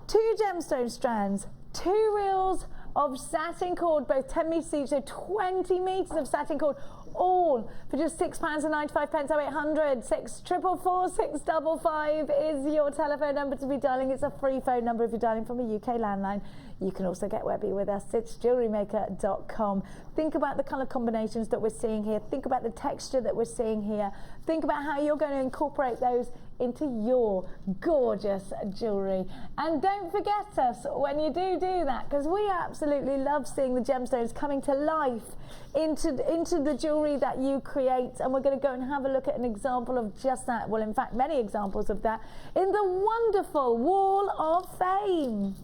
2 gemstone strands, 2 reels of satin cord, both 10 metres each, so 20 metres of satin cord, all for just £6.95. 0800 644 655 is your telephone number to be dialing. It's a free phone number if you're dialing from a UK landline. You can also get webby with us. It's JewelleryMaker.com. Think about the colour combinations that we're seeing here. Think about the texture that we're seeing here. Think about how you're going to incorporate those into your gorgeous jewellery. And don't forget us when you do that, because we absolutely love seeing the gemstones coming to life into the jewellery that you create. And we're going to go and have a look at an example of just that. Well, in fact, many examples of that in the wonderful Wall of Fame.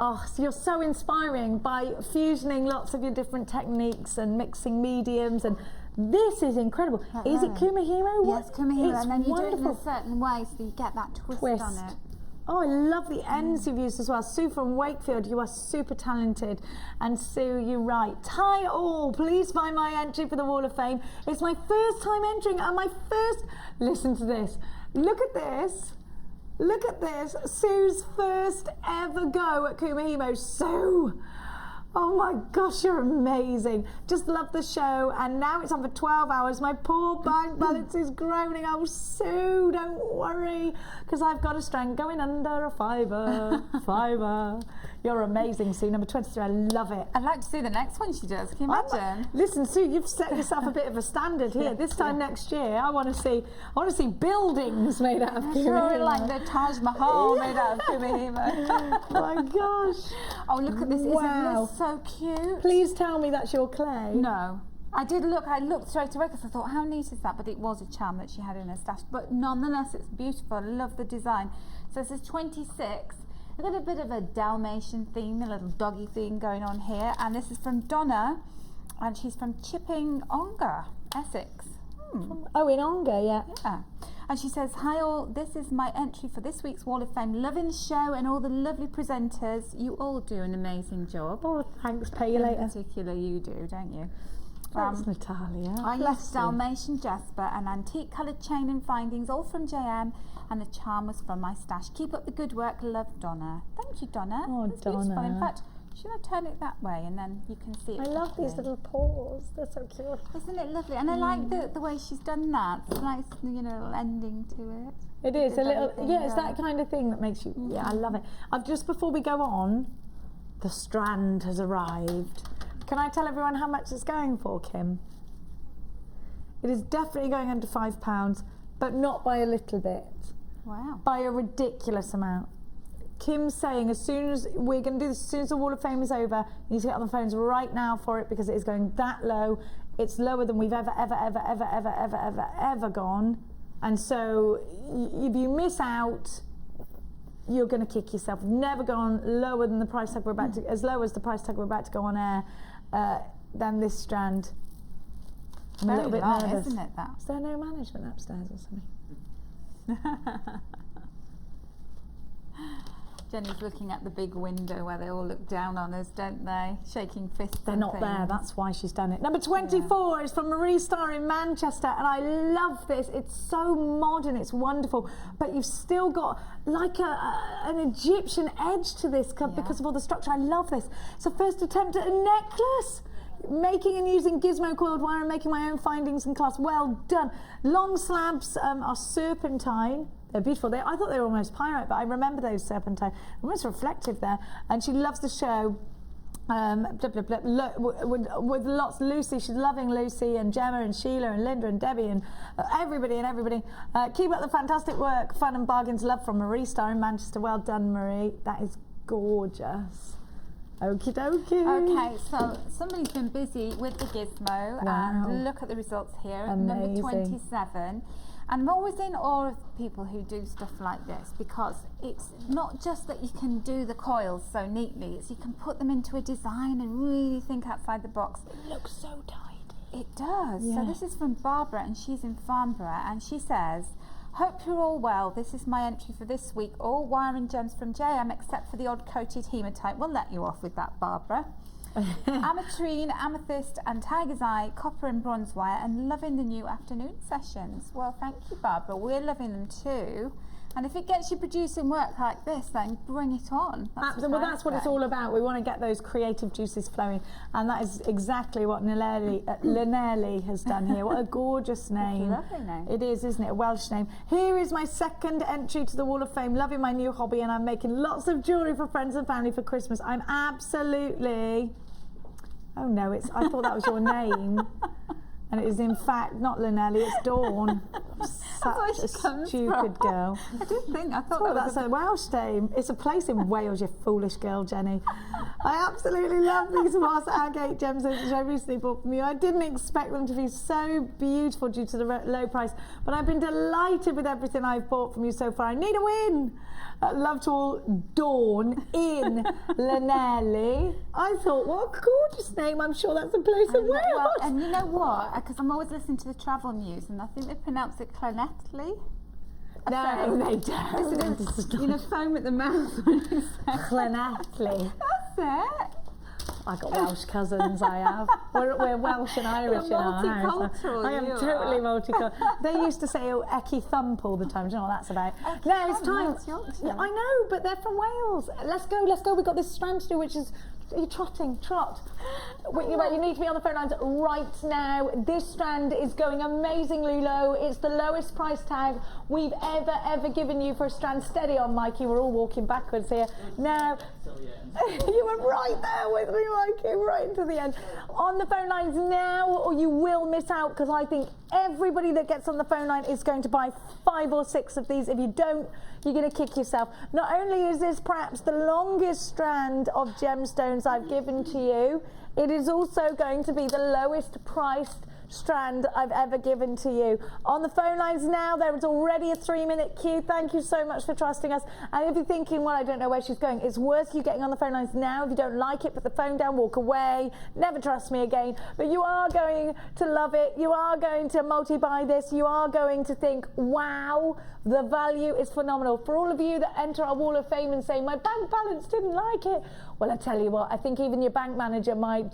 Oh, so you're so inspiring by fusioning lots of your different techniques and mixing mediums, and this is incredible. Is it kumihimo? Yes, kumihimo, It's and then you do it in a wonderful. certain way so you get that twist on it. Oh, I love the ends you've used as well. Sue from Wakefield, you are super talented. And Sue, you write, hi all, please find my entry for the Wall of Fame. It's my first time entering and my first, listen to this. Look at this. Look at this. Sue's first ever go at kumihimo. Sue, Oh my gosh, you're amazing. Just love the show. And now it's on for 12 hours. My poor bank balance is groaning. Oh, Sue, don't worry. Because I've got a strand going under a fiver. You're amazing, Sue. Number 23, I love it. I'd like to see the next one she does. Can you imagine? Listen, Sue, you've set yourself a bit of a standard here. This time next year, I want to see buildings made out of Sure, like the Taj Mahal made out of kumihimo. Oh my gosh. Oh, look at this. Wow. Isn't this so cute? Please tell me that's your clay. No. I looked straight away because I thought, how neat is that? But it was a charm that she had in her stash. But nonetheless, it's beautiful. I love the design. So this is 26. We've got a bit of a Dalmatian theme, a little doggy theme going on here. And this is from Donna, and she's from Chipping Ongar, Essex. Oh, in Ongar, yeah. Yeah. And she says, hi all, this is my entry for this week's Wall of Fame. Loving the show and all the lovely presenters. You all do an amazing job. Oh, thanks. Pay you later. In particular, you do, don't you? Thanks, Natalia. I used Dalmatian Jasper, an antique coloured chain and findings, all from JM, and the charm was from my stash. Keep up the good work. Love, Donna. Thank you, Donna. Oh, that's Donna. beautiful. In fact, should I turn it that way and then you can see it? I love these little paws. They're so cute. Isn't it lovely? And I like the way she's done that. It's a nice, little ending to it. It is a little, everything it's that kind of thing that makes you, yeah, I love it. Just before we go on, the strand has arrived. Can I tell everyone how much it's going for, Kim? It is definitely going under £5, but not by a little bit. Wow. By a ridiculous amount. Kim's saying as soon as we're going to do this, as soon as the Wall of Fame is over, you need to get on the phones right now for it because it is going that low. It's lower than we've ever gone. And so if you miss out, you're going to kick yourself. We've never gone lower than the price tag we're about to, as low as the price tag we're about to go on air than this strand. I'm a little bit nervous. Isn't it, that? Is there no management upstairs or something? Jenny's looking at the big window where they all look down on us, don't they? Shaking fists. They're not there, that's why she's done it. Number 24 is from Marie Starr in Manchester, and I love this. It's so modern, it's wonderful, but you've still got like an Egyptian edge to this because of all the structure. I love this. It's the first attempt at a necklace. Making and using gizmo coiled wire and making my own findings in class. Well done. Long slabs are serpentine. They're beautiful. I thought they were almost pyrite, but I remember those serpentine. Almost reflective there. And she loves the show. With lots of Lucy. She's loving Lucy and Gemma and Sheila and Linda and Debbie and everybody. Keep up the fantastic work. Fun and bargains. Love from Marie Starr in Manchester. Well done, Marie. That is gorgeous. Okie dokie. Okay, so somebody's been busy with the gizmo. Wow. And look at the results here. Amazing. Number 27. And I'm always in awe of people who do stuff like this because it's not just that you can do the coils so neatly, it's you can put them into a design and really think outside the box. It looks so tidy. It does. Yeah. So this is from Barbara and she's in Farnborough and she says, hope you're all well. This is my entry for this week. All wire and gems from JM except for the odd coated hematite. We'll let you off with that, Barbara. Ametrine, amethyst and tiger's eye, copper and bronze wire, and loving the new afternoon sessions. Well, thank you, Barbara. We're loving them too. And if it gets you producing work like this, then bring it on. Absolutely. Well, that's what it's all about. We want to get those creative juices flowing, and that is exactly what Linerli has done here. What a gorgeous name. It's a lovely name. It is, isn't it? A Welsh name. Here is my second entry to the Wall of Fame. Loving my new hobby, and I'm making lots of jewellery for friends and family for Christmas. I'm absolutely... Oh no, I thought that was your name. And it is in fact not Linnelli, it's Dawn. Such a stupid girl. I did think, I thought Oh, that's a Welsh name. It's a place in Wales, you foolish girl, Jenny. I absolutely love these Moss agate gemstones which I recently bought from you. I didn't expect them to be so beautiful due to the low price, but I've been delighted with everything I've bought from you so far. I need a win. Love to all, Dawn in Linnelli. I thought, what a gorgeous name. I'm sure that's a place in Wales. Well, and you know what? Because I'm always listening to the travel news, and I think they pronounce it Clonethley. No, they don't. Foam at the mouth. Clonethley. That's it. I got Welsh cousins, I have. We're Welsh and Irish in our house. Multicultural, I am you totally are. multicultural. They used to say, oh, Ecky Thump all the time. Do you know what that's about? No, it's time. That's Yorkshire. Yeah, I know, but they're from Wales. Let's go. We've got this strand to do, which is Are you trotting? Trot. You need to be on the phone lines right now. This strand is going amazingly low. It's the lowest price tag we've ever given you for a strand. Steady on, Mikey. We're all walking backwards here. Now, you were right there with me, Mikey, right to the end. On the phone lines now, or you will miss out, because I think everybody that gets on the phone line is going to buy 5 or 6 of these. If you don't, you're going to kick yourself. Not only is this perhaps the longest strand of gemstones I've given to you, it is also going to be the lowest priced strand I've ever given to you. On the phone lines now, there is already a 3-minute queue. Thank you so much for trusting us. And if you're thinking, well, I don't know where she's going, it's worth you getting on the phone lines now. If you don't like it, put the phone down, walk away, never trust me again. But you are going to love it. You are going to multi-buy this. You are going to think, wow, the value is phenomenal. For all of you that enter our Wall of Fame and say, my bank balance didn't like it, well, I tell you what, I think even your bank manager might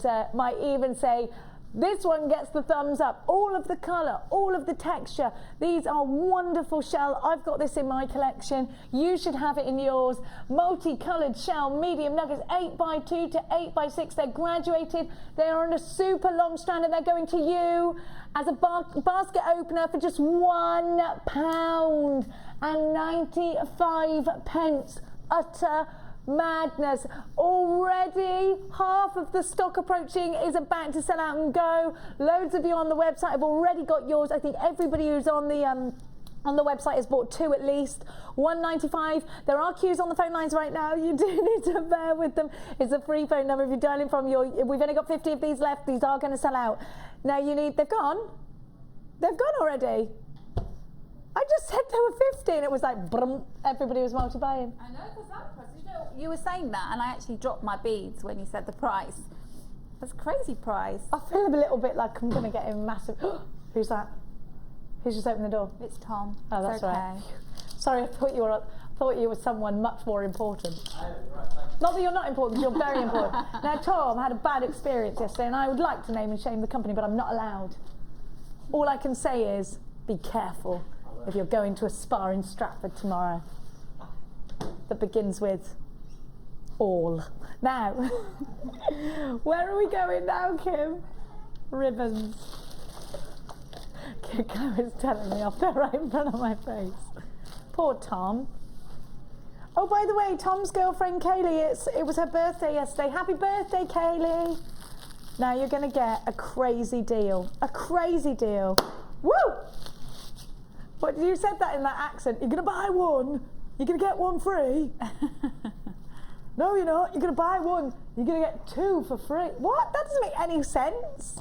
even say, this one gets the thumbs up. All of the colour, all of the texture. These are wonderful shell. I've got this in my collection. You should have it in yours. Multicoloured shell, medium nuggets, 8x2 to 8x6. They're graduated. They are on a super long strand, and they're going to you as a basket opener for just £1.95. Utter madness. Already half of the stock approaching is about to sell out and go. Loads of you on the website have already got yours. I think everybody who's on the website has bought 2 at least. £1.95. There are queues on the phone lines right now. You do need to bear with them. It's a free phone number if you're dialing from we've only got 50 of these left. These are going to sell out. Now they've gone already. I just said there were 50 and it was like brum, everybody was multi-buying. I know, because that price, you were saying that, and I actually dropped my beads when you said the price. That's a crazy price. I feel a little bit like I'm going to get a massive... Who's that? Who's just opened the door? It's Tom. Oh, that's okay. right. Sorry, I thought you were someone much more important. Not that you're not important, you're very important. Now, Tom had a bad experience yesterday, and I would like to name and shame the company, but I'm not allowed. All I can say is, be careful if you're going to a spa in Stratford tomorrow that begins with all. Now, where are we going now, Kim? Ribbons. Chloe's telling me off there right in front of my face. Poor Tom. Oh, by the way, Tom's girlfriend Kaylee, it was her birthday yesterday. Happy birthday, Kaylee. Now you're going to get a crazy deal. A crazy deal. Woo! But you said that in that accent. You're going to buy one, you're going to get one free. No, you're not. You're going to buy one, you're going to get 2 for free. What? That doesn't make any sense.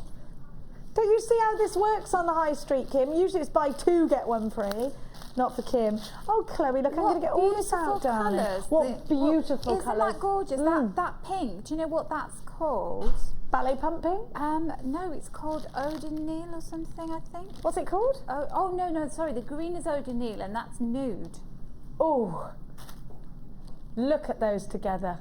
Don't you see how this works on the high street, Kim? Usually it's buy 2, get 1 free. Not for Kim. Oh, Chloe, look, I'm going to get all this out, darling. What beautiful colours. Isn't that gorgeous? That pink, do you know what that's called? Ballet pumping? No, it's called O'Donnell or something, I think. What's it called? Oh, no, sorry. The green is O'Donnell and that's nude. Oh, look at those together.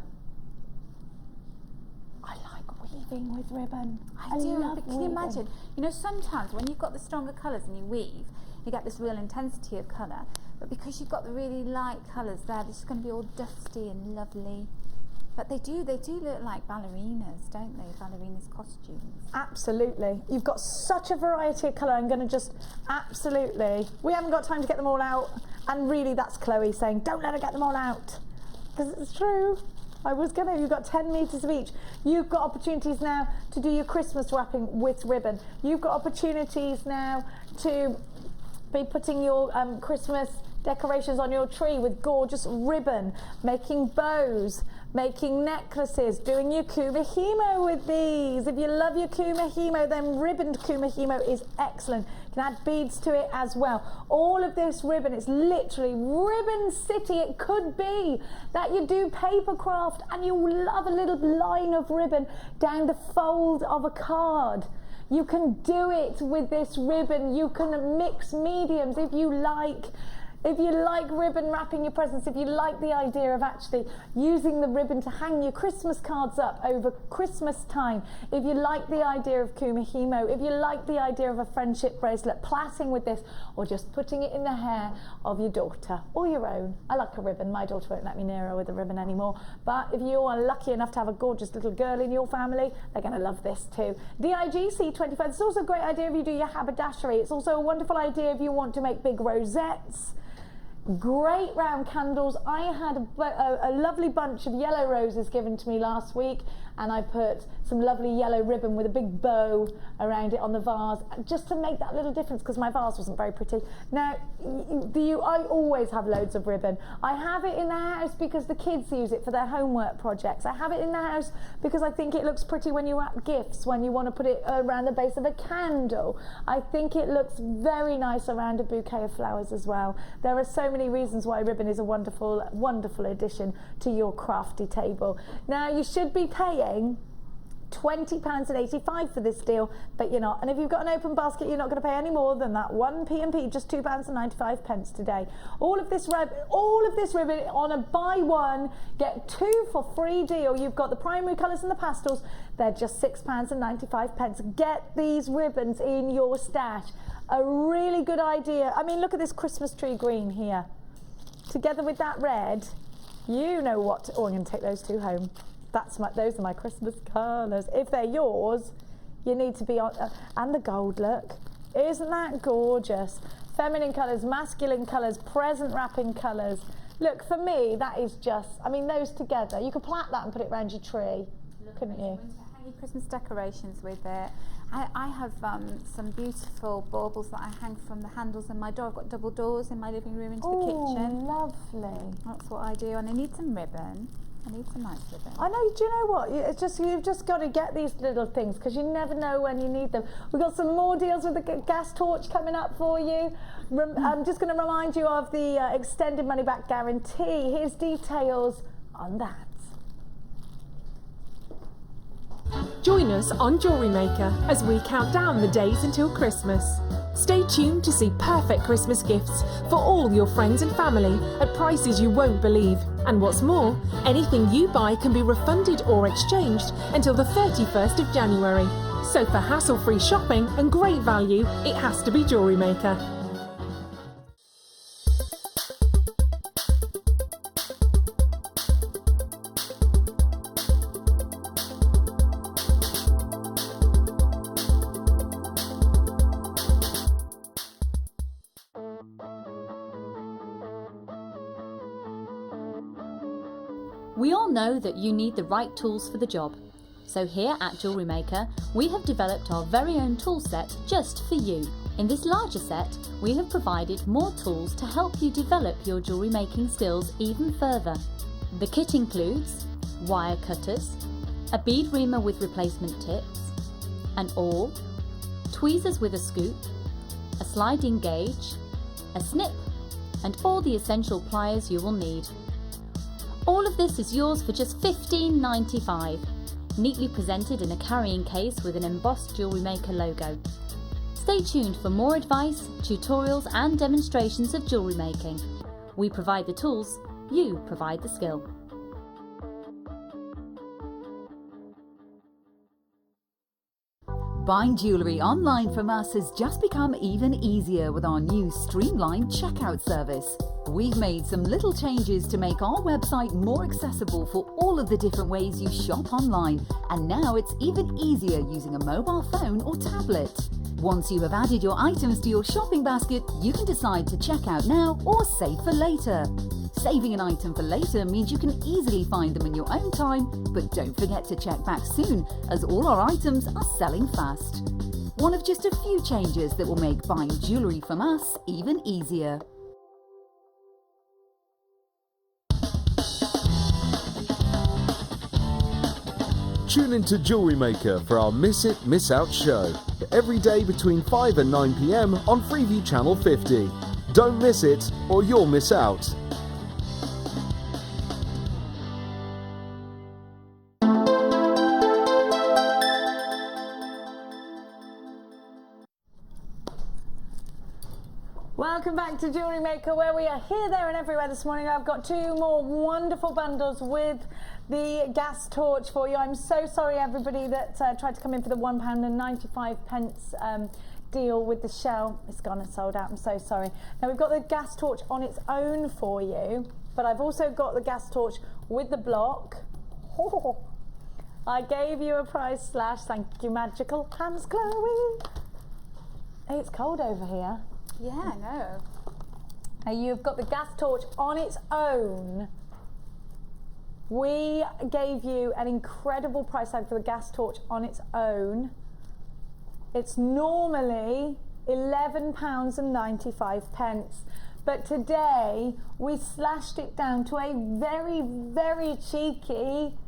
I like weaving with ribbon. I do, but can you imagine? You know, sometimes when you've got the stronger colours and you weave, you get this real intensity of colour. But because you've got the really light colours there, this is going to be all dusty and lovely. But they do look like ballerinas, don't they? Ballerinas' costumes. Absolutely. You've got such a variety of colour. I'm going to just absolutely... We haven't got time to get them all out. And really, that's Chloe saying, don't let her get them all out. Because it's true. I was going to. You've got 10 metres of each. You've got opportunities now to do your Christmas wrapping with ribbon. You've got opportunities now to be putting your Christmas decorations on your tree with gorgeous ribbon, making bows, making necklaces, doing your kumahimo with these. If you love your kumahimo, then ribboned kumahimo is excellent. You can add beads to it as well. All of this ribbon, it's literally ribbon city. It could be that you do paper craft and you love a little line of ribbon down the fold of a card. You can do it with this ribbon. You can mix mediums if you like. If you like ribbon wrapping your presents, if you like the idea of actually using the ribbon to hang your Christmas cards up over Christmas time, if you like the idea of kumihimo, if you like the idea of a friendship bracelet, plaiting with this, or just putting it in the hair of your daughter or your own. I like a ribbon. My daughter won't let me near her with a ribbon anymore. But if you are lucky enough to have a gorgeous little girl in your family, they're going to love this too. DIGC25. It's also a great idea if you do your haberdashery. It's also a wonderful idea if you want to make big rosettes. Great round candles. I had a lovely bunch of yellow roses given to me last week, and I put some lovely yellow ribbon with a big bow around it on the vase, just to make that little difference, because my vase wasn't very pretty. Now, I always have loads of ribbon. I have it in the house because the kids use it for their homework projects. I have it in the house because I think it looks pretty when you wrap gifts, when you want to put it around the base of a candle. I think it looks very nice around a bouquet of flowers as well. There are so many reasons why ribbon is a wonderful, wonderful addition to your crafty table. Now, you should be paying £20.85 for this deal, but you're not. And if you've got an open basket, you're not going to pay any more than that one P&P, just £2.95 today. All of this ribbon on a buy one, get two for free deal. You've got the primary colours and the pastels. They're just £6.95. Get these ribbons in your stash. A really good idea. I mean, look at this Christmas tree green here. Together with that red, you know what. Oh, I'm going to take those two home. Those are my Christmas colours. If they're yours, you need to be on. And the gold, look. Isn't that gorgeous? Feminine colours, masculine colours, present wrapping colours. Look, for me, that is just, I mean, those together. You could plait that and put it around your tree, couldn't you? Hang your Christmas decorations with it. I have some beautiful baubles that I hang from the handles in my door. I've got double doors in my living room into the kitchen. Lovely. That's what I do, and I need some ribbon. I need some nice ribbon. I know, do you know what? You've just got to get these little things, because you never know when you need them. We've got some more deals with the gas torch coming up for you. I'm just going to remind you of the extended money back guarantee. Here's details on that. Join us on Jewellery Maker as we count down the days until Christmas. Stay tuned to see perfect Christmas gifts for all your friends and family at prices you won't believe. And what's more, anything you buy can be refunded or exchanged until the 31st of January. So for hassle-free shopping and great value, it has to be Jewellery Maker. We all know that you need the right tools for the job. So here at Jewellery Maker, we have developed our very own tool set just for you. In this larger set, we have provided more tools to help you develop your jewellery making skills even further. The kit includes wire cutters, a bead reamer with replacement tips, an awl, tweezers with a scoop, a sliding gauge, a snip, and all the essential pliers you will need. All of this is yours for just $15.95, neatly presented in a carrying case with an embossed Jewellery Maker logo. Stay tuned for more advice, tutorials and demonstrations of jewellery making. We provide the tools, you provide the skill. Buying jewellery online from us has just become even easier with our new streamlined checkout service. We've made some little changes to make our website more accessible for all of the different ways you shop online, and now it's even easier using a mobile phone or tablet. Once you have added your items to your shopping basket, you can decide to check out now or save for later. Saving an item for later means you can easily find them in your own time, but don't forget to check back soon, as all our items are selling fast. One of just a few changes that will make buying jewellery from us even easier. Tune into Jewellery Maker for our Miss It, Miss Out show, every day between 5 and 9 PM on Freeview Channel 50. Don't miss it, or you'll miss out. Welcome back to Jewellery Maker, where we are here, there and everywhere this morning. I've got 2 more wonderful bundles with the gas torch for you. I'm so sorry everybody that tried to come in for the £1.95 deal with the shell. It's gone and sold out, I'm so sorry. Now we've got the gas torch on its own for you, but I've also got the gas torch with the block. Oh, I gave you a price slash, thank you magical hands Chloe. It's cold over here. Yeah, I know. Now you've got the gas torch on its own. We gave you an incredible price tag for the gas torch on its own. It's normally £11.95, but today we slashed it down to a very, very cheeky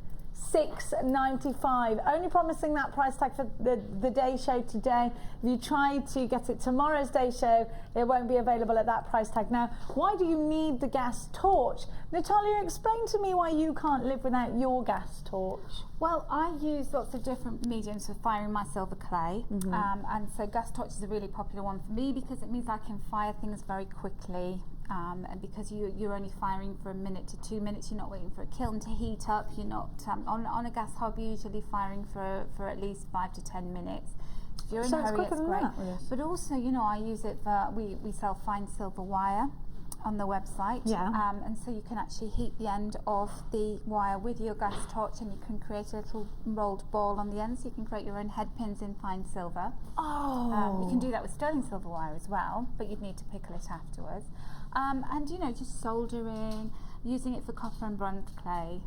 £6.95, only promising that price tag for the day show today. If you try to get it tomorrow's day show, it won't be available at that price tag. Now, why do you need the gas torch? Natalia, explain to me why you can't live without your gas torch. Well, I use lots of different mediums for firing my silver clay, and so gas torch is a really popular one for me because it means I can fire things very quickly. And because you're only firing for 1 to 2 minutes, you're not waiting for a kiln to heat up, you're not on a gas hob, you're usually firing for at least 5 to 10 minutes. If you're in a hurry, it's great. But also, you know, I use it for, we sell fine silver wire on the website, and so you can actually heat the end of the wire with your gas torch, and you can create a little rolled ball on the end, so you can create your own head pins in fine silver. You can do that with sterling silver wire as well, but you'd need to pickle it afterwards. And you know, just soldering, using it for copper and bronze clay.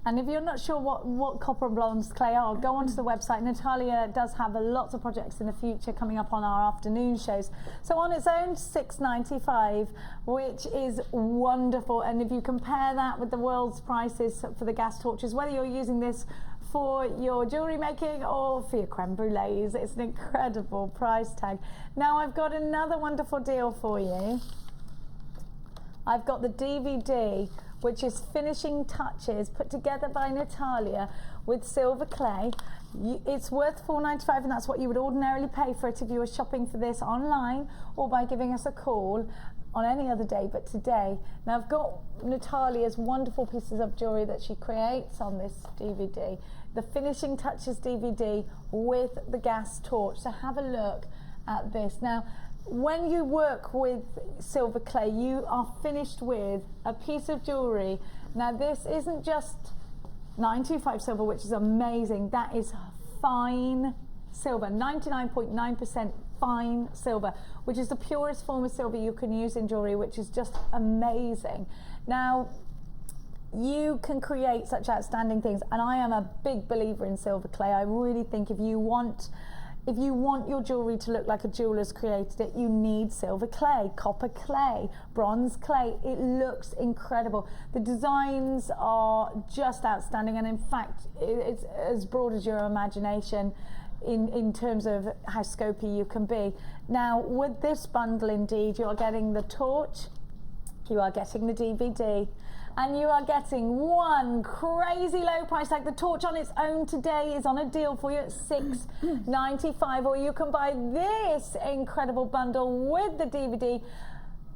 And if you're not sure what copper and bronze clay are, go onto the website. Natalia does have lots of projects in the future coming up on our afternoon shows. So on its own, £6.95, which is wonderful. And if you compare that with the world's prices for the gas torches, whether you're using this for your jewellery making or for your creme brulees, it's an incredible price tag. Now I've got another wonderful deal for you. I've got the DVD, which is finishing touches put together by Natalia with silver clay. It's worth £4.95, and that's what you would ordinarily pay for it if you were shopping for this online or by giving us a call on any other day, but today. Now I've got Natalia's wonderful pieces of jewellery that she creates on this DVD, the finishing touches DVD with the gas torch. So have a look at this. Now, when you work with silver clay, you are finished with a piece of jewellery. Now this isn't just 925 silver, which is amazing. That is fine silver, 99.9% fine silver, which is the purest form of silver you can use in jewellery, which is just amazing. Now, you can create such outstanding things, and I am a big believer in silver clay. I really think if you want your jewellery to look like a jeweller's created it, you need silver clay, copper clay, bronze clay. It looks incredible. The designs are just outstanding, and in fact, it's as broad as your imagination in terms of how scopy you can be. Now, with this bundle, indeed, you are getting the torch, you are getting the DVD, and you are getting one crazy low price tag. The torch on its own today is on a deal for you at £6.95, or you can buy this incredible bundle with the DVD.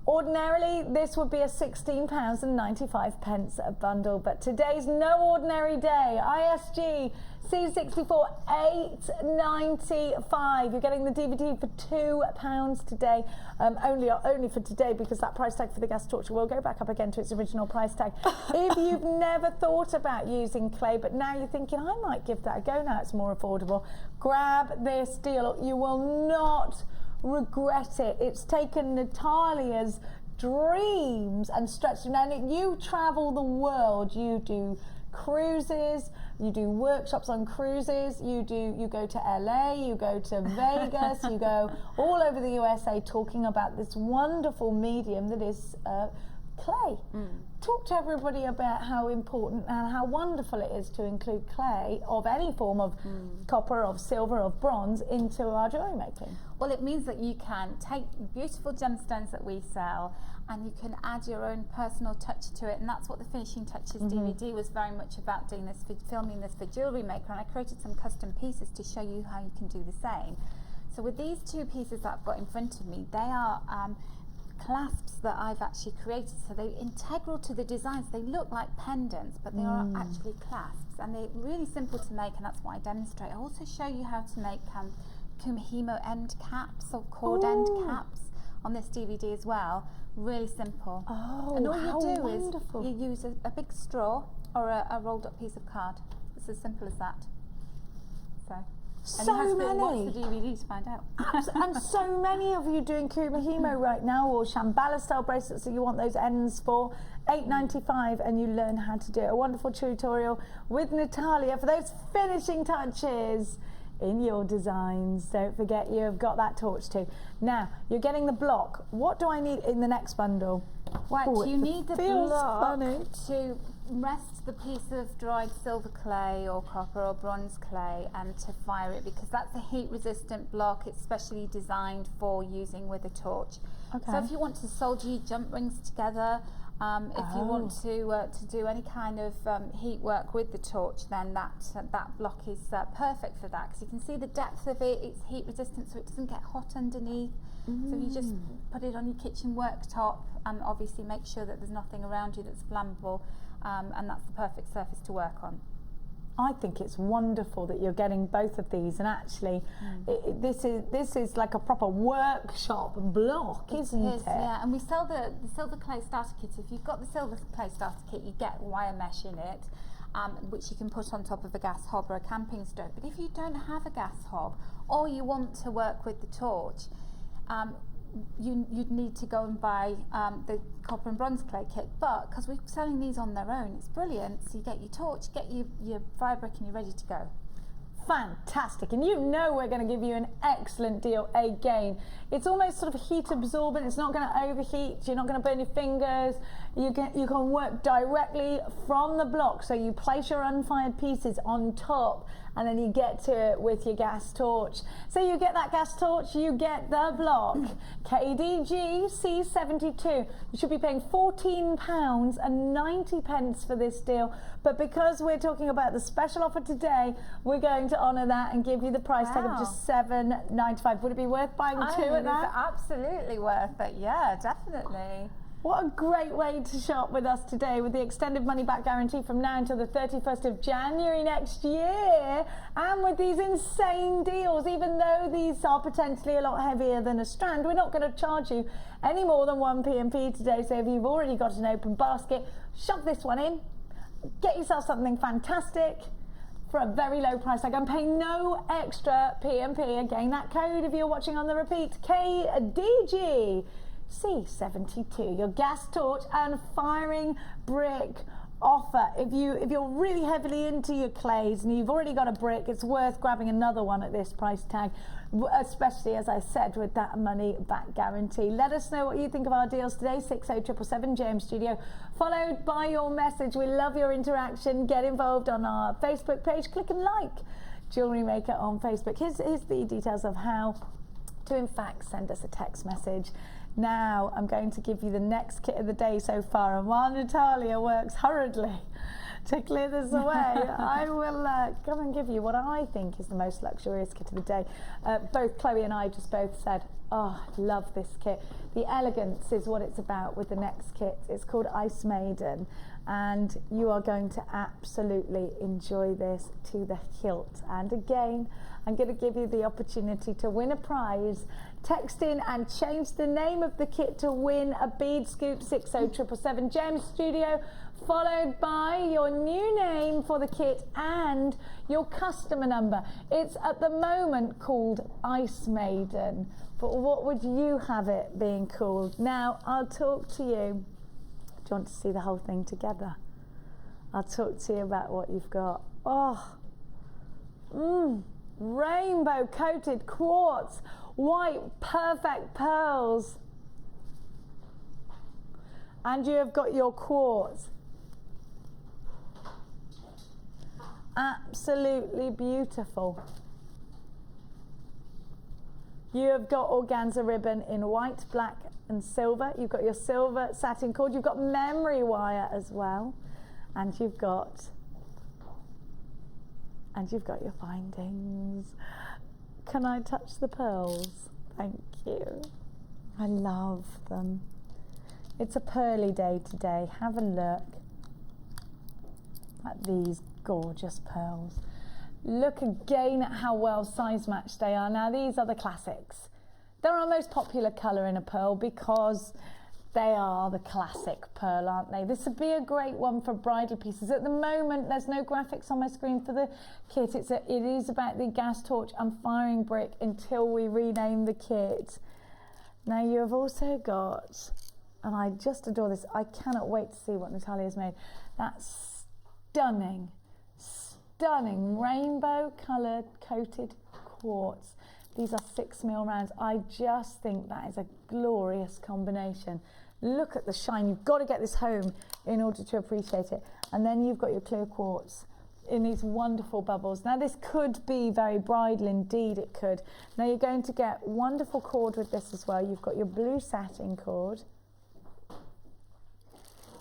Ordinarily, this would be a £16.95 a bundle, but today's no ordinary day. ISG C64 8.95. You're getting the DVD for £2 today, only for today, because that price tag for the gas torch will go back up again to its original price tag. If you've never thought about using clay, but now you're thinking, I might give that a go now it's more affordable, grab this deal. You will not regret it. It's taken Natalia's dreams and stretched them down. You travel the world, you do cruises, you do workshops on cruises, you go to LA, you go to Vegas, you go all over the USA talking about this wonderful medium that is clay. Talk to everybody about how important and how wonderful it is to include clay of any form of copper, of silver, of bronze into our jewellery making. Well, it means that you can take beautiful gemstones that we sell and you can add your own personal touch to it, and that's what the Finishing Touches DVD was very much about, doing this, filming this for Jewellery Maker, and I created some custom pieces to show you how you can do the same. So with these two pieces that I've got in front of me, they are clasps that I've actually created. So they're integral to the designs. They look like pendants, but they are actually clasps, and they're really simple to make, and that's what I demonstrate. I also show you how to make kumihimo end caps or cord end caps on this DVD as well. Really simple. Oh, and all how you do wonderful. is you use a big straw or a rolled up piece of card. It's as simple as that. So. And you have to watch the DVD to find out. And so many of you doing kumihimo right now, or Shambhala style bracelets that you want those ends for. $8.95, and you learn how to do it. A wonderful tutorial with Natalia for those finishing touches in your designs. Don't forget you have got that torch too. Now you're getting the block. What do I need in the next bundle? Right, Oh, you need the feels block funny. to rest the piece of dried silver clay or copper or bronze clay and to fire it, because that's a heat resistant block. It's specially designed for using with a torch. Okay. So if you want to solder your jump rings together, if you want to do any kind of heat work with the torch, then that block is perfect for that, because you can see the depth of it. It's heat resistant, so it doesn't get hot underneath. So you just put it on your kitchen worktop, and obviously make sure that there's nothing around you that's flammable, and that's the perfect surface to work on. I think it's wonderful that you're getting both of these, and actually this is like a proper workshop block, isn't it? Yeah, and we sell the silver clay starter kit. If you've got the silver clay starter kit, you get wire mesh in it, which you can put on top of a gas hob or a camping stove. But if you don't have a gas hob, or you want to work with the torch, you'd need to go and buy the copper and bronze clay kit, but because we're selling these on their own, it's brilliant. So you get your torch, get your fire brick, and you're ready to go. Fantastic, and you know we're going to give you an excellent deal again. It's almost sort of heat absorbent. It's not going to overheat. You're not going to burn your fingers. You can work directly from the block. So you place your unfired pieces on top, and then you get to it with your gas torch. So you get that gas torch, you get the block. KDG C72. You should be paying £14.90 for this deal. But because we're talking about the special offer today, we're going to honour that and give you the price tag of just $7.95. Would it be worth buying two at that? It's absolutely worth it. Yeah, definitely. What a great way to shop with us today, with the extended money back guarantee from now until the 31st of January next year, and with these insane deals. Even though these are potentially a lot heavier than a strand, we're not going to charge you any more than 1 P&P today. So if you've already got an open basket, shove this one in, get yourself something fantastic for a very low price tag and pay no extra P&P. Again, that code, if you're watching on the repeat, KDG C72, your gas torch and firing brick offer. If you're really heavily into your clays and you've already got a brick, it's worth grabbing another one at this price tag, especially, as I said, with that money back guarantee. Let us know what you think of our deals today. 60777 JM Studio, followed by your message. We love your interaction. Get involved on our Facebook page. Click and like Jewellery Maker on Facebook. Here's the details of how to in fact send us a text message. Now I'm going to give you the next kit of the day so far, and while Natalia works hurriedly to clear this away, I will come and give you what I think is the most luxurious kit of the day. Both Chloe and I just both said, oh, I love this kit. The elegance is what it's about with the next kit. It's called Ice Maiden, and you are going to absolutely enjoy this to the hilt. And again, I'm going to give you the opportunity to win a prize. Text in and change the name of the kit to win a bead scoop. 60777 Gem Studio, followed by your new name for the kit and your customer number. It's at the moment called Ice Maiden, but what would you have it being called? Now I'll talk to you. Do you want to see the whole thing together? I'll talk to you about what you've got. Oh, rainbow coated quartz, white perfect pearls, and you have got your quartz. Absolutely beautiful. You have got organza ribbon in white, black and silver. You've got your silver satin cord. You've got memory wire as well, and you've got your findings. Can I touch the pearls? Thank you. I love them. It's a pearly day today. Have a look at these gorgeous pearls. Look again at how well size matched they are. Now these are the classics. They're our most popular colour in a pearl because they are the classic pearl, aren't they? This would be a great one for bridal pieces. At the moment, there's no graphics on my screen for the kit. It is about the gas torch and firing brick until we rename the kit. Now you have also got, and I just adore this, I cannot wait to see what Natalia's made. That stunning, stunning rainbow coloured coated quartz. These are 6mm rounds. I just think that is a glorious combination. Look at the shine. You've got to get this home in order to appreciate it. And then you've got your clear quartz in these wonderful bubbles. Now this could be very bridal, indeed it could. Now you're going to get wonderful cord with this as well. You've got your blue satin cord.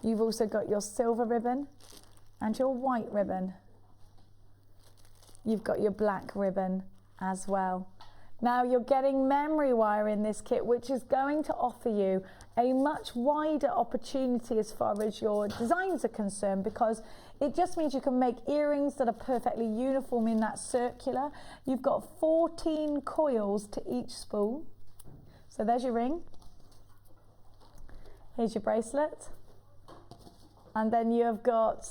You've also got your silver ribbon and your white ribbon. You've got your black ribbon as well. Now you're getting memory wire in this kit, which is going to offer you a much wider opportunity as far as your designs are concerned, because it just means you can make earrings that are perfectly uniform in that circular. You've got 14 coils to each spool. So there's your ring. Here's your bracelet. And then you have got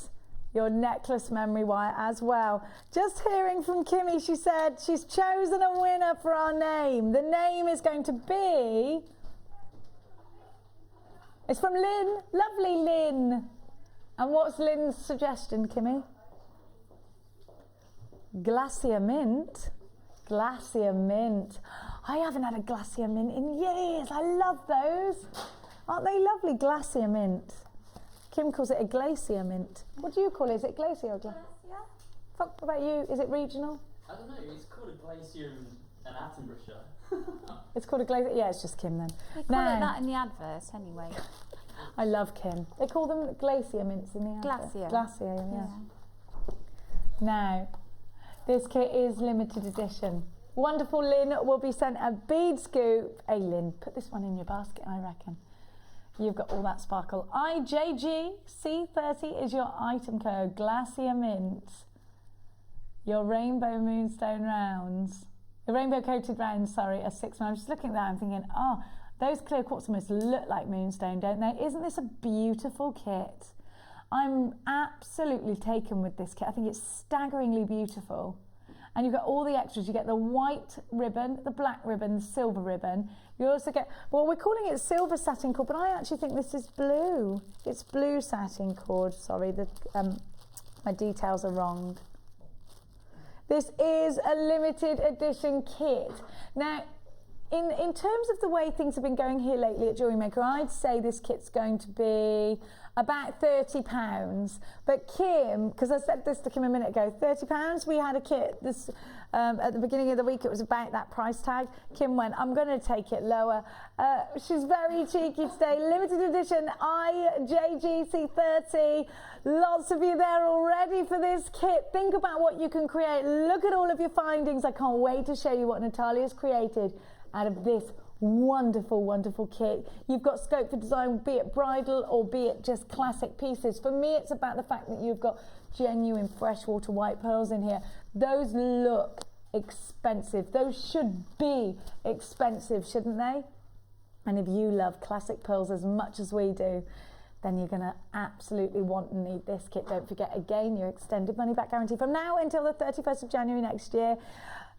your necklace memory wire as well. Just hearing from Kimmy, she said she's chosen a winner for our name. The name is going to be, it's from Lynn, lovely Lynn. And what's Lynn's suggestion, Kimmy? Glacier Mint. Glacier Mint. I haven't had a Glacier Mint in years. I love those. Aren't they lovely? Glacier Mint. Kim calls it a glacier mint. What do you call it? Is it glacier or glacier? What about you? Is it regional? I don't know. It's called a glacier in Attenborough. It's called a glacier? Yeah, it's just Kim then. They call it that in the advert anyway. I love Kim. They call them glacier mints in the advert. Glacier. Glacier, yeah. Now, this kit is limited edition. Wonderful Lynn will be sent a bead scoop. Hey Lynn, put this one in your basket, I reckon. You've got all that sparkle. IJGC30 is your item code. Glacier Mint. Your rainbow moonstone rounds. The rainbow coated rounds, sorry, are 6. I'm just looking at that, I'm thinking, oh, those clear quartz almost look like moonstone, don't they? Isn't this a beautiful kit? I'm absolutely taken with this kit. I think it's staggeringly beautiful. And you've got all the extras. You get the white ribbon, the black ribbon, the silver ribbon. You also get, well, we're calling it silver satin cord, but I actually think this is blue. It's blue satin cord. Sorry, my details are wrong. This is a limited edition kit. Now, in terms of the way things have been going here lately at Jewellery Maker, I'd say this kit's going to be about £30. But Kim, because I said this to Kim a minute ago, £30, we had a kit this at the beginning of the week, it was about that price tag. Kim went, I'm going to take it lower. She's very cheeky today. Limited edition IJGC30. Lots of you there already for this kit. Think about what you can create. Look at all of your findings. I can't wait to show you what Natalia's created out of this wonderful, wonderful kit. You've got scope for design, be it bridal or be it just classic pieces. For me, it's about the fact that you've got genuine freshwater white pearls in here. Those look expensive. Those should be expensive, shouldn't they? And if you love classic pearls as much as we do, then you're going to absolutely want and need this kit. Don't forget, again, your extended money back guarantee from now until the 31st of January next year.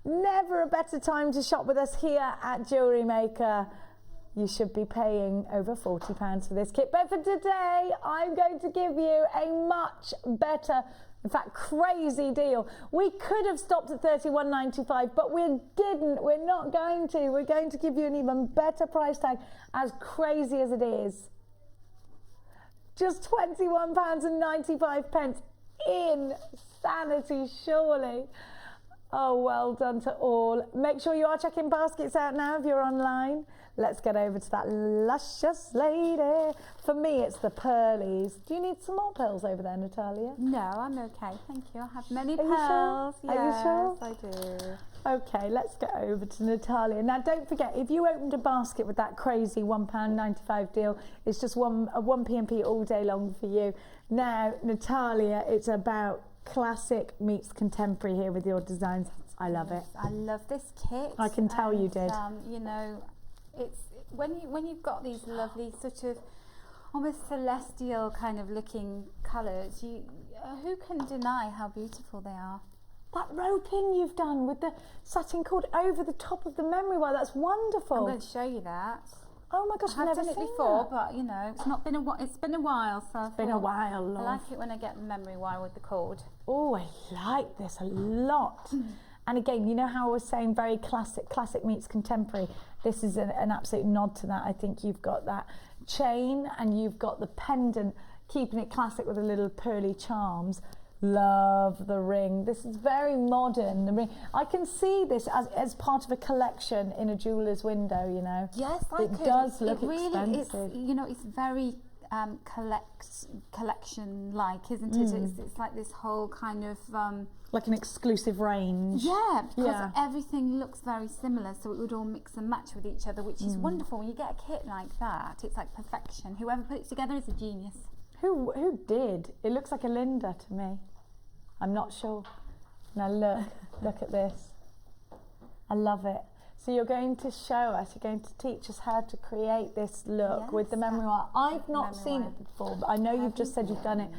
Never a better time to shop with us here at Jewellery Maker. You should be paying over £40 for this kit. But for today, I'm going to give you a much better, in fact, crazy deal. We could have stopped at £31.95, but we didn't. We're not going to. We're going to give you an even better price tag, as crazy as it is. Just £21.95. Insanity, surely. Oh, well done to all. Make sure you are checking baskets out now if you're online. Let's get over to that luscious lady. For me, it's the pearlies. Do you need some more pearls over there, Natalia? No, I'm okay, thank you. I have many Are you pearls. sure? Are you sure? Yes, I do. Okay, let's get over to Natalia. Now, don't forget, if you opened a basket with that crazy £1.95 deal, it's just a 1p&p all day long for you. Now, Natalia, it's about classic meets contemporary here with your designs. I love it. I love this kit. I can tell you did. You know, it's when you've got these lovely sort of almost celestial kind of looking colours. Who can deny how beautiful they are? That roping you've done with the satin cord over the top of the memory wire, that's wonderful. I'm going to show you that. Oh my gosh, I've I've done never it seen before, that. but you know, it's been a while, so It's been a while, love. I like it when I get the memory wire with the cord. Oh, I like this a lot. And again, you know how I was saying very classic meets contemporary. This is an absolute nod to that. I think you've got that chain and you've got the pendant, keeping it classic with the little pearly charms. Love the ring. This is very modern, the ring. I can see this as part of a collection in a jeweller's window, you know. Yes, it does look really, expensive. It's very collection-like, isn't it? It's like this whole kind of... like an exclusive range. Yeah, because everything looks very similar, so it would all mix and match with each other, which is wonderful. When you get a kit like that, it's like perfection. Whoever put it together is a genius. Who did? It looks like a Linda to me. I'm not sure. Now look at this. I love it. So you're going to show us, you're going to teach us how to create this look with the memory wire. I've not seen it before, but I know you've just said you've done it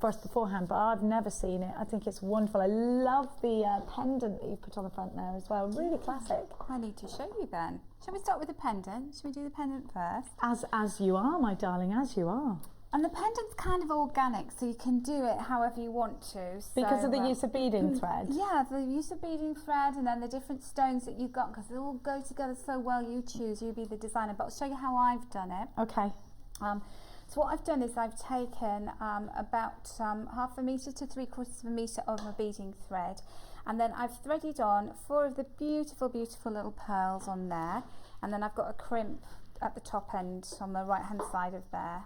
for us beforehand, but I've never seen it. I think it's wonderful. I love the pendant that you've put on the front there as well. Really classic. I need to show you then. Shall we start with the pendant? Shall we do the pendant first? As you are, my darling, as you are. And the pendant's kind of organic, so you can do it however you want to. So, because of the use of beading thread? Yeah, the use of beading thread and then the different stones that you've got, because they all go together so well. You choose, you be the designer. But I'll show you how I've done it. Okay. So what I've done is I've taken about half a metre to 3/4 of a metre of my beading thread, and then I've threaded on 4 of the beautiful, beautiful little pearls on there, and then I've got a crimp at the top end on the right hand side of there.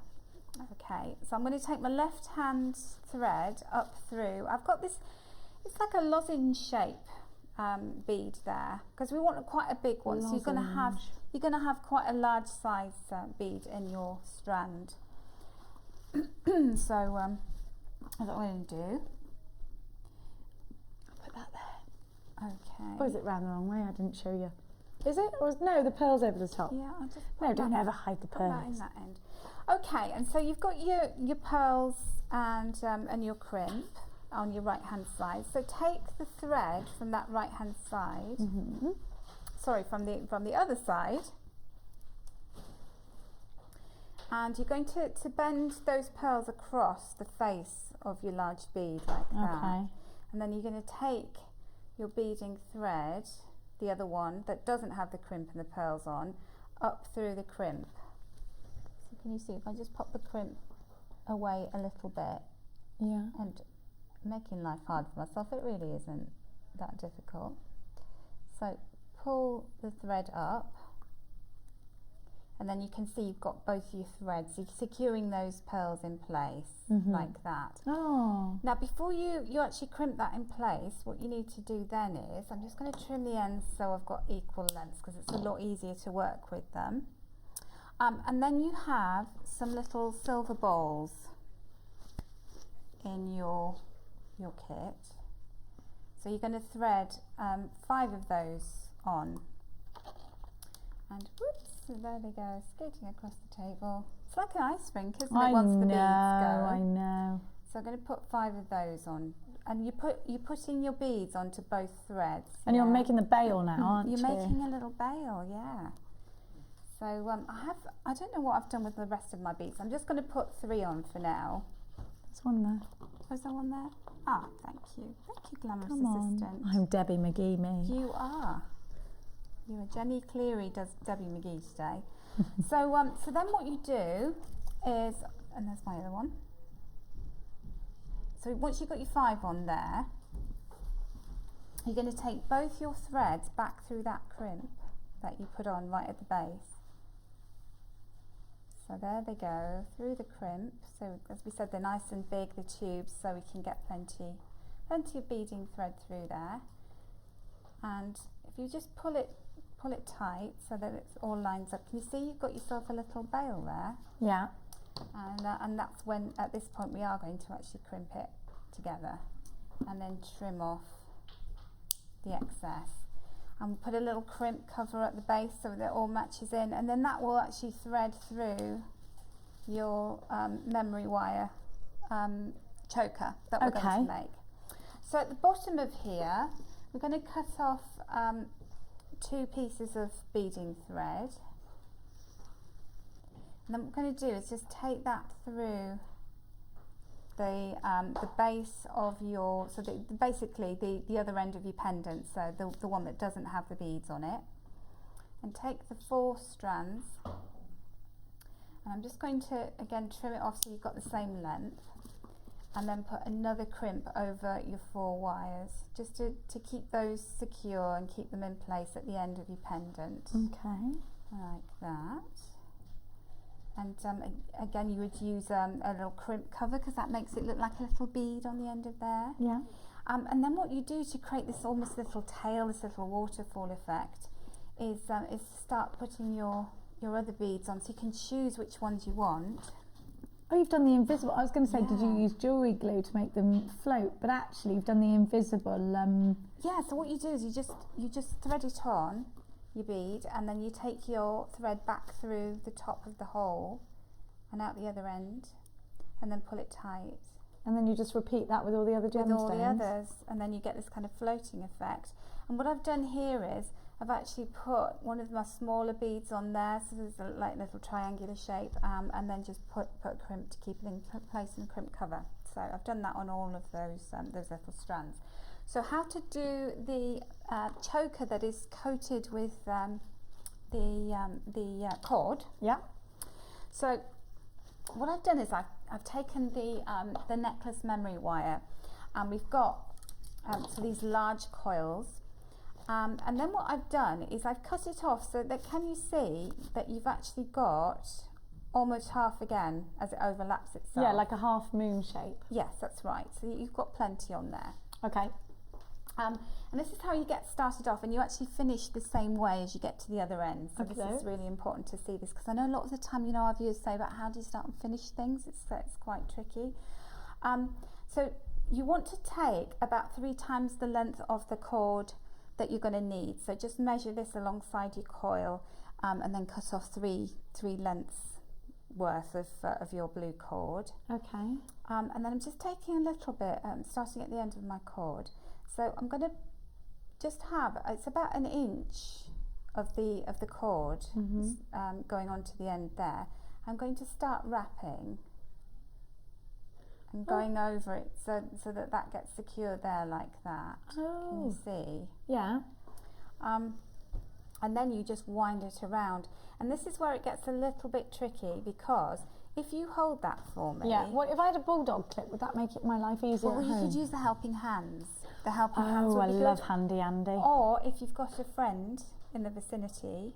Okay, so I'm going to take my left hand thread up through. I've got this, it's like a lozenge shape bead there, because we want quite a big one. So you're going to have quite a large size bead in your strand. So that's what I'm going to do. I'll put that there. Okay. Or is it round the wrong way? I didn't show you. Is it? Or no, the pearl's over the top. Yeah, I'll just no, don't ever hide the put that pearls. in that end. Okay, and so you've got your pearls and your crimp on your right hand side. So take the thread from that right hand side. Sorry, from the other side. And you're going to bend those pearls across the face of your large bead like that. Okay. And then you're going to take your beading thread, the other one that doesn't have the crimp and the pearls on, up through the crimp. So can you see if I just pop the crimp away a little bit? Yeah. And making life hard for myself, it really isn't that difficult. So pull the thread up, and then you can see you've got both your threads. You're securing those pearls in place like that. Oh. Now before you actually crimp that in place, what you need to do then is, I'm just going to trim the ends so I've got equal lengths, because it's a lot easier to work with them. And then you have some little silver balls in your kit. So you're going to thread 5 of those on. And whoops, so there they go, skating across the table. It's like an ice rink, isn't it, once the beads go? I know. So I'm going to put 5 of those on. And you're putting your beads onto both threads. And you're making the bail now, aren't you? You're making a little bail, yeah. So I don't know what I've done with the rest of my beads. I'm just going to put 3 on for now. There's one there. Was there one there? Ah, thank you. Thank you, glamorous Come on. assistant. I'm Debbie McGee, me. You are. You are. Jenny Cleary does Debbie McGee today. So then what you do is, and there's my other one. So once you've got your 5 on there, you're going to take both your threads back through that crimp that you put on right at the base. So there they go, through the crimp. So as we said, they're nice and big, the tubes, so we can get plenty of beading thread through there. And if you just pull it tight so that it all lines up. Can you see you've got yourself a little bail there? Yeah. And that's when, at this point, we are going to actually crimp it together and then trim off the excess. And put a little crimp cover at the base so that it all matches in, and then that will actually thread through your memory wire choker that we're going to make. So at the bottom of here, we're going to cut off 2 pieces of beading thread, and then what we're going to do is just take that through the base of your, so basically the other end of your pendant, so the one that doesn't have the beads on it, and take the 4 strands, and I'm just going to again trim it off so you've got the same length, and then put another crimp over your 4 wires just to keep those secure and keep them in place at the end of your pendant. Okay. Like that. And again, you would use a little crimp cover because that makes it look like a little bead on the end of there. Yeah. And then what you do to create this almost little tail, this little waterfall effect, is start putting your other beads on, so you can choose which ones you want. Oh, you've done the invisible. I was going to say, did you use jewellery glue to make them float? But actually, you've done the invisible. Yeah. So what you do is you just thread it on your bead, and then you take your thread back through the top of the hole and out the other end, and then pull it tight. And then you just repeat that with all the other gemstones? With all the others, and then you get this kind of floating effect. And what I've done here is I've actually put one of my smaller beads on there, so there's a like little triangular shape, and then just put a crimp to keep it in place and crimp cover. So I've done that on all of those little strands. So how to do the choker that is coated with the cord? Yeah. So what I've done is I've taken the necklace memory wire, and we've got so these large coils, and then what I've done is I've cut it off so that, can you see that you've actually got almost half again as it overlaps itself? Yeah, like a half moon shape. Yes, that's right. So you've got plenty on there. Okay. And this is how you get started off, and you actually finish the same way as you get to the other end. So this is really important to see this, because I know a lot of the time, you know, our viewers say about how do you start and finish things. It's quite tricky. So you want to take about 3 times the length of the cord that you're going to need. So just measure this alongside your coil, and then cut off three lengths worth of your blue cord. Okay. And then I'm just taking a little bit, starting at the end of my cord. So I'm going to just have, it's about 1 inch of the cord going on to the end there. I'm going to start wrapping and going over it so that gets secure there like that. Oh. Can you see? Yeah. And then you just wind it around. And this is where it gets a little bit tricky, because if you hold that for me. Yeah. What if I had a bulldog clip? Would that make my life easier? Well, at you home? could use the helping hands. The helping hands Oh, would I be love good. handy Andy. Or if you've got a friend in the vicinity,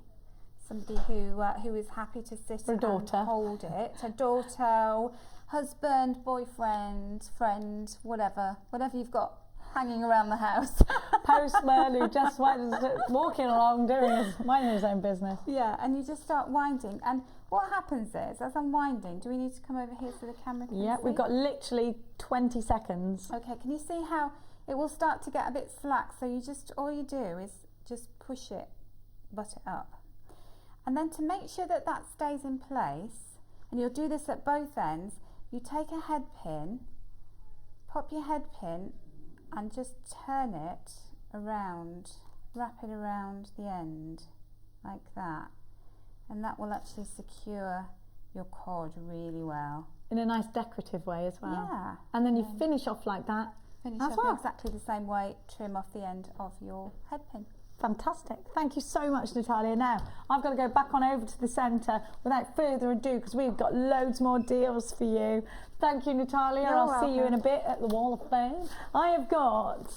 somebody who is happy to sit Or a and daughter. hold it, a daughter, husband, boyfriend, friend, whatever you've got hanging around the house. Postman who just went walking along minding his own business. Yeah, and you just start winding. And what happens is, as I'm winding, do we need to come over here so the camera can Yeah, see? we've got literally 20 seconds. Okay, can you see how it will start to get a bit slack? So all you do is just push it, butt it up. And then to make sure that stays in place, and you'll do this at both ends, you take a head pin, pop your head pin, and just turn it around, wrap it around the end, like that. And that will actually secure your cord really well. In a nice decorative way as well. Yeah. And then you finish off like that. Finish as off well. exactly the same way, trim off the end of your head pin. Fantastic. Thank you so much, Natalia. Now, I've got to go back on over to the centre without further ado, because we've got loads more deals for you. Thank you, Natalia. You're I'll see you in a welcome. bit at the Wall of Fame. I have got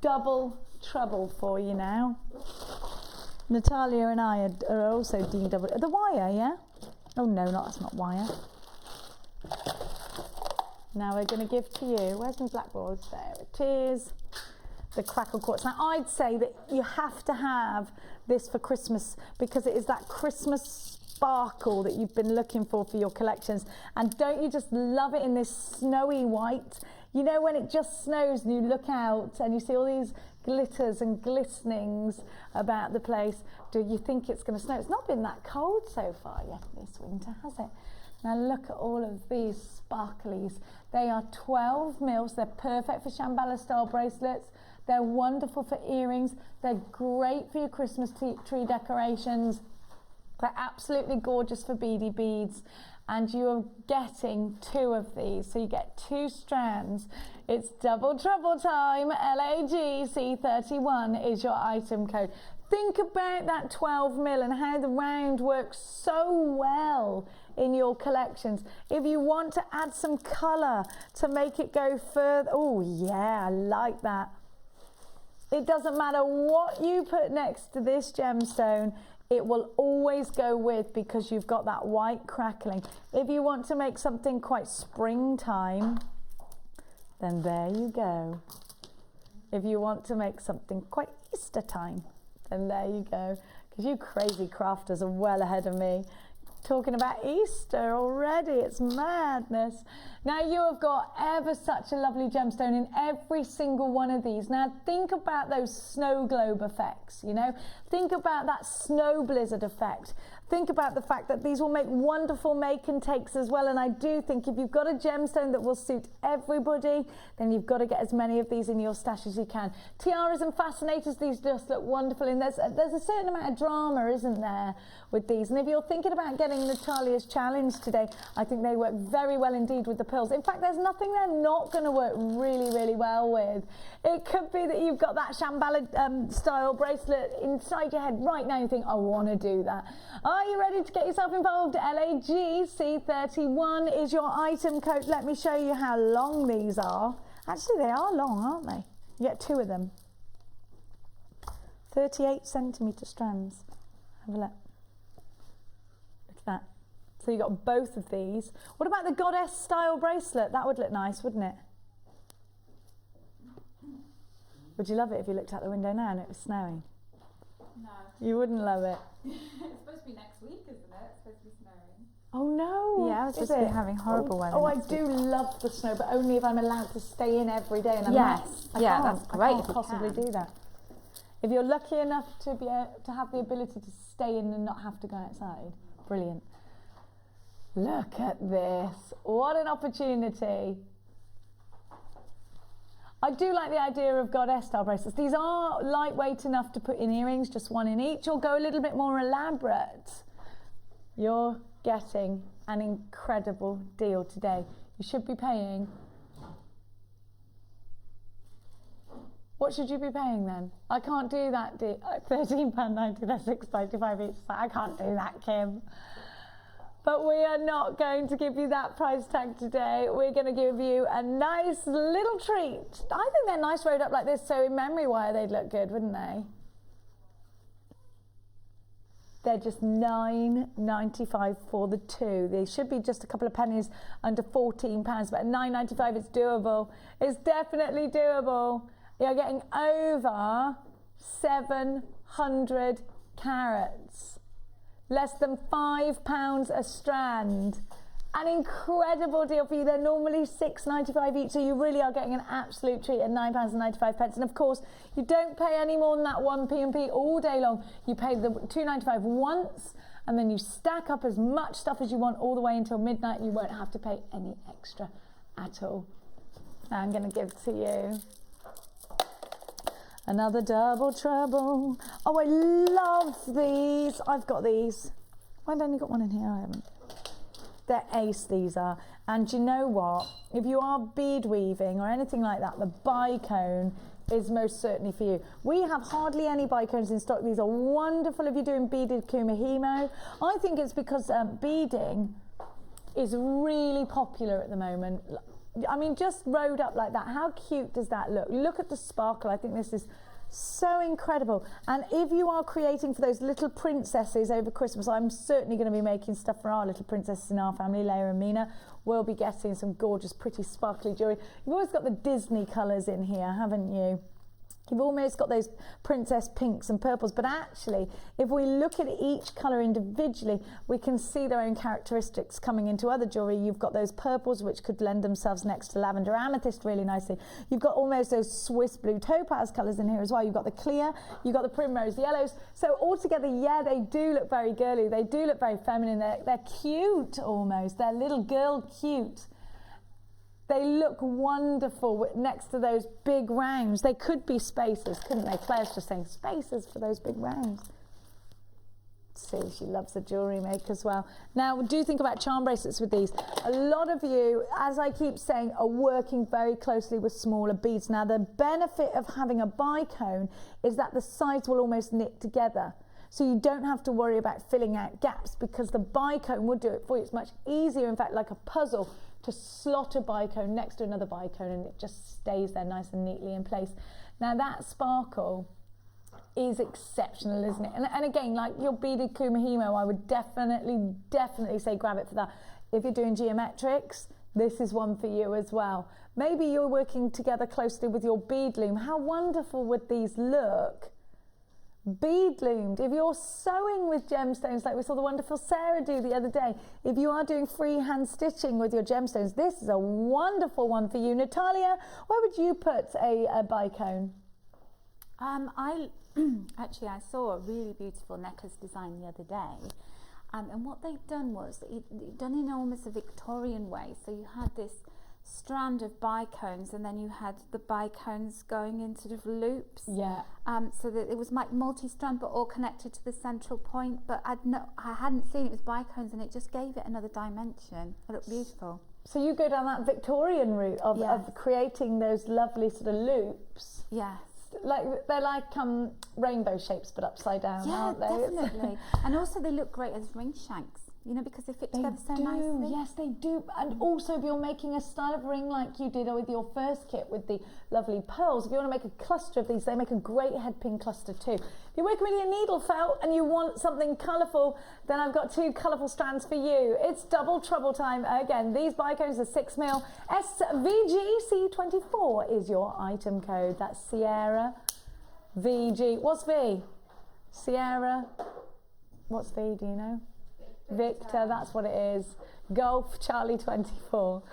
double trouble for you now. Natalia and I are also doing double. The wire, yeah? Oh no, that's not wire. Now we're going to give to you, where's my blackboards? There it is. The crackle quartz. Now I'd say that you have to have this for Christmas because it is that Christmas sparkle that you've been looking for your collections. And don't you just love it in this snowy white? You know when it just snows and you look out and you see all these glitters and glistenings about the place. Do you think it's going to snow? It's not been that cold so far yet this winter, has it? Now look at all of these sparklies. They are 12 mils. They're perfect for Shambhala style bracelets. They're wonderful for earrings. They're great for your Christmas tree decorations. They're absolutely gorgeous for beady beads. And you are getting 2 of these. So you get 2 strands. It's double trouble time. LAGC31 is your item code. Think about that 12 mil and how the round works so well in your collections. If you want to add some colour to make it go further, oh yeah, I like that. It doesn't matter what you put next to this gemstone, it will always go with because you've got that white crackling. If you want to make something quite springtime, then there you go. If you want to make something quite Easter time, then there you go. Because you crazy crafters are well ahead of me. Talking about Easter already, it's madness. Now you have got ever such a lovely gemstone in every single one of these. Now think about those snow globe effects, you know? Think about that snow blizzard effect. Think about the fact that these will make wonderful make and takes as well. And I do think if you've got a gemstone that will suit everybody, then you've got to get as many of these in your stash as you can. Tiaras and fascinators, these just look wonderful. And there's a certain amount of drama, isn't there, with these? And if you're thinking about getting Natalia's challenge today, I think they work very well indeed with the pearls. In fact, there's nothing they're not going to work really, really well with. It could be that you've got that Shambhala style bracelet inside your head right now. You think, I want to do that. Are you ready to get yourself involved? LAGC31 is your item code. Let me show you how long these are. Actually, they are long, aren't they? You get 2 of them. 38 centimetre strands. Have a look. Look at that. So you got both of these. What about the goddess style bracelet? That would look nice, wouldn't it? Would you love it if you looked out the window now and it was snowing? No. You wouldn't love it. It's supposed to be next week, isn't it? It's supposed to be snowing. Oh no! Yeah, I was supposed to be having horrible weather. Oh, I do love the snow, but only if I'm allowed to stay in every day. And I'm yes, not. yeah, that's great. I can't possibly do that. If you're lucky enough to be to have the ability to stay in and not have to go outside, brilliant. Look at this! What an opportunity! I do like the idea of goddess style bracelets. These are lightweight enough to put in earrings, just 1 in each, or go a little bit more elaborate. You're getting an incredible deal today. You should be paying. What should you be paying then? I can't do that. £13.90, they're £6.95 each. I can't do that, Kim. But we are not going to give you that price tag today. We're going to give you a nice little treat. I think they're nice rolled up like this, so in memory wire they'd look good, wouldn't they? They're just £9.95 for the 2. They should be just a couple of pennies under £14, but at £9.95 it's doable. It's definitely doable. You're getting over 700 carats. Less than £5 a strand. An incredible deal for you. They're normally £6.95 each, so you really are getting an absolute treat at £9.95. And of course, you don't pay any more than that 1p&p all day long. You pay the £2.95 once, and then you stack up as much stuff as you want all the way until midnight. You won't have to pay any extra at all. Now I'm going to give to you another double trouble. Oh, I love these. I've got these. I've only got 1 in here. I haven't. They're ace, these are. And you know what? If you are bead weaving or anything like that, the bicone is most certainly for you. We have hardly any bicones in stock. These are wonderful if you're doing beaded kumihimo. I think it's because beading is really popular at the moment. I mean, just rode up like that. How cute does that look? Look at the sparkle. I think this is so incredible. And if you are creating for those little princesses over Christmas, I'm certainly going to be making stuff for our little princesses in our family. Leia and Mina will be getting some gorgeous, pretty, sparkly jewellery. You've always got the Disney colours in here, haven't you? You've almost got those princess pinks and purples, but actually, if we look at each colour individually, we can see their own characteristics coming into other jewellery. You've got those purples, which could lend themselves next to lavender amethyst really nicely. You've got almost those Swiss blue topaz colours in here as well. You've got the clear, you've got the primrose yellows. So altogether, yeah, they do look very girly. They do look very feminine. They're cute almost. They're little girl cute. They look wonderful next to those big rounds. They could be spacers, couldn't they? Claire's just saying spacers for those big rounds. See, she loves the Jewellery Maker as well. Now, do think about charm bracelets with these. A lot of you, as I keep saying, are working very closely with smaller beads. Now, the benefit of having a bicone is that the sides will almost knit together. So you don't have to worry about filling out gaps because the bicone would do it for you. It's much easier, in fact, like a puzzle, to slot a bicone next to another bicone and it just stays there nice and neatly in place. Now that sparkle is exceptional, isn't it? And again, like your beaded kumihimo, I would definitely say grab it for that. If you're doing geometrics, this is one for you as well. Maybe you're working together closely with your bead loom. How wonderful would these look? Bead loomed. If you're sewing with gemstones like we saw the wonderful Sarah do the other day, if you are doing freehand stitching with your gemstones, this is a wonderful one for you. Natalia, where would you put a bicone? Actually, I saw a really beautiful necklace design the other day, and what they'd done was done in almost a Victorian way. So you had this strand of bicones and then you had the bicones going in sort of loops, so that it was like multi-strand but all connected to the central point, but I hadn't seen it was bicones and it just gave it another dimension. It looked beautiful. So you go down that Victorian route of creating those lovely sort of loops. Yes. Like they're like rainbow shapes but upside down, aren't they? Definitely. And also they look great as ring shanks. You know, because they fit together so nicely. Yes, they do. And also, if you're making a style of ring like you did with your first kit with the lovely pearls, if you want to make a cluster of these, they make a great head pin cluster too. If you're working with your needle felt and you want something colourful, then I've got two colourful strands for you. It's double trouble time. Again, these bicones are 6mm. SVGC24 is your item code. That's Sierra VG. What's V? Sierra. What's V? Do you know? Victor, that's what it is. Golf Charlie 24.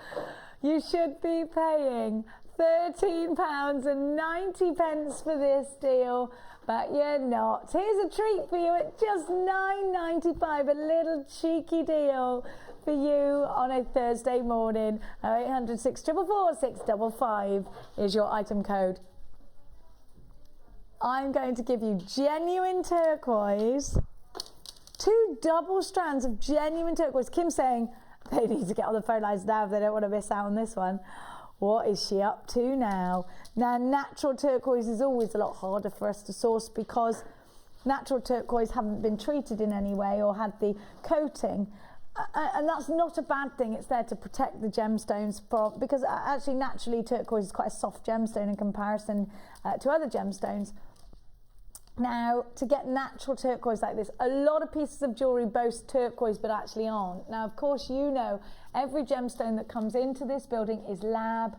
You should be paying £13.90 for this deal, but you're not. Here's a treat for you at just £9.95, a little cheeky deal for you on a Thursday morning. 0800 644 655 is your item code. I'm going to give you genuine turquoise. Two double strands of genuine turquoise. Kim's saying they need to get on the phone lines now if they don't want to miss out on this one. What is she up to now? Now, natural turquoise is always a lot harder for us to source because natural turquoise haven't been treated in any way or had the coating. And that's not a bad thing. It's there to protect the gemstones from, because actually naturally turquoise is quite a soft gemstone in comparison to other gemstones. Now, to get natural turquoise like this, a lot of pieces of jewellery boast turquoise but actually aren't. Now, of course, you know every gemstone that comes into this building is lab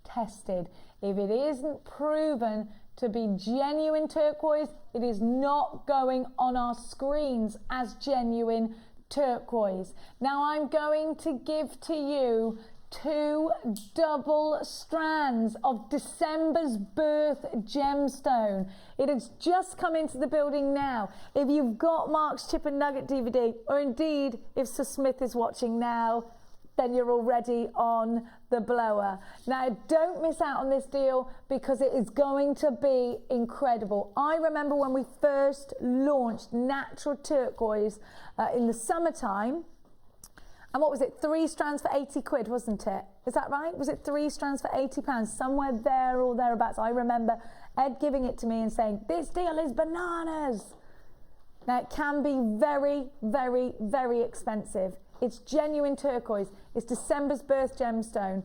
tested. If it isn't proven to be genuine turquoise, it is not going on our screens as genuine turquoise. Now, I'm going to give to you two double strands of December's birth gemstone. It has just come into the building now. If you've got Mark's Chip and Nugget DVD, or indeed if Sir Smith is watching now, then you're already on the blower. Now, don't miss out on this deal because it is going to be incredible. I remember when we first launched natural turquoise in the summertime. And what was it? 3 strands for 80 quid, wasn't it? Is that right? Was it 3 strands for £80? Somewhere there or thereabouts. I remember Ed giving it to me and saying, this deal is bananas. Now, it can be very, very, very expensive. It's genuine turquoise. It's December's birth gemstone.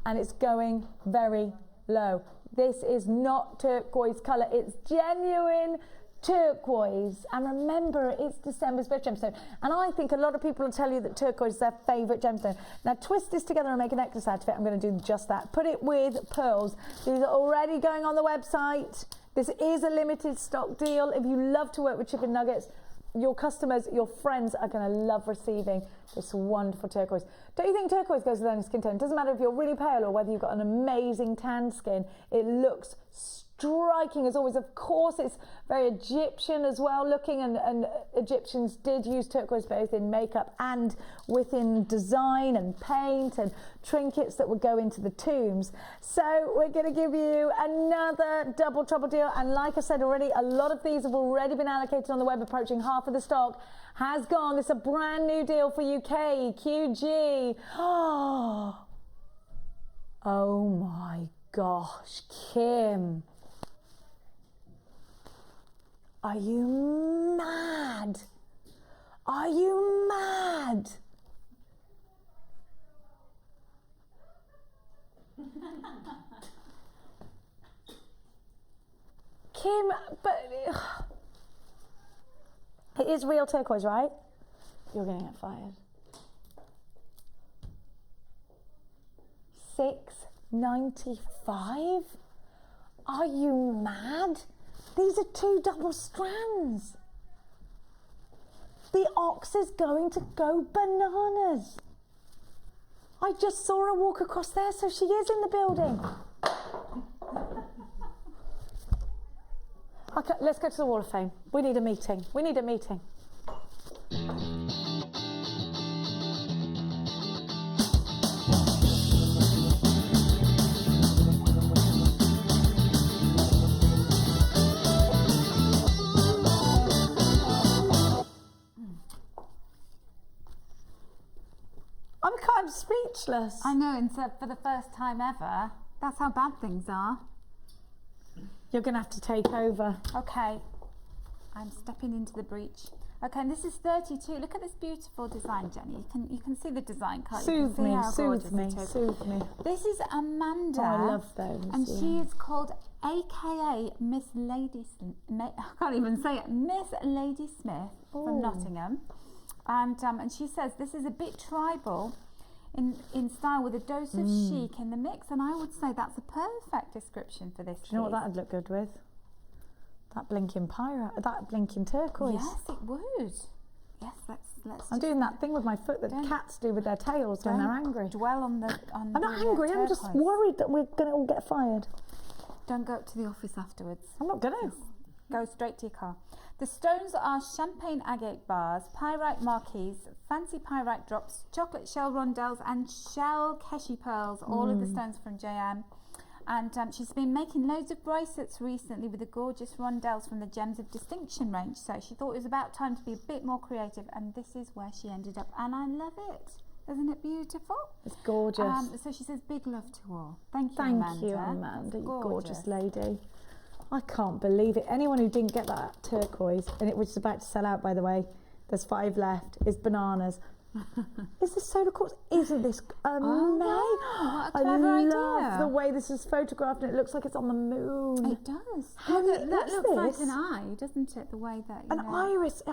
and it's going very low. This is not turquoise colour, it's genuine turquoise. And remember, it's December's best gemstone. And I think a lot of people will tell you that turquoise is their favourite gemstone. Now twist this together and make a necklace out of it. I'm going to do just that. Put it with pearls. These are already going on the website. This is a limited stock deal. If you love to work with chicken nuggets, your customers, your friends are going to love receiving this wonderful turquoise. Don't you think turquoise goes with any skin tone? It doesn't matter if you're really pale or whether you've got an amazing tan skin. It looks striking as always. Of course, it's very Egyptian as well looking, and Egyptians did use turquoise both in makeup and within design and paint and trinkets that would go into the tombs. So we're going to give you another double trouble deal, and like I said already, a lot of these have already been allocated on the web. Approaching half of the stock has gone. It's a brand new deal for UK QG. Oh my gosh, Kim, are you mad? Are you mad? Kim, but it is real turquoise, right? You're going to get fired. $6.95? Are you mad? These are 2 double strands. The ox is going to go bananas. I just saw her walk across there, so she is in the building. Okay, let's go to the Wall of Fame. We need a meeting. We need a meeting. I'm speechless. I know, and so for the first time ever, that's how bad things are. You're going to have to take over. Okay, I'm stepping into the breach. Okay, and this is 32. Look at this beautiful design, Jenny. You can see the design, can't you? Soothe me, soothe me, soothe me. This is Amanda. Oh, I love those. And she is called AKA Miss Lady I can't even say it. Miss Lady Smith from Nottingham. And she says this is a bit tribal in style with a dose of chic in the mix, and I would say that's a perfect description for this. Do you know what that'd look good with? That blinking that blinking turquoise. Yes, it would. Yes, let's. I'm doing that thing with my foot that cats do with their tails when they're angry. Dwell on the. I'm not angry. I'm just worried that we're going to all get fired. Don't go up to the office afterwards. I'm not going to. Go straight to your car. The stones are champagne agate bars, pyrite marquise, fancy pyrite drops, chocolate shell rondelles, and shell keshi pearls. All of the stones from JM. And she's been making loads of bracelets recently with the gorgeous rondelles from the Gems of Distinction range. So she thought it was about time to be a bit more creative, and this is where she ended up. And I love it. Isn't it beautiful? It's gorgeous. So she says, big love to all. Thank you, Amanda. Thank you, Amanda. You gorgeous lady. I can't believe it. Anyone who didn't get that turquoise, and it was about to sell out, by the way, there's 5 left, is bananas. Is this solar quartz? Isn't this amazing? Oh, what a clever idea. I love the way this is photographed, and it looks like it's on the moon. It does. How that looks this? like an eye, doesn't it? The way that an iris.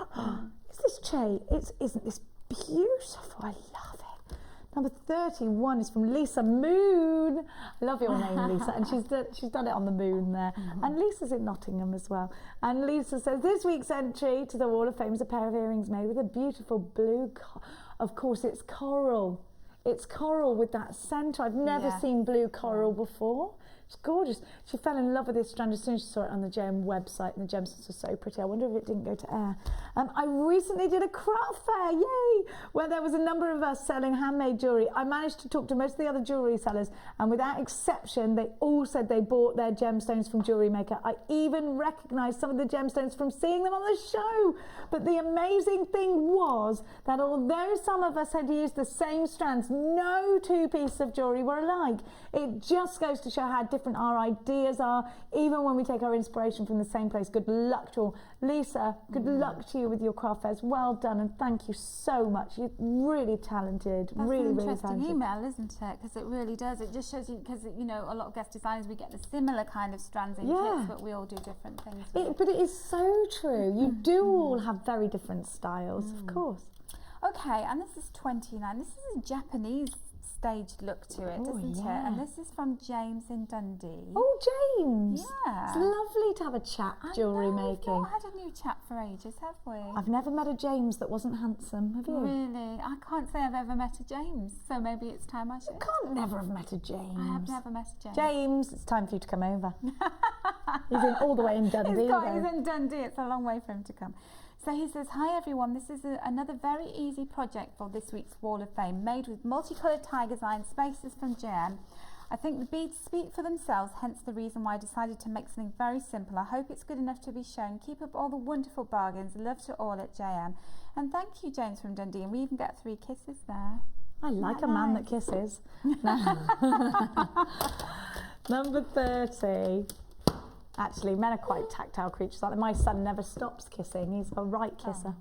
Is this isn't this beautiful? I love it. Number 31 is from Lisa Moon. I love your name, Lisa. And she's done it on the moon there. And Lisa's in Nottingham as well. And Lisa says, this week's entry to the Wall of Fame is a pair of earrings made with a beautiful blue, of course, it's coral. It's coral with that centre. I've never seen blue coral before. It's gorgeous. She fell in love with this strand as soon as she saw it on the JM website, and the gemstones were so pretty. I wonder if it didn't go to air. I recently did a craft fair, yay, where there was a number of us selling handmade jewellery. I managed to talk to most of the other jewellery sellers, and without exception, they all said they bought their gemstones from Jewellery Maker. I even recognised some of the gemstones from seeing them on the show. But the amazing thing was that although some of us had used the same strands, No two pieces of jewellery were alike. It just goes to show how different our ideas are, even when we take our inspiration from the same place. Good luck to all. Lisa, good luck to you with your craft fairs. Well done, and thank you so much. You're really talented. That's really, an really interesting talented. email, isn't it? Because it really does. It just shows you, because you know, a lot of guest designers, we get the similar kind of strands in kits, but we all do different things. But it is so true. You do all have very different styles, of course. Okay, and this is 29. This is a Japanese staged look to it, doesn't it? And this is from James in Dundee. Oh, James. Yeah. It's lovely to have a chat jewellery making. We've not had a new chap for ages, have we? I've never met a James that wasn't handsome, have you? Really? I can't say I've ever met a James, so maybe it's time I should. You can't never have met a James. I have never met a James. James, it's time for you to come over. He's in all the way in Dundee. He's in Dundee, it's a long way for him to come. So he says, hi everyone, this is another very easy project for this week's Wall of Fame, made with multicoloured tiger's eye and spaces from JM. I think the beads speak for themselves, hence the reason why I decided to make something very simple. I hope it's good enough to be shown. Keep up all the wonderful bargains. Love to all at JM. And thank you, James from Dundee. And we even get 3 kisses there. I like a man that kisses. Number 30. Actually, men are quite tactile creatures. Like my son never stops kissing. He's a right kisser.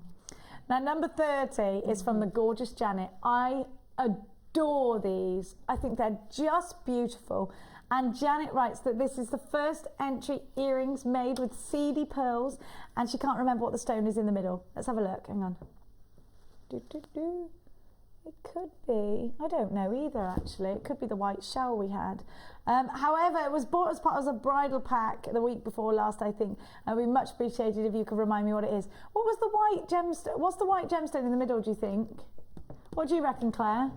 Now, number 30 is from the gorgeous Janet. I adore these. I think they're just beautiful. And Janet writes that this is the first entry earrings made with seedy pearls, and she can't remember what the stone is in the middle. Let's have a look. Hang on. It could be, I don't know either actually, it could be the white shell we had. However, it was bought as part of a bridal pack the week before last, I think, and we'd much appreciated if you could remind me what it is. What was the white gemstone? What's the white gemstone in the middle, do you think? What do you reckon, Claire?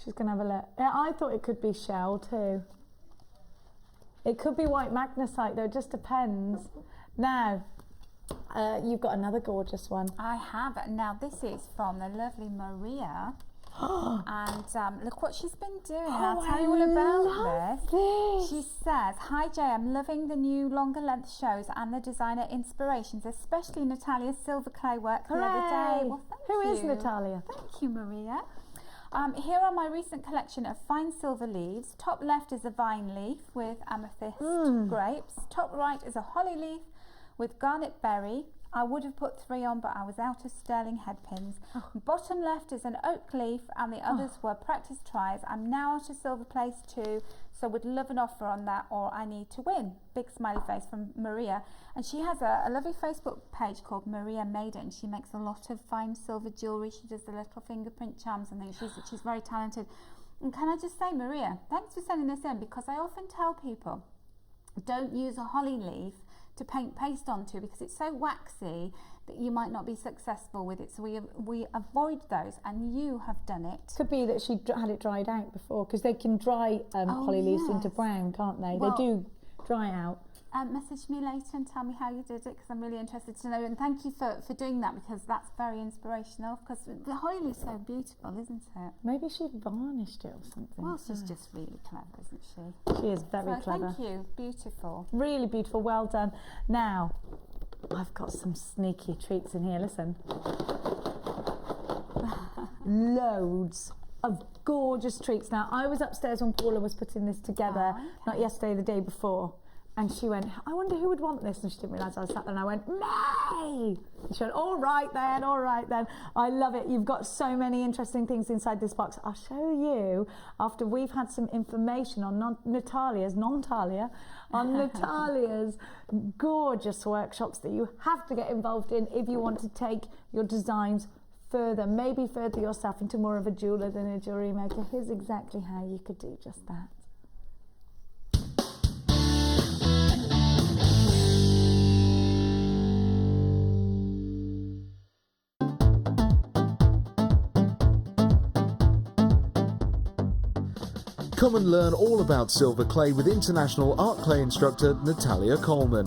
She's going to have a look. Yeah, I thought it could be shell too. It could be white magnesite though, it just depends. Now, you've got another gorgeous one. I have. Now this is from the lovely Maria. And look what she's been doing. I'll tell you all about this. She says, hi Jay, I'm loving the new longer length shows and the designer inspirations, especially Natalia's silver clay work the other day. Well, thank you. Who is Natalia? Thank you, Maria. Here are my recent collection of fine silver leaves. Top left is a vine leaf with amethyst grapes. Top right is a holly leaf with garnet berry. I would have put 3 on, but I was out of sterling head pins. Bottom left is an oak leaf, and the others were practice tries. I'm now out of silver place too, so would love an offer on that, or I need to win. Big smiley face from Maria. And she has a lovely Facebook page called Maria Maiden. She makes a lot of fine silver jewellery. She does the little fingerprint charms and things. She's very talented. And can I just say, Maria, thanks for sending this in, because I often tell people, don't use a holly leaf to paint paste onto, because it's so waxy that you might not be successful with it, so we avoid those, and you have done it. Could be that she had it dried out before, because they can dry holly leaves into brown, can't they? Well, they do dry out. Message me later and tell me how you did it, because I'm really interested to know, and thank you for doing that, because that's very inspirational, because the holly leaf's so beautiful, isn't it? Maybe she varnished it or something. Well, she's just really clever, isn't she? She is very clever. Thank you, beautiful. Really beautiful, well done. Now, I've got some sneaky treats in here, listen. Loads of gorgeous treats. Now, I was upstairs when Paula was putting this together, not yesterday, the day before. And she went, I wonder who would want this. And she didn't realise I was sat there, and I went, May! And she went, all right then. I love it. You've got so many interesting things inside this box. I'll show you after we've had some information on Natalia's gorgeous workshops that you have to get involved in if you want to take your designs further, maybe further yourself into more of a jeweller than a jewellery maker. Here's exactly how you could do just that. Come and learn all about silver clay with international art clay instructor Natalia Coleman.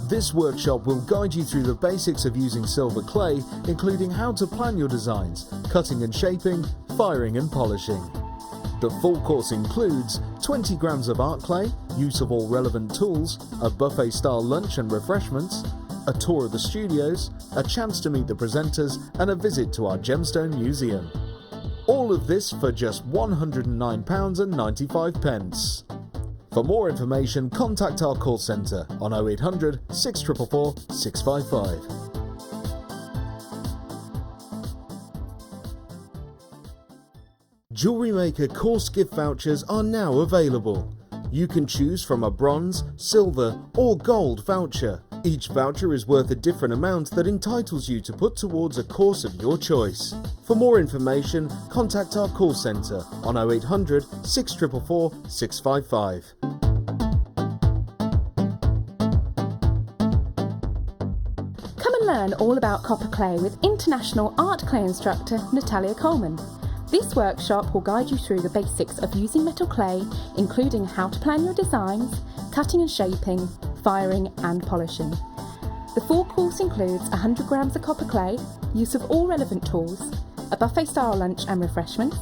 This workshop will guide you through the basics of using silver clay, including how to plan your designs, cutting and shaping, firing and polishing. The full course includes 20 grams of art clay, use of all relevant tools, a buffet-style lunch and refreshments, a tour of the studios, a chance to meet the presenters, and a visit to our gemstone museum. All of this for just £109.95. For more information, contact our call centre on 0800 644 655. Jewellery Maker course gift vouchers are now available. You can choose from a bronze, silver or gold voucher. Each voucher is worth a different amount that entitles you to put towards a course of your choice. For more information, contact our call centre on 0800 644 655. Come and learn all about copper clay with international art clay instructor Natalia Coleman. This workshop will guide you through the basics of using metal clay, including how to plan your designs, cutting and shaping, firing and polishing. The full course includes 100 grams of copper clay, use of all relevant tools, a buffet-style lunch and refreshments,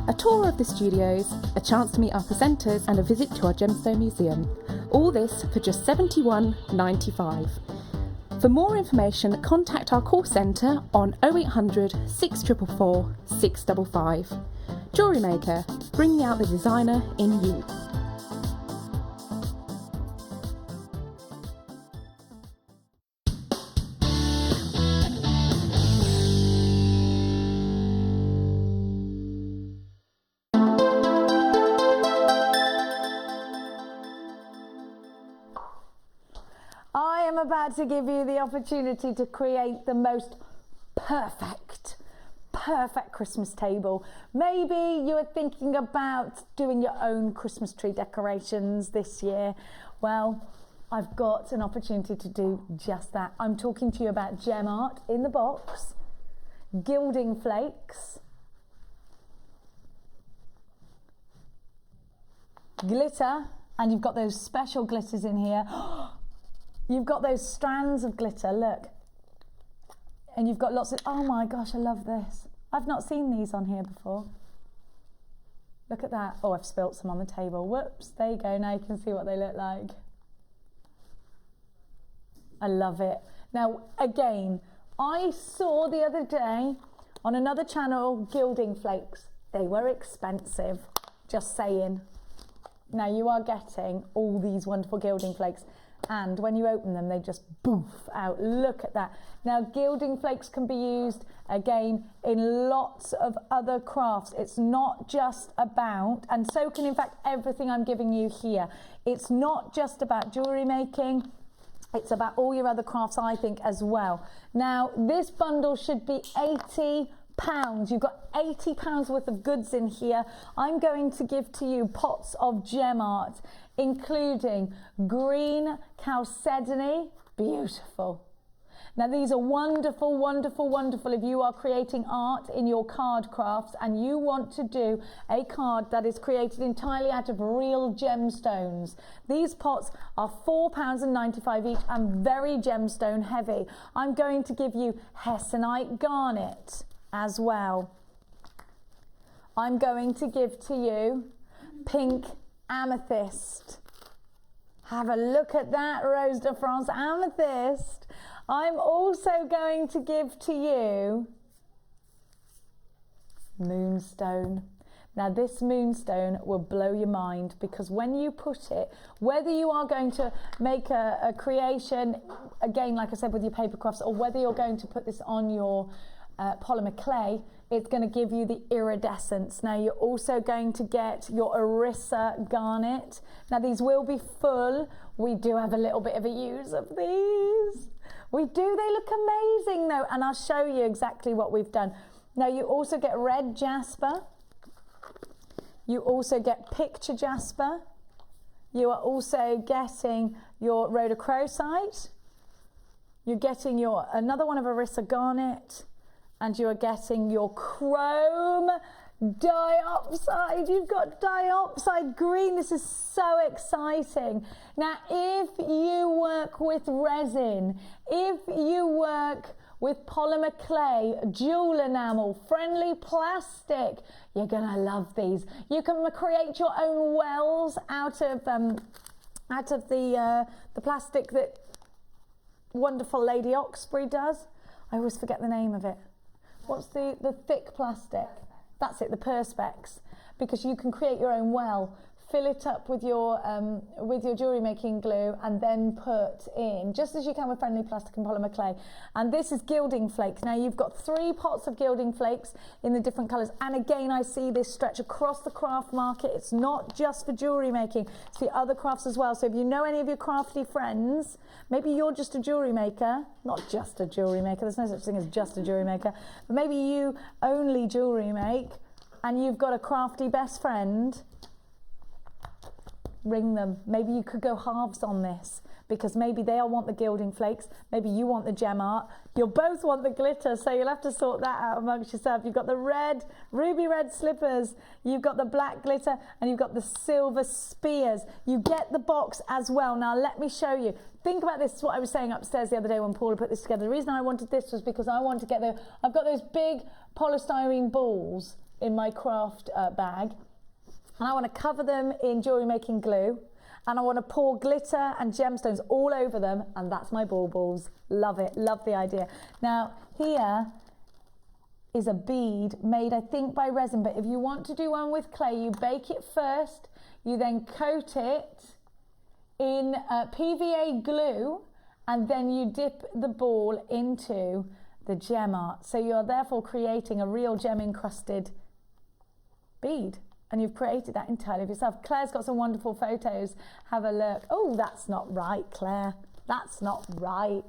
a tour of the studios, a chance to meet our presenters and a visit to our gemstone museum. All this for just £71.95. For more information, contact our call centre on 0800 644 655. Jewellery Maker, bringing out the designer in you. I am about to give you the opportunity to create the most perfect Christmas table. Maybe you are thinking about doing your own Christmas tree decorations this year. Well, I've got an opportunity to do just that. I'm talking to you about gem art in the box, gilding flakes, glitter, and you've got those special glitters in here. You've got those strands of glitter, look. And you've got lots of, oh my gosh, I love this. I've not seen these on here before. Look at that. Oh, I've spilt some on the table. Whoops, there you go. Now you can see what they look like. I love it. Now, again, I saw the other day on another channel, gilding flakes. They were expensive, just saying. Now you are getting all these wonderful gilding flakes. And when you open them, they just boof out. Look at that. Now, gilding flakes can be used, again, in lots of other crafts. It's not just about, and so can, in fact, everything I'm giving you here. It's not just about jewellery making. It's about all your other crafts, I think, as well. Now, this bundle should be £80. You've got £80 worth of goods in here. I'm going to give to you pots of gem art, including green chalcedony, beautiful. Now these are wonderful, wonderful, wonderful if you are creating art in your card crafts and you want to do a card that is created entirely out of real gemstones. These pots are £4.95 each and very gemstone heavy. I'm going to give you hessonite garnet as well. I'm going to give to you pink amethyst. Have a look at that, Rose de France amethyst. I'm also going to give to you moonstone. Now this moonstone will blow your mind because when you put it, whether you are going to make a creation, again, like I said, with your paper crafts, or whether you're going to put this on your polymer clay, it's going to give you the iridescence. Now you're also going to get your Orissa garnet. Now these will be full. We do have a little bit of a use of these. We do, they look amazing though, and I'll show you exactly what we've done. Now you also get red jasper. You also get picture jasper. You are also getting your rhodochrosite. You're getting your another one of Orissa garnet. And you are getting your chrome diopside. You've got diopside green. This is so exciting. Now, if you work with resin, if you work with polymer clay, jewel enamel, friendly plastic, you're gonna love these. You can create your own wells out of the plastic that wonderful Lady Oxbury does. I always forget the name of it. What's the thick plastic? That's it, the Perspex. Because you can create your own well, fill it up with your jewellery making glue, and then put in, just as you can with friendly plastic and polymer clay. And this is gilding flakes. Now you've got 3 pots of gilding flakes in the different colours. And again, I see this stretch across the craft market. It's not just for jewellery making, it's for other crafts as well. So if you know any of your crafty friends, maybe you're just a jewellery maker, not just a jewellery maker, there's no such thing as just a jewellery maker, but maybe you only jewellery make and you've got a crafty best friend, ring them. Maybe you could go halves on this, because maybe they'll want the gilding flakes, maybe you want the gem art, you'll both want the glitter, so you'll have to sort that out amongst yourself. You've got the red, ruby red slippers, you've got the black glitter, and you've got the silver spears. You get the box as well. Now let me show you. Think about this, is what I was saying upstairs the other day when Paula put this together. The reason I wanted this was because I want to get I've got those big polystyrene balls in my craft bag, and I want to cover them in jewellery making glue, and I want to pour glitter and gemstones all over them, and that's my baubles. Love it, love the idea. Now here is a bead made, I think, by resin, but if you want to do one with clay, you bake it first, you then coat it in PVA glue, and then you dip the ball into the gem art. So you're therefore creating a real gem encrusted bead. And you've created that entirely of yourself. Claire's got some wonderful photos. Have a look. Oh, that's not right, Claire. That's not right.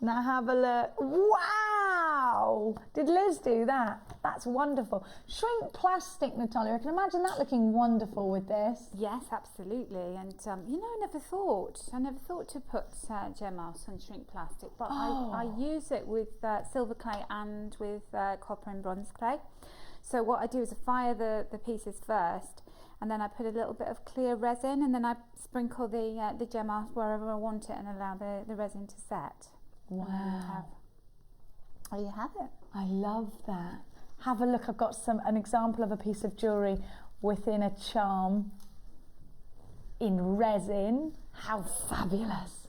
Now have a look. Wow! Did Liz do that? That's wonderful. Shrink plastic, Natalia. I can imagine that looking wonderful with this. Yes, absolutely. And you know, I never thought to put gem art on shrink plastic, but I use it with silver clay and with copper and bronze clay. So what I do is I fire the pieces first, and then I put a little bit of clear resin, and then I sprinkle the gem art wherever I want it and allow the resin to set. Wow. There you have it. I love that. Have a look. I've got an example of a piece of jewellery within a charm in resin. How fabulous.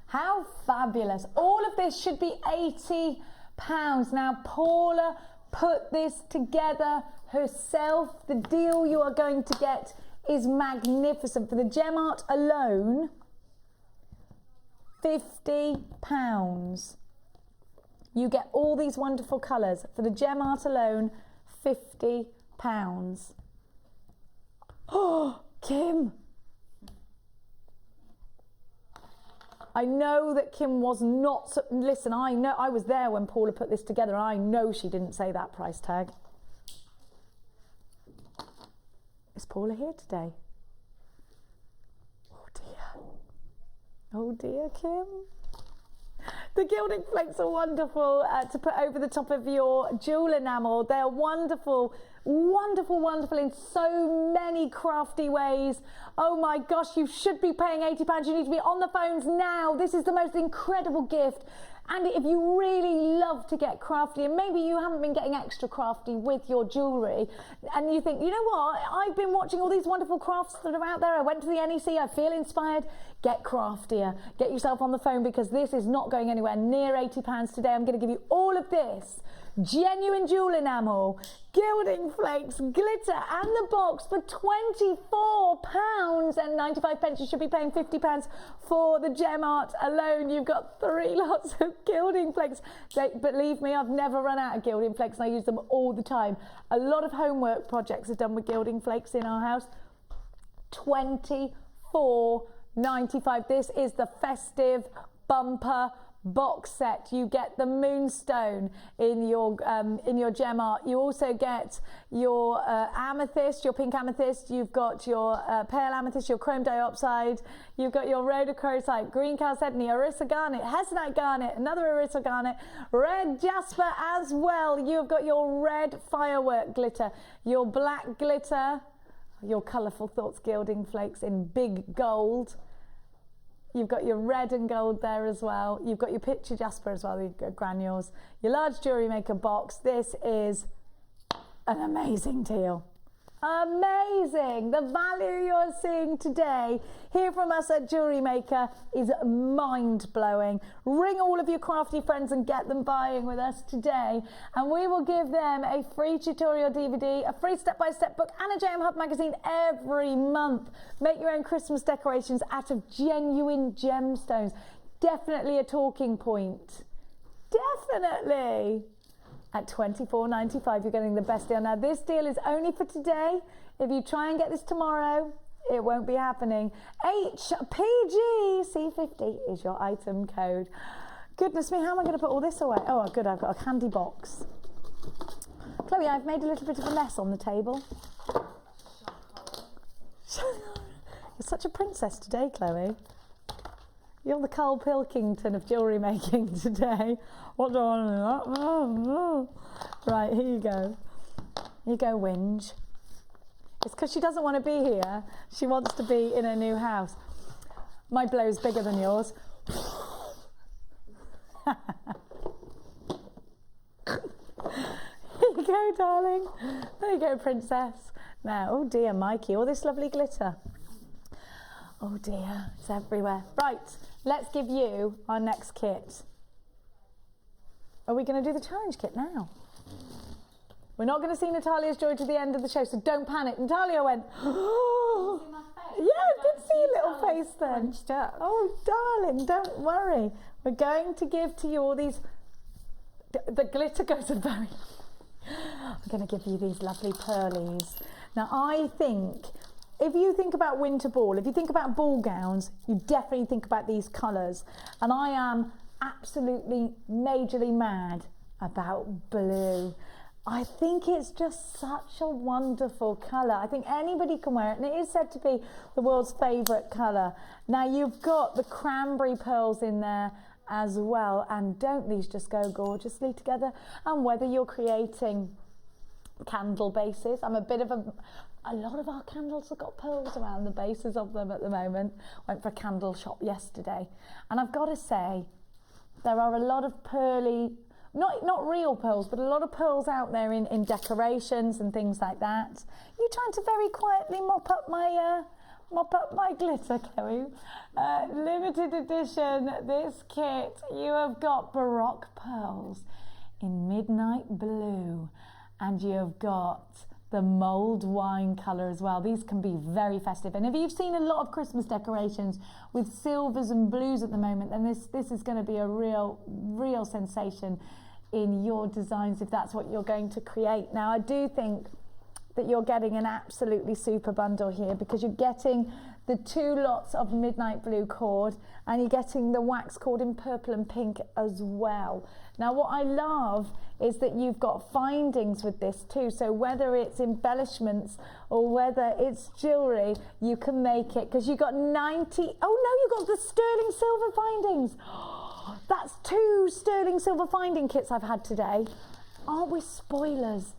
How fabulous. All of this should be £80. Now, Paula put this together herself. The deal you are going to get is magnificent. For the gem art alone, £50. You get all these wonderful colours. For the gem art alone, £50. Oh, Kim. I know that Kim was not, listen, I know, I was there when Paula put this together, and I know she didn't say that price tag. Is Paula here today? Oh dear. Oh dear, Kim. The gilding flakes are wonderful to put over the top of your jewel enamel. They're wonderful, wonderful, wonderful in so many crafty ways. Oh my gosh, you should be paying £80. You need to be on the phones now. This is the most incredible gift. And if you really love to get crafty, and maybe you haven't been getting extra crafty with your jewellery, and you think, you know what, I've been watching all these wonderful crafts that are out there. I went to the NEC, I feel inspired. Get craftier. Get yourself on the phone, because this is not going anywhere near £80 today. I'm going to give you all of this. Genuine jewel enamel, gilding flakes, glitter, and the box for £24.95. You should be paying £50 for the gem art alone. You've got 3 lots of gilding flakes. Believe me, I've never run out of gilding flakes, and I use them all the time. A lot of homework projects are done with gilding flakes in our house. £24.95. This is the festive bumper box set. You get the moonstone in your gem art. You also get your amethyst, your pink amethyst. You've got your pale amethyst, your chrome diopside. You've got your rhodochrosite, green chalcedony, orissa garnet, hessonite garnet, another orissa garnet, red jasper as well. You've got your red firework glitter, your black glitter, your colourful thoughts gilding flakes in big gold. You've got your red and gold there as well. You've got your picture jasper as well, your granules. Your large Jewellery Maker box. This is an amazing deal. Amazing. The value you're seeing today here from us at Jewellery Maker is mind-blowing. Ring all of your crafty friends and get them buying with us today, and we will give them a free tutorial DVD, a free step-by-step book and a JM Hub magazine every month. Make your own Christmas decorations out of genuine gemstones. Definitely a talking point. Definitely. At $24.95 you're getting the best deal. Now this deal is only for today. If you try and get this tomorrow, it won't be happening. HPGC50 is your item code. Goodness me, how am I going to put all this away? Oh good, I've got a candy box. Chloe, I've made a little bit of a mess on the table. You're such a princess today, Chloe. You're the Carl Pilkington of jewellery making today. What do I want to do? Right, here you go. Here you go, Whinge. It's because she doesn't want to be here. She wants to be in her new house. My blow's bigger than yours. Here you go, darling. There you go, princess. Now, oh dear, Mikey, all this lovely glitter. Oh dear, it's everywhere. Right, let's give you our next kit. Are we going to do the challenge kit now? We're not going to see Natalia's joy to the end of the show, so don't panic. Natalia went, oh, yeah, I did see a little face then. Oh, darling, don't worry. We're going to give to you all these, the glitter goes a very, I'm going to give you these lovely pearlies. Now, I think, if you think about winter ball, if you think about ball gowns, you definitely think about these colours. And I am absolutely majorly mad about blue. I think it's just such a wonderful colour. I think anybody can wear it, and it is said to be the world's favourite colour. Now you've got the cranberry pearls in there as well, and don't these just go gorgeously together? And whether you're creating candle bases, I'm a bit of a lot of our candles have got pearls around the bases of them at the moment. Went for a candle shop yesterday, and I've got to say, there are a lot of pearly, not real pearls, but a lot of pearls out there in decorations and things like that. You trying to very quietly mop up my glitter, Chloe. Limited edition, this kit, you have got Baroque pearls in midnight blue, and you've got the mulled wine colour as well. These can be very festive, and if you've seen a lot of Christmas decorations with silvers and blues at the moment, then this is going to be a real sensation in your designs if that's what you're going to create. Now I do think that you're getting an absolutely super bundle here, because you're getting the 2 lots of midnight blue cord, and you're getting the wax cord in purple and pink as well. Now what I love is that you've got findings with this too, so whether it's embellishments or whether it's jewellery, you can make it, because you've got 90, oh no, you've got the sterling silver findings. That's 2 sterling silver finding kits I've had today. Aren't we spoilers?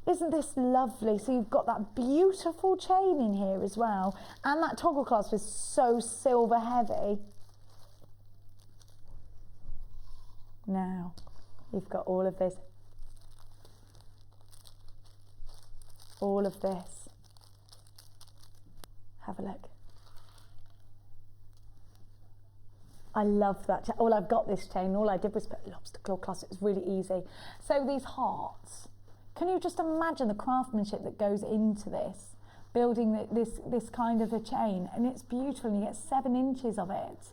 Isn't this lovely? So you've got that beautiful chain in here as well, and that toggle clasp is so silver heavy. Now you've got all of this, have a look. I love that. All I've got this chain, all I did was put lobster claw clasp. It was really easy. So these hearts, can you just imagine the craftsmanship that goes into this, building this kind of a chain? And it's beautiful, and you get 7 inches of it.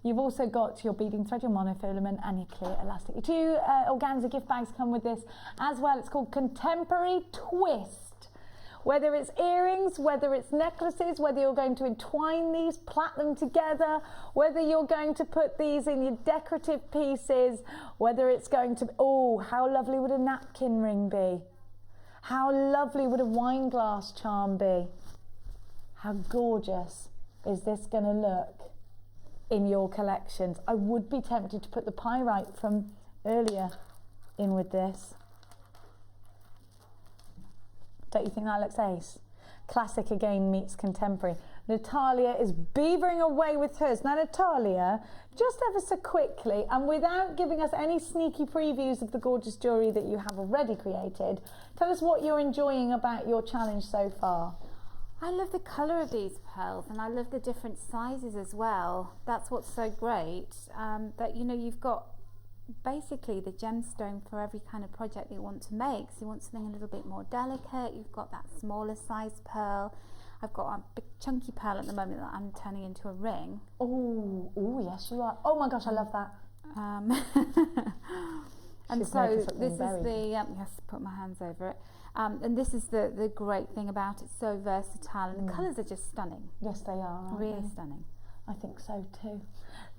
You've also got your beading thread, your monofilament, and your clear elastic. Your 2 organza gift bags come with this as well. It's called Contemporary Twist. Whether it's earrings, whether it's necklaces, whether you're going to entwine these, plait them together, whether you're going to put these in your decorative pieces, whether it's going to, oh, how lovely would a napkin ring be? How lovely would a wine glass charm be? How gorgeous is this going to look in your collections? I would be tempted to put the pyrite from earlier in with this. Don't you think that looks ace? Classic again meets contemporary. Natalia is beavering away with hers. Now, Natalia, just ever so quickly, and without giving us any sneaky previews of the gorgeous jewellery that you have already created, tell us what you're enjoying about your challenge so far. I love the colour of these pearls, and I love the different sizes as well. That's what's so great, that you know, you've got basically the gemstone for every kind of project you want to make. So you want something a little bit more delicate, you've got that smaller size pearl. I've got a big chunky pearl at the moment that I'm turning into a ring. Oh, yes you are. Oh my gosh, I love that. And so this is the, yes, put my hands over it. And this is the great thing about it, so versatile, and the colours are just stunning. Yes, they are. Really stunning. I think so too.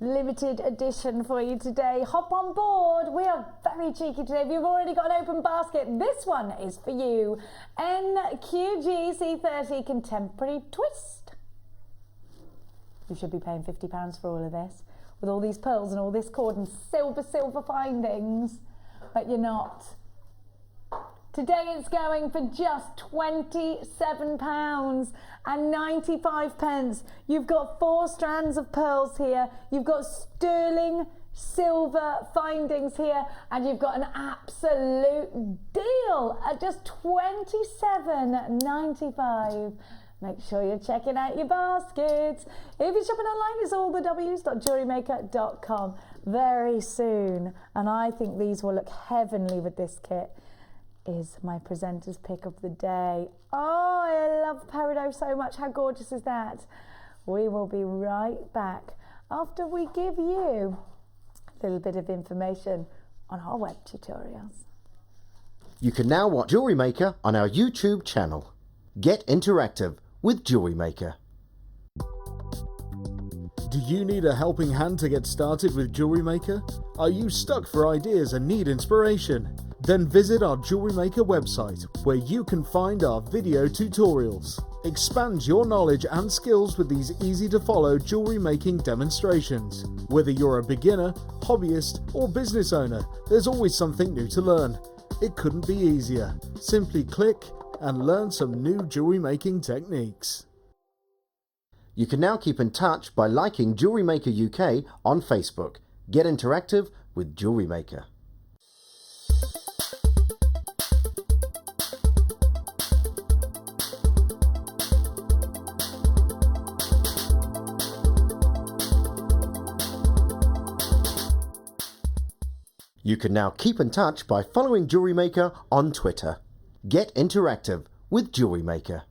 Limited edition for you today. Hop on board. We are very cheeky today. If you've already got an open basket, this one is for you. NQGC30 Contemporary Twist. You should be paying £50 for all of this, with all these pearls and all this cord and silver findings, but you're not. Today it's going for just £27.95. You've got 4 strands of pearls here. You've got sterling silver findings here, and you've got an absolute deal at just £27.95. Make sure you're checking out your baskets. If you're shopping online, it's all the w's.jewellerymaker.com very soon. And I think these will look heavenly with this kit. Is my presenter's pick of the day. Oh, I love peridot so much. How gorgeous is that? We will be right back after we give you a little bit of information on our web tutorials. You can now watch Jewellery Maker on our YouTube channel. Get interactive with Jewellery Maker. Do you need a helping hand to get started with Jewellery Maker? Are you stuck for ideas and need inspiration? Then visit our Jewellery Maker website, where you can find our video tutorials. Expand your knowledge and skills with these easy-to-follow jewellery making demonstrations. Whether you're a beginner, hobbyist, or business owner, there's always something new to learn. It couldn't be easier. Simply click and learn some new jewellery making techniques. You can now keep in touch by liking Jewellery Maker UK on Facebook. Get interactive with Jewellery Maker. You can now keep in touch by following Jewellery Maker on Twitter. Get interactive with Jewellery Maker.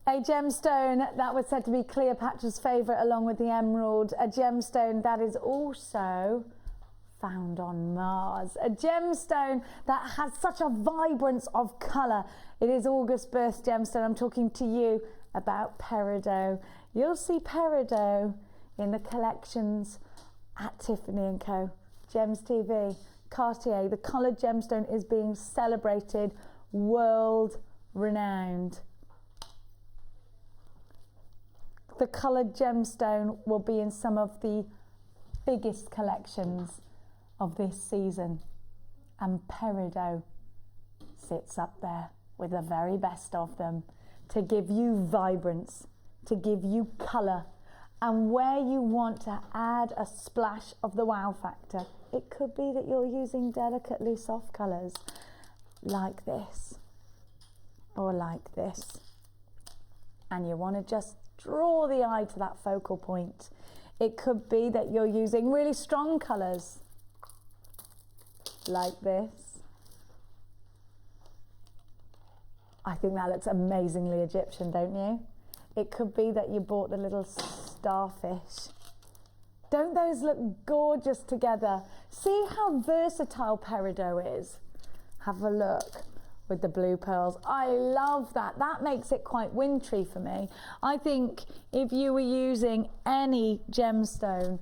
A gemstone that was said to be Cleopatra's favourite along with the emerald. A gemstone that is also found on Mars. A gemstone that has such a vibrance of colour. It is August birth gemstone. I'm talking to you about peridot. You'll see peridot in the collections at Tiffany & Co, Gems TV, Cartier. The coloured gemstone is being celebrated, world renowned. The coloured gemstone will be in some of the biggest collections of this season, and peridot sits up there with the very best of them to give you vibrance, to give you colour, and where you want to add a splash of the wow factor. It could be that you're using delicately soft colours like this or like this, and you want to just draw the eye to that focal point. It could be that you're using really strong colours like this. I think that looks amazingly Egyptian, don't you? It could be that you bought the little starfish. Don't those look gorgeous together? See how versatile peridot is. Have a look with the blue pearls. I love that. That makes it quite wintry for me. I think if you were using any gemstone,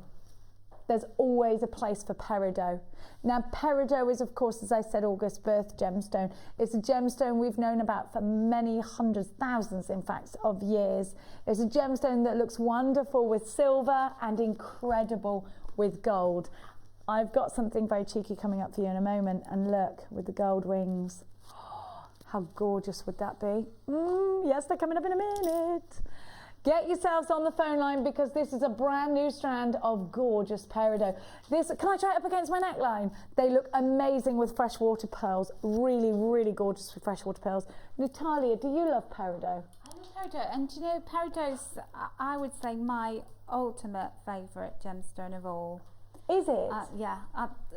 there's always a place for peridot. Now, peridot is, of course, as I said, August birth gemstone. It's a gemstone we've known about for many hundreds, thousands, in fact, of years. It's a gemstone that looks wonderful with silver and incredible with gold. I've got something very cheeky coming up for you in a moment, and look, with the gold wings. How gorgeous would that be? Yes, they're coming up in a minute. Get yourselves on the phone line because this is a brand new strand of gorgeous peridot. Can I try it up against my neckline? They look amazing with freshwater pearls. Really, really gorgeous with freshwater pearls. Natalia, do you love peridot? I love peridot, and do you know, peridot's, I would say, my ultimate favourite gemstone of all. Is it? Yeah,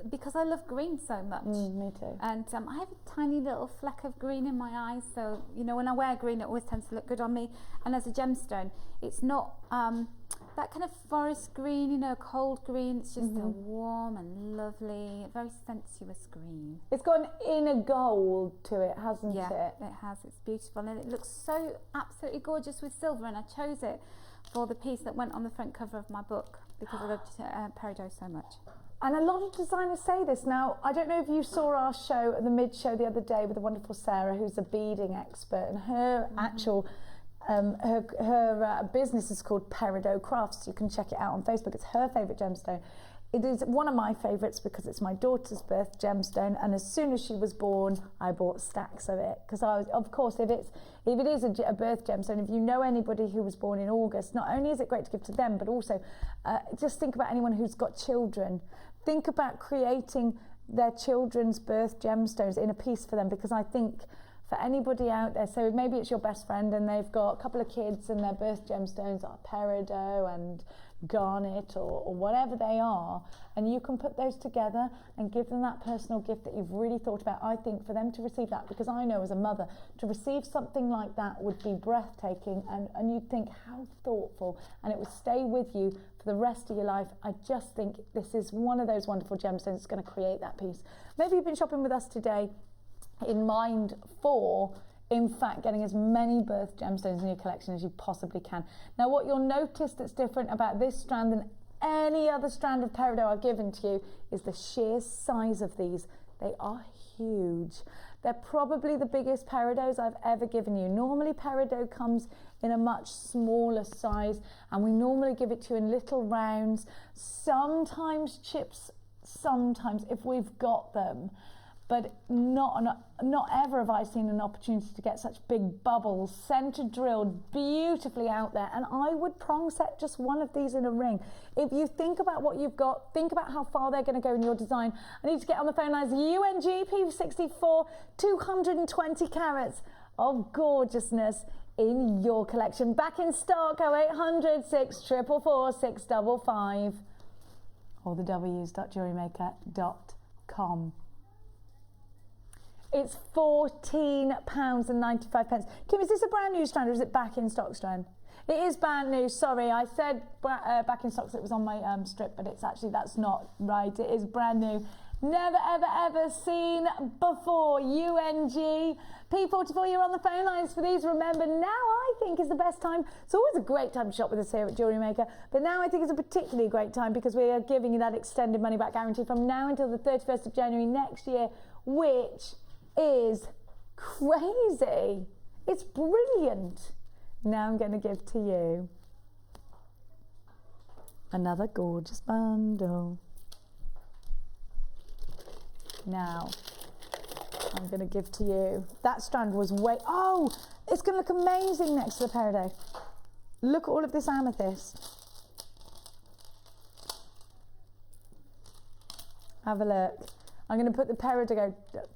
because I love green so much. Me too. And I have a tiny little fleck of green in my eyes, so you know, when I wear green, it always tends to look good on me. And as a gemstone, it's not that kind of forest green, you know, cold green. It's just a warm and lovely, very sensuous green. It's got an inner gold to it, hasn't it? Yeah, it has. It's beautiful, and it looks so absolutely gorgeous with silver. And I chose it for the piece that went on the front cover of my book because I loved peridot so much. And a lot of designers say this. Now, I don't know if you saw our show, the mid show the other day with the wonderful Sarah, who's a beading expert, and her actual her business is called Peridot Crafts. You can check it out on Facebook. It's her favourite gemstone. It is one of my favourites because it's my daughter's birth gemstone, and as soon as she was born, I bought stacks of it because I was, of course, if it is a birth gemstone, if you know anybody who was born in August, not only is it great to give to them, but also just think about anyone who's got children. Think about creating their children's birth gemstones in a piece for them, because I think for anybody out there, so maybe it's your best friend and they've got a couple of kids and their birth gemstones are peridot and garnet or whatever they are, and you can put those together and give them that personal gift that you've really thought about. I think for them to receive that, because I know as a mother, to receive something like that would be breathtaking, and you'd think how thoughtful, and it would stay with you for the rest of your life. I just think this is one of those wonderful gemstones that's going to create that piece. Maybe you've been shopping with us today in mind for, in fact, getting as many birth gemstones in your collection as you possibly can. Now, what you'll notice that's different about this strand than any other strand of peridot I've given to you is the sheer size of these. They are huge. They're probably the biggest peridots I've ever given you. Normally, peridot comes in a much smaller size, and we normally give it to you in little rounds, sometimes chips, sometimes if we've got them. But not ever have I seen an opportunity to get such big bubbles, centre drilled beautifully out there. And I would prong set just one of these in a ring. If you think about what you've got, think about how far they're going to go in your design. I need to get on the phone lines. UNG P64, 220 carats of gorgeousness in your collection. Back in stock, 0800 644 655 or the w's.jewellerymaker.com. It's £14.95. Kim, is this a brand new strand or is it back in stock strand? It is brand new. Sorry, I said back in stock because it was on my strip, but it's actually, that's not right. It is brand new. Never, ever, ever seen before. UNG. P44, you're on the phone lines for these. Remember, now I think is the best time. It's always a great time to shop with us here at Jewellery Maker, but now I think it's a particularly great time because we are giving you that extended money back guarantee from now until the 31st of January next year, which is crazy. It's brilliant. Now I'm going to give to you another gorgeous bundle. Now I'm going to give to you, that strand was oh, it's going to look amazing next to the peridot. Look at all of this amethyst. Have a look. I'm going to put the peridot, the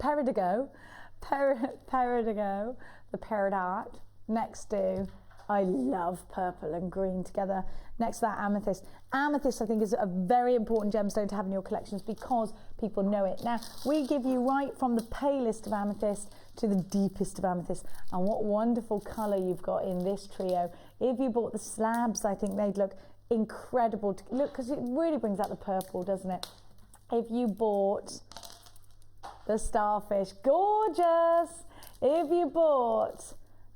peridot next to, I love purple and green together, next to that amethyst. Amethyst, I think, is a very important gemstone to have in your collections because people know it. Now, we give you right from the palest of amethyst to the deepest of amethyst, and what wonderful colour you've got in this trio. If you bought the slabs, I think they'd look incredible. Look, because it really brings out the purple, doesn't it? If you bought the starfish, gorgeous. If you bought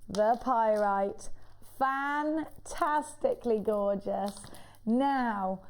the pyrite, fantastically gorgeous. Now,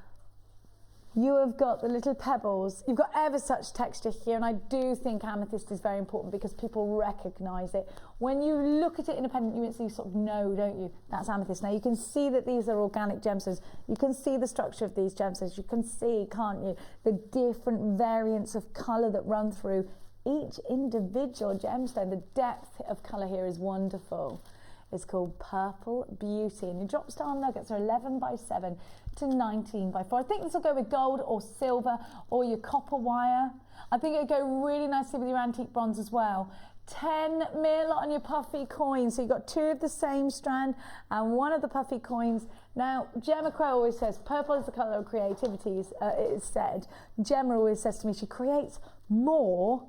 You have got the little pebbles. You've got ever such texture here, and I do think amethyst is very important because people recognise it. When you look at it independently, you instantly sort of know, don't you? That's amethyst. Now you can see that these are organic gemstones. You can see the structure of these gemstones. You can see, can't you, the different variants of colour that run through each individual gemstone. The depth of colour here is wonderful. It's called Purple Beauty, and your drop star nuggets are 11 by 7 to 19 by 4. I think this will go with gold or silver or your copper wire. I think it'll go really nicely with your antique bronze as well. 10 mil on your puffy coins, so you've got 2 of the same strand and 1 of the puffy coins. Now, Gemma Crow always says purple is the colour of creativity, it is said. Gemma always says to me she creates more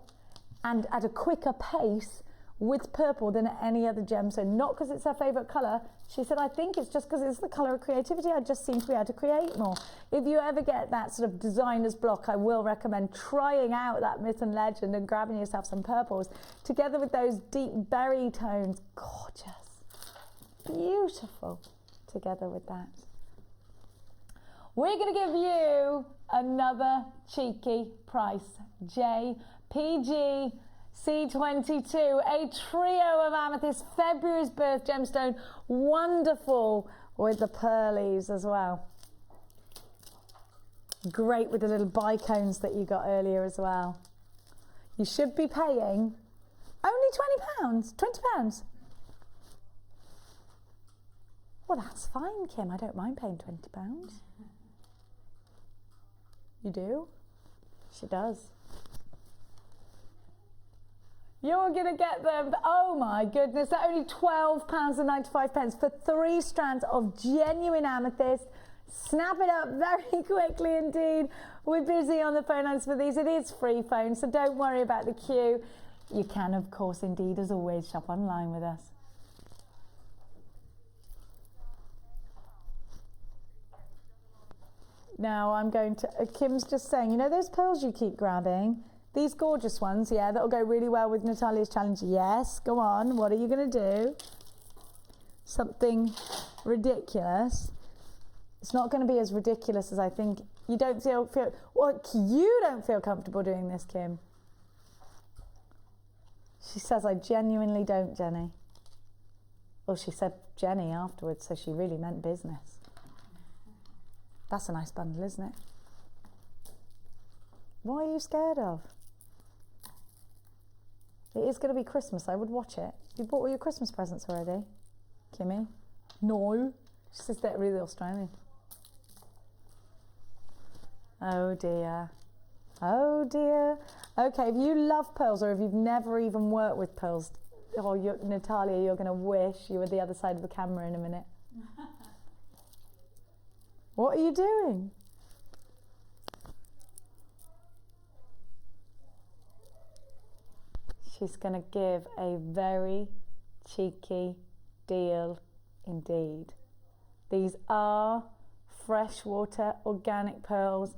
and at a quicker pace with purple than any other gemstone, not because it's her favourite colour. She said, I think it's just because it's the colour of creativity. I just seem to be able to create more. If you ever get that sort of designer's block, I will recommend trying out that Myth and Legend and grabbing yourself some purples together with those deep berry tones. Gorgeous, beautiful, together with that. We're going to give you another cheeky price. JPG C22, a trio of amethyst, February's birth gemstone, wonderful with the pearlies as well. Great with the little bicones that you got earlier as well. You should be paying only £20, £20. Well, that's fine, Kim. I don't mind paying £20. You do? She does. You're going to get them, oh my goodness, they're only £12.95 for 3 strands of genuine amethyst. Snap it up very quickly indeed. We're busy on the phone lines for these. It is free phone, so don't worry about the queue. You can, of course, indeed, as always, shop online with us. Now I'm going to, Kim's just saying, you know those pearls you keep grabbing? These gorgeous ones, yeah, that'll go really well with Natalia's challenge. Yes, go on. What are you going to do? Something ridiculous. It's not going to be as ridiculous as I think. You don't feel well, you don't feel comfortable doing this, Kim. She says, I genuinely don't, Jenny. Well, she said Jenny afterwards, so she really meant business. That's a nice bundle, isn't it? What are you scared of? It is going to be Christmas. I would watch it. You bought all your Christmas presents already, Kimmy? No. She says they're really Australian. Oh dear. Oh dear. Okay, if you love pearls or if you've never even worked with pearls, oh, Natalia, you're going to wish you were the other side of the camera in a minute. What are you doing? She's going to give a very cheeky deal indeed. These are freshwater organic pearls.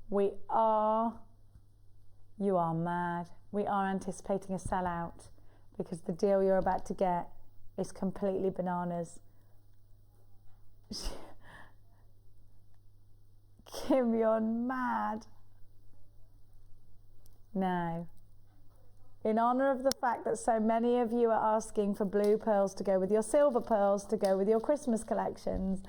You are mad. We are anticipating a sellout because the deal you're about to get is completely bananas. Kim, you're mad. Now, in honour of the fact that so many of you are asking for blue pearls to go with your silver pearls to go with your Christmas collections,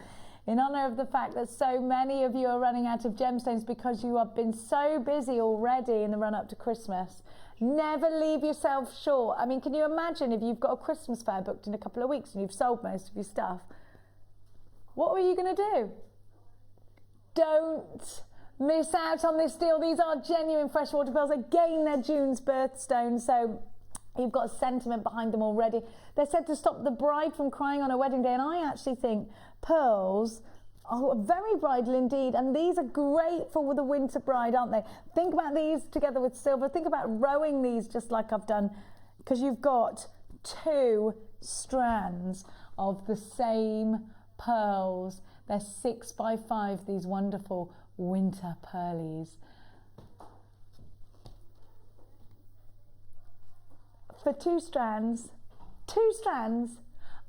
in honour of the fact that so many of you are running out of gemstones because you have been so busy already in the run-up to Christmas, never leave yourself short. I mean, can you imagine if you've got a Christmas fair booked in a couple of weeks and you've sold most of your stuff? What were you going to do? Don't miss out on this deal. These are genuine freshwater pearls. Again, they're June's birthstone, so you've got sentiment behind them already. They're said to stop the bride from crying on her wedding day, and I actually think pearls are very bridal indeed, and these are great for the winter bride, aren't they? Think about these together with silver. Think about rowing these just like I've done, because you've got 2 strands of the same pearls. They're 6 by 5, these wonderful winter pearlies. For 2 strands,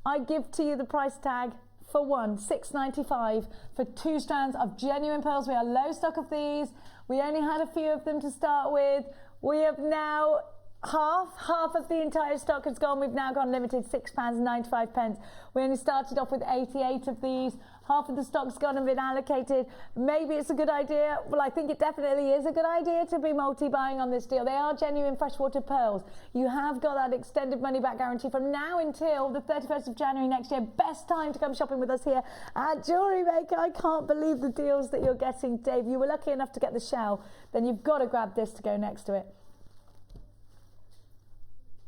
I give to you the price tag for one, £6.95 for 2 strands of genuine pearls. We are low stock of these. We only had a few of them to start with. We have now half of the entire stock has gone. We've now gone limited, £6.95. We only started off with 88 of these. Half of the stock's gone and been allocated. Maybe it's a good idea. Well, I think it definitely is a good idea to be multi-buying on this deal. They are genuine freshwater pearls. You have got that extended money back guarantee from now until the 31st of January next year. Best time to come shopping with us here at Jewellery Maker. I can't believe the deals that you're getting, Dave. You were lucky enough to get the shell. Then you've got to grab this to go next to it.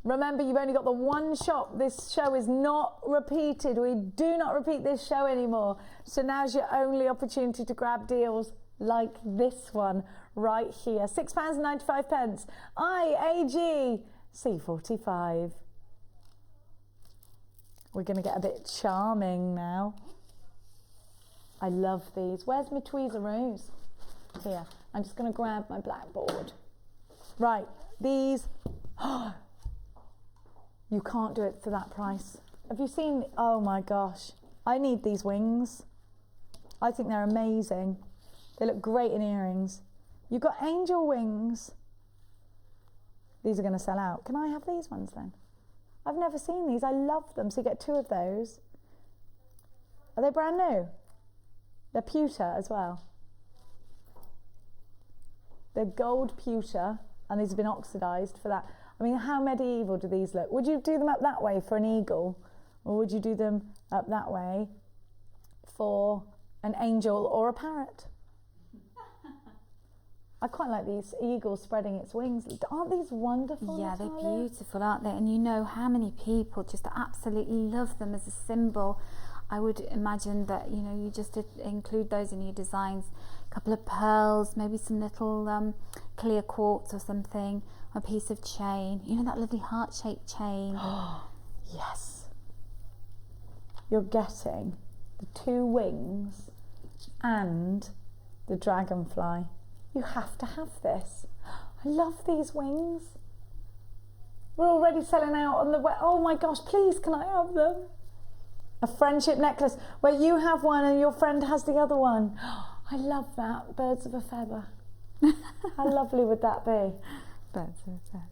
Remember, you've only got the one shop. This show is not repeated. We do not repeat this show anymore. So now's your only opportunity to grab deals like this one right here. £6.95. IAG C45. We're going to get a bit charming now. I love these. Where's my tweezeroos? Here. I'm just going to grab my blackboard. Right. These... You can't do it for that price. Have you seen, oh my gosh, I need these wings. I think they're amazing. They look great in earrings. You've got angel wings. These are going to sell out. Can I have these ones then? I've never seen these. I love them. So you get 2 of those. Are they brand new? They're pewter as well. They're gold pewter, and these have been oxidized for that. I mean, how medieval do these look? Would you do them up that way for an eagle? Or would you do them up that way for an angel or a parrot? I quite like these eagles spreading its wings. Aren't these wonderful? Yeah, Natalia? they're beautiful, aren't they? And you know how many people just absolutely love them as a symbol. I would imagine that, you know, you just include those in your designs. A couple of pearls, maybe some little clear quartz or something, a piece of chain. You know, that lovely heart-shaped chain. Yes. You're getting the 2 wings and the dragonfly. You have to have this. I love these wings. We're already selling out on the way. Oh my gosh, please, can I have them? A friendship necklace where you have one and your friend has the other one. I love that. Birds of a feather. How lovely would that be? Birds of a feather.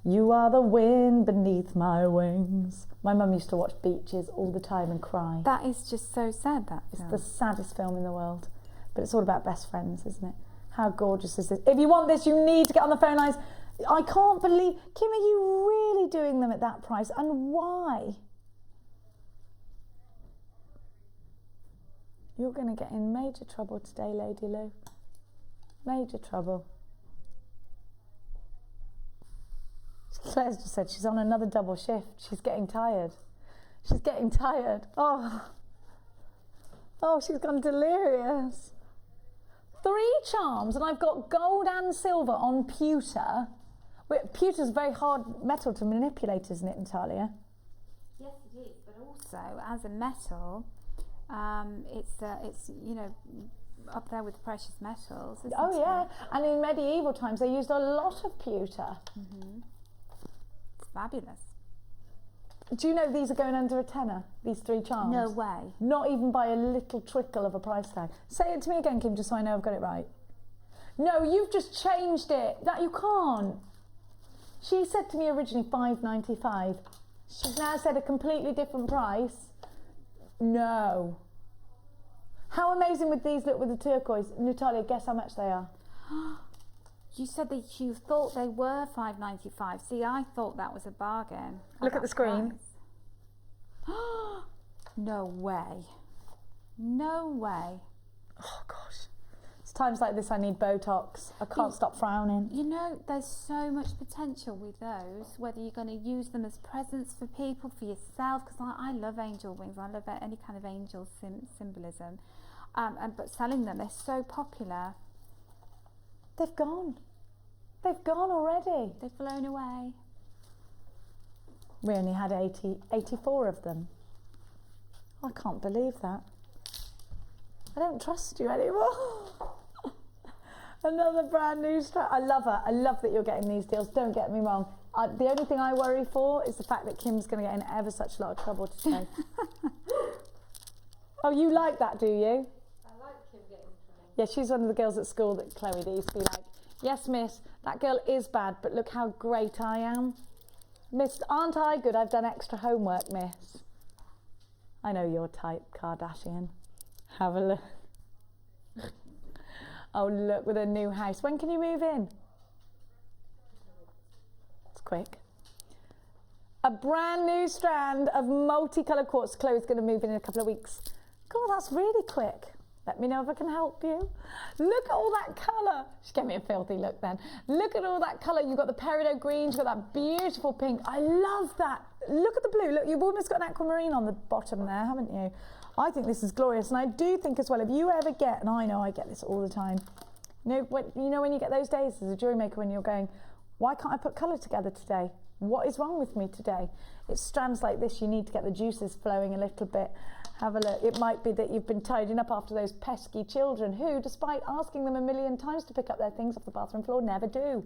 You are the wind beneath my wings. My mum used to watch Beaches all the time and cry. That is just so sad, that It's film. the saddest film in the world. But it's all about best friends, isn't it? How gorgeous is this? If you want this, you need to get on the phone lines. I can't believe... Kim, are you really doing them at that price? And why? You're going to get in major trouble today, Lady Lou. Major trouble. Claire's just said she's on another double shift. She's getting tired. She's getting tired. Oh, she's gone delirious. 3 charms, and I've got gold and silver on pewter. Pewter's a very hard metal to manipulate, isn't it, Natalia? Yes, it is. But also, as a metal, it's you know, up there with precious metals. Isn't Oh yeah, it? and in medieval times they used a lot of pewter. It's fabulous. Do you know these are going under a tenner? These 3 charms. No way. Not even by a little trickle of a price tag. Say it to me again, Kim, just so I know I've got it right. No, you've just changed it. That you can't. She said to me originally £5.95. She's now said a completely different price. No. How amazing would these look with the turquoise? Natalia, guess how much they are? You said that you thought they were £5.95. See, I thought that was a bargain. Look at the screen. No way. No way. Oh gosh. It's times like this I need Botox. I can't stop frowning. You know, there's so much potential with those, whether you're going to use them as presents for people, for yourself, because I love angel wings. I love any kind of angel symbolism. But selling them, they're so popular. They've gone. They've gone already. They've flown away. We only had 84 of them. I can't believe that. I don't trust you anymore. Another brand new strap. I love her. I love that you're getting these deals. Don't get me wrong. The only thing I worry for is the fact that Kim's going to get in ever such a lot of trouble today. Oh, you like that, do you? I like him getting trained. Yeah, she's one of the girls at school that Chloe that used to be like, yes, miss, that girl is bad, but look how great I am. Miss, aren't I good? I've done extra homework, miss. I know your type, Kardashian. Have a look. Oh, look, with a new house. When can you move in? It's quick. A brand new strand of multicoloured quartz. Chloe's going to move in a couple of weeks. God, that's really quick. Let me know if I can help you. Look at all that colour. She gave me a filthy look then. Look at all that colour. You've got the peridot green, you've got that beautiful pink. I love that. Look at the blue. Look, you've almost got an aquamarine on the bottom there, haven't you? I think this is glorious. And I do think as well, if you ever get, and I know I get this all the time, you know when you get those days as a jewellery maker when you're going, why can't I put colour together today? What is wrong with me today? It's strands like this, you need to get the juices flowing a little bit. Have a look. It might be that you've been tidying up after those pesky children who, despite asking them a million times to pick up their things off the bathroom floor, never do.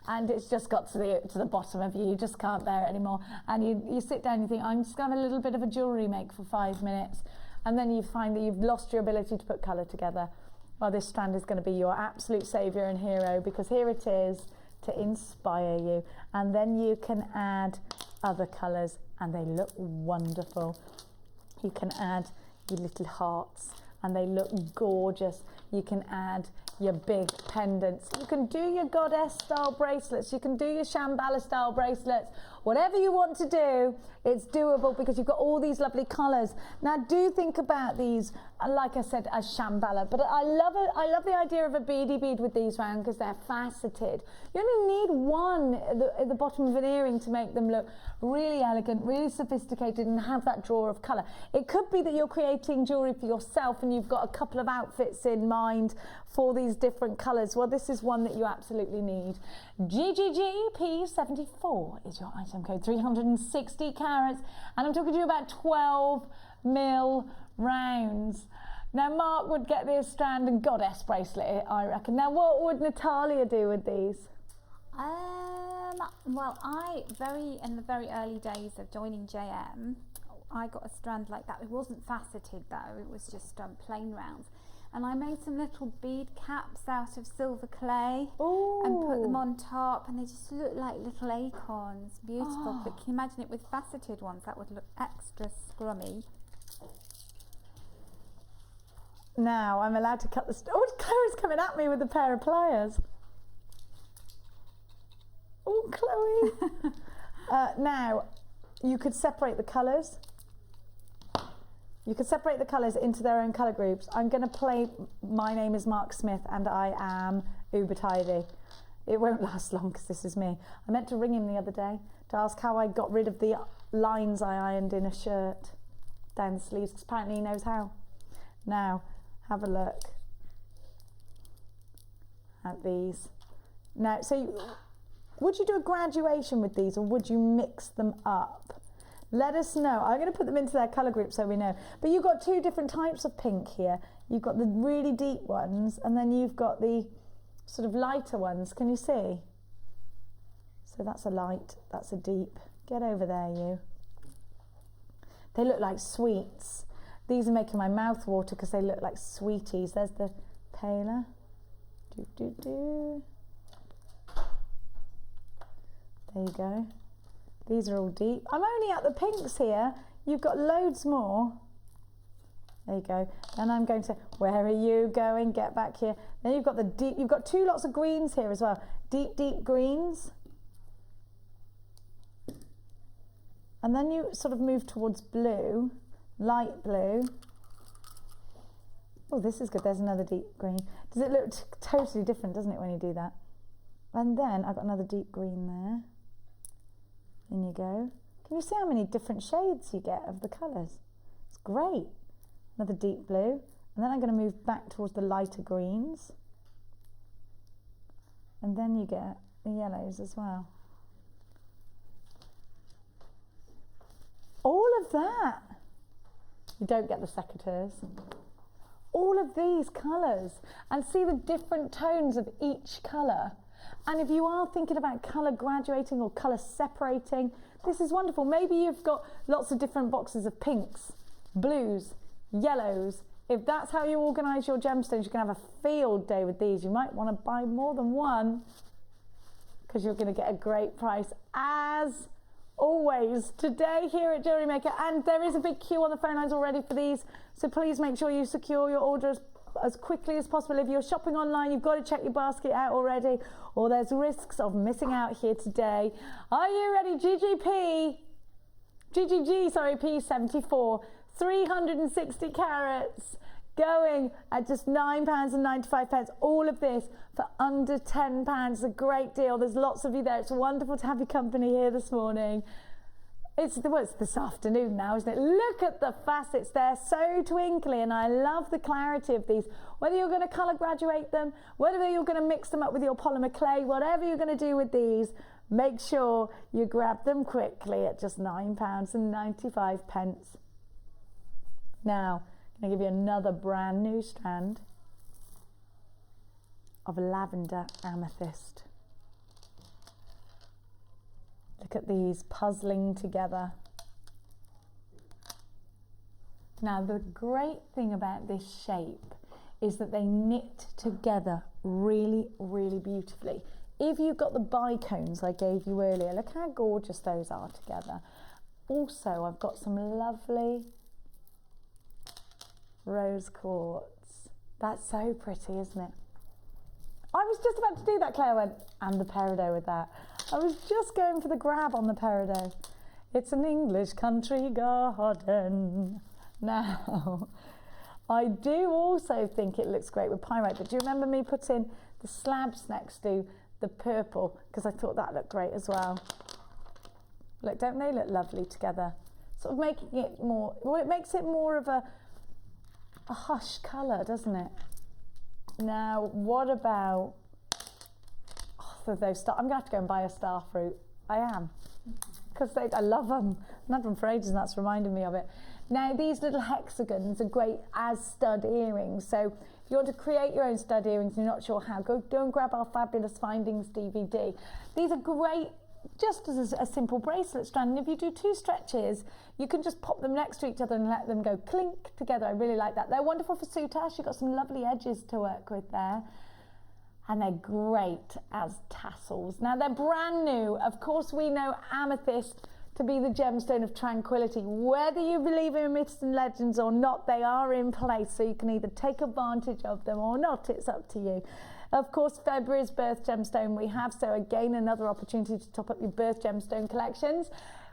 And it's just got to the bottom of you. You just can't bear it anymore. And you sit down and you think, I'm just going to have a little bit of a jewellery make for 5 minutes. And then you find that you've lost your ability to put colour together. Well, this strand is going to be your absolute saviour and hero, because here it is to inspire you. And then you can add other colours and they look wonderful. You can add your little hearts and they look gorgeous. You can add your big pendants. You can do your goddess style bracelets. You can do your Shambhala style bracelets. Whatever you want to do, it's doable because you've got all these lovely colours. Now do think about these, like I said, as Shambhala, but I love it. I love the idea of a beady bead with these round because they're faceted. You only need one at the bottom of an earring to make them look really elegant, really sophisticated and have that draw of colour. It could be that you're creating jewellery for yourself and you've got a couple of outfits in mind for these different colours. Well, this is one that you absolutely need. GGGP74 is your item code, 360 carats, and I'm talking to you about 12 mil rounds. Now, Mark would get this strand and goddess bracelet, I reckon. Now, what would Natalia do with these? Well, in the very early days of joining JM, I got a strand like that. It wasn't faceted though, it was just plain rounds. And I made some little bead caps out of silver clay. Ooh. And put them on top, and they just look like little acorns. Beautiful. But can you imagine it with faceted ones? That would look extra scrummy. Now I'm allowed to cut the... Oh, Chloe's coming at me with a pair of pliers. Oh, Chloe. Now, you could separate the colours. You can separate the colours into their own colour groups. I'm going to play My Name is Mark Smith and I am uber tidy. It won't last long because this is me. I meant to ring him the other day to ask how I got rid of the lines I ironed in a shirt down the sleeves, because apparently he knows how. Now, have a look at these. Now, so would you do a graduation with these or would you mix them up? Let us know. I'm going to put them into their colour group so we know. But you've got two different types of pink here. You've got the really deep ones and then you've got the sort of lighter ones. Can you see? So that's a light, that's a deep. Get over there, you. They look like sweets. These are making my mouth water because they look like sweeties. There's the paler. There you go. These are all deep. I'm only at the pinks here. You've got loads more. There you go. And I'm going to, where are you going? Get back here. Then you've got the deep, you've got two lots of greens here as well. Deep, deep greens. And then you sort of move towards blue, light blue. Oh, this is good. There's another deep green. Does it look totally different, doesn't it, when you do that? And then I've got another deep green there. In you go. Can you see how many different shades you get of the colours? It's great. Another deep blue. And then I'm going to move back towards the lighter greens. And then you get the yellows as well. All of that. You don't get the secateurs. All of these colours. And see the different tones of each colour. And if you are thinking about colour graduating or colour separating, this is wonderful. Maybe you've got lots of different boxes of pinks, blues, yellows. If that's how you organise your gemstones, you can have a field day with these. You might want to buy more than one because you're going to get a great price as always today here at Jewellery Maker. And there is a big queue on the phone lines already for these, so please make sure you secure your orders as quickly as possible. If you're shopping online, you've got to check your basket out already, or there's risks of missing out here today. Are you ready? GGG, sorry, P74, 360 carats, going at just £9.95. All of this for under £10. A great deal. There's lots of you there. It's wonderful to have your company here this morning. It's this afternoon now, isn't it? Look at the facets, they're so twinkly, and I love the clarity of these. Whether you're going to colour graduate them, whether you're going to mix them up with your polymer clay, whatever you're going to do with these, make sure you grab them quickly at just £9.95. Now, I'm going to give you another brand new strand of lavender amethyst. Look at these puzzling together. Now, the great thing about this shape is that they knit together really, really beautifully. If you've got the bicones I gave you earlier, look how gorgeous those are together. Also, I've got some lovely rose quartz. That's so pretty, isn't it? I was just about to do that, Claire went, and the peridot with that. I was just going for the grab on the peridot. It's an English country garden. Now, I do also think it looks great with pyrite, but do you remember me putting the slabs next to the purple? Because I thought that looked great as well. Look, don't they look lovely together? Sort of making it more, well, it makes it more of a hush colour, doesn't it? Now, what about those star? I'm going to have to go and buy a star fruit. I am. Because I love them. I've had them for ages and that's reminding me of it. Now, these little hexagons are great as stud earrings. So if you want to create your own stud earrings and you're not sure how, go and grab our Fabulous Findings DVD. These are great just as a simple bracelet strand, and if you do 2 stretches, you can just pop them next to each other and let them go clink together. I really like that. They're wonderful for soutache. You've got some lovely edges to work with there, and they're great as tassels. Now, they're brand new. Of course, we know amethyst to be the gemstone of tranquility. Whether you believe in myths and legends or not, they are in place, so you can either take advantage of them or not. It's up to you. Of course, February's birth gemstone we have, so again, another opportunity to top up your birth gemstone collections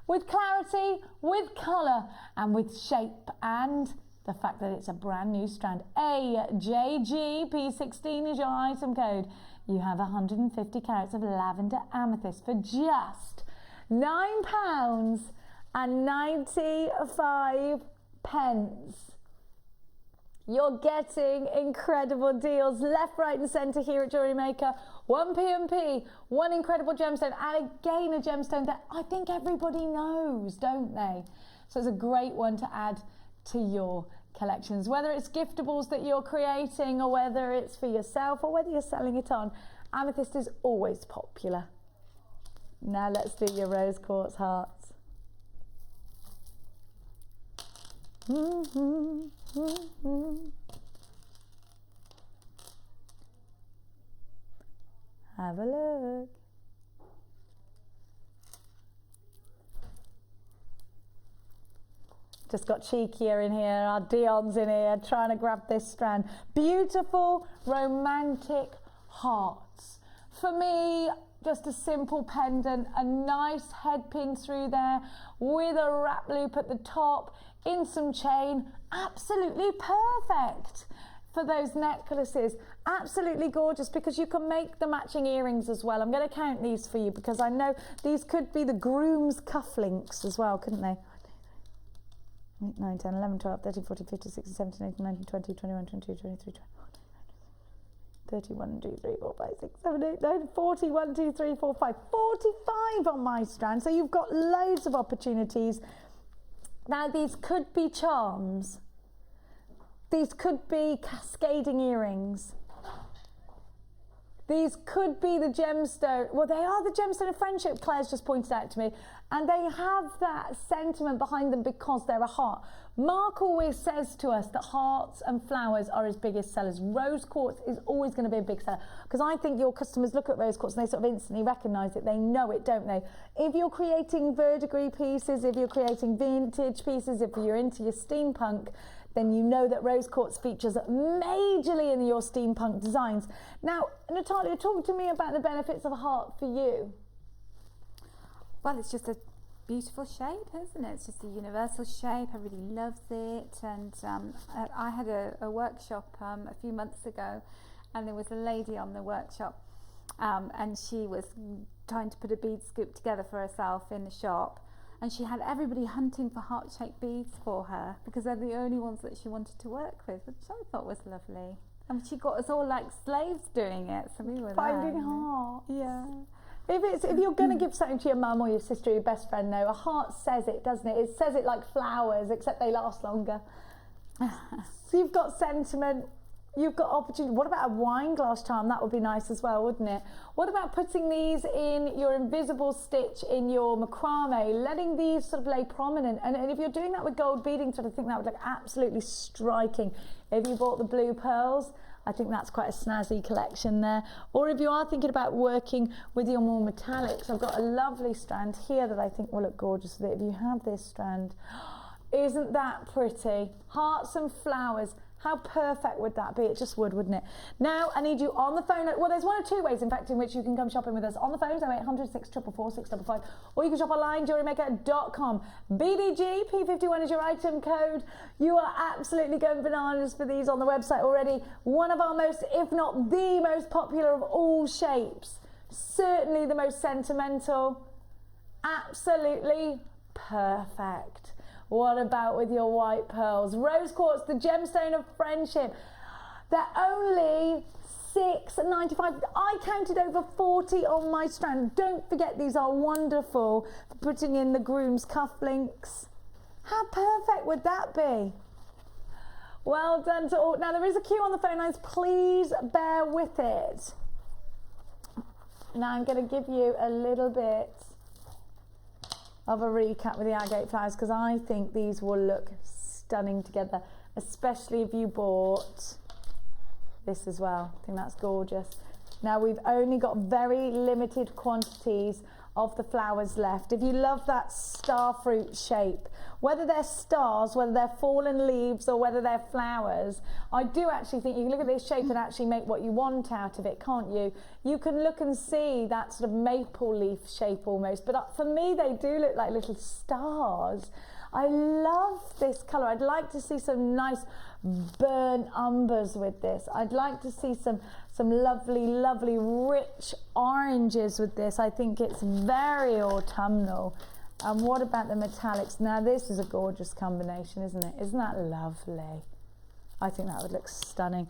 with clarity, with colour, and with shape, and the fact that it's a brand new strand. AJGP16 is your item code. You have 150 carats of lavender amethyst for just £9.95. You're getting incredible deals left, right and centre here at Jewellery Maker. One P&P, one incredible gemstone, and again a gemstone that I think everybody knows, don't they? So it's a great one to add to your collections, whether it's giftables that you're creating or whether it's for yourself or whether you're selling it on. Amethyst is always popular. Now let's do your rose quartz hearts. Have a look. Just got cheekier in here, our Dion's in here trying to grab this strand. Beautiful, romantic hearts. For me, just a simple pendant, a nice head pin through there with a wrap loop at the top, in some chain, absolutely perfect for those necklaces. Absolutely gorgeous, because you can make the matching earrings as well. I'm going to count these for you because I know these could be the groom's cufflinks as well, couldn't they? 8, 9, 10, 11, 12, 13, 14, 15, 16, 17, 18, 19, 20, 21, 22, 23, 24, 31, 2, 3, 4, 5, 6, 7, 8, 9, 40, 1, 2, 3, 4, 5, 45 on my strand. So you've got loads of opportunities. Now, these could be charms. These could be cascading earrings. These could be the gemstone. Well, they are the gemstone of friendship, Claire's just pointed out to me. And they have that sentiment behind them because they're a heart. Mark always says to us that hearts and flowers are his biggest sellers. Rose quartz is always going to be a big seller, because I think your customers look at rose quartz and they sort of instantly recognise it. They know it, don't they? If you're creating verdigris pieces, if you're creating vintage pieces, if you're into your steampunk, then you know that rose quartz features majorly in your steampunk designs. Now, Natalia, talk to me about the benefits of a heart for you. Well, it's just a beautiful shape, isn't it? It's just a universal shape. Everybody loves it. And I had a workshop a few months ago, and there was a lady on the workshop, and she was trying to put a bead scoop together for herself in the shop. And she had everybody hunting for heart-shaped beads for her because they're the only ones that she wanted to work with, which I thought was lovely. And she got us all like slaves doing it, so we were Finding there. heart. Yeah. If you're going to give something to your mum or your sister or your best friend, though, a heart says it, doesn't it? It says it like flowers, except they last longer. So you've got sentiment, you've got opportunity. What about a wine glass charm? That would be nice as well, wouldn't it? What about putting these in your invisible stitch in your macrame, letting these sort of lay prominent? And if you're doing that with gold beading thread, I think that would look absolutely striking. If you bought the blue pearls, I think that's quite a snazzy collection there. Or if you are thinking about working with your more metallics, I've got a lovely strand here that I think will look gorgeous with it. If you have this strand, isn't that pretty? Hearts and flowers. How perfect would that be? It just would, wouldn't it? Now, I need you on the phone. Well, there's one or two ways, in fact, in which you can come shopping with us. On the phone, 0800 644 655, or you can shop online, JewelleryMaker.com. BDG, P51 is your item code. You are absolutely going bananas for these on the website already. One of our most, if not the most popular of all shapes. Certainly the most sentimental. Absolutely perfect. What about with your white pearls? Rose quartz, the gemstone of friendship. They're only $6.95. I counted over 40 on my strand. Don't forget, these are wonderful for putting in the groom's cufflinks. How perfect would that be? Well done to all. Now, there is a queue on the phone lines. Please bear with it. Now, I'm going to give you a little bit of a recap with the agate flowers, because I think these will look stunning together, especially if you bought this as well. I think that's gorgeous. Now, we've only got very limited quantities of the flowers left. If you love that star fruit shape, whether they're stars, whether they're fallen leaves, or whether they're flowers, I do actually think you can look at this shape and actually make what you want out of it, can't you? You can look and see that sort of maple leaf shape almost, but for me they do look like little stars. I love this colour. I'd like to see some nice burnt umbers with this. I'd like to see some lovely, lovely rich oranges with this. I think it's very autumnal. And what about the metallics? Now, this is a gorgeous combination, isn't it? Isn't that lovely? I think that would look stunning.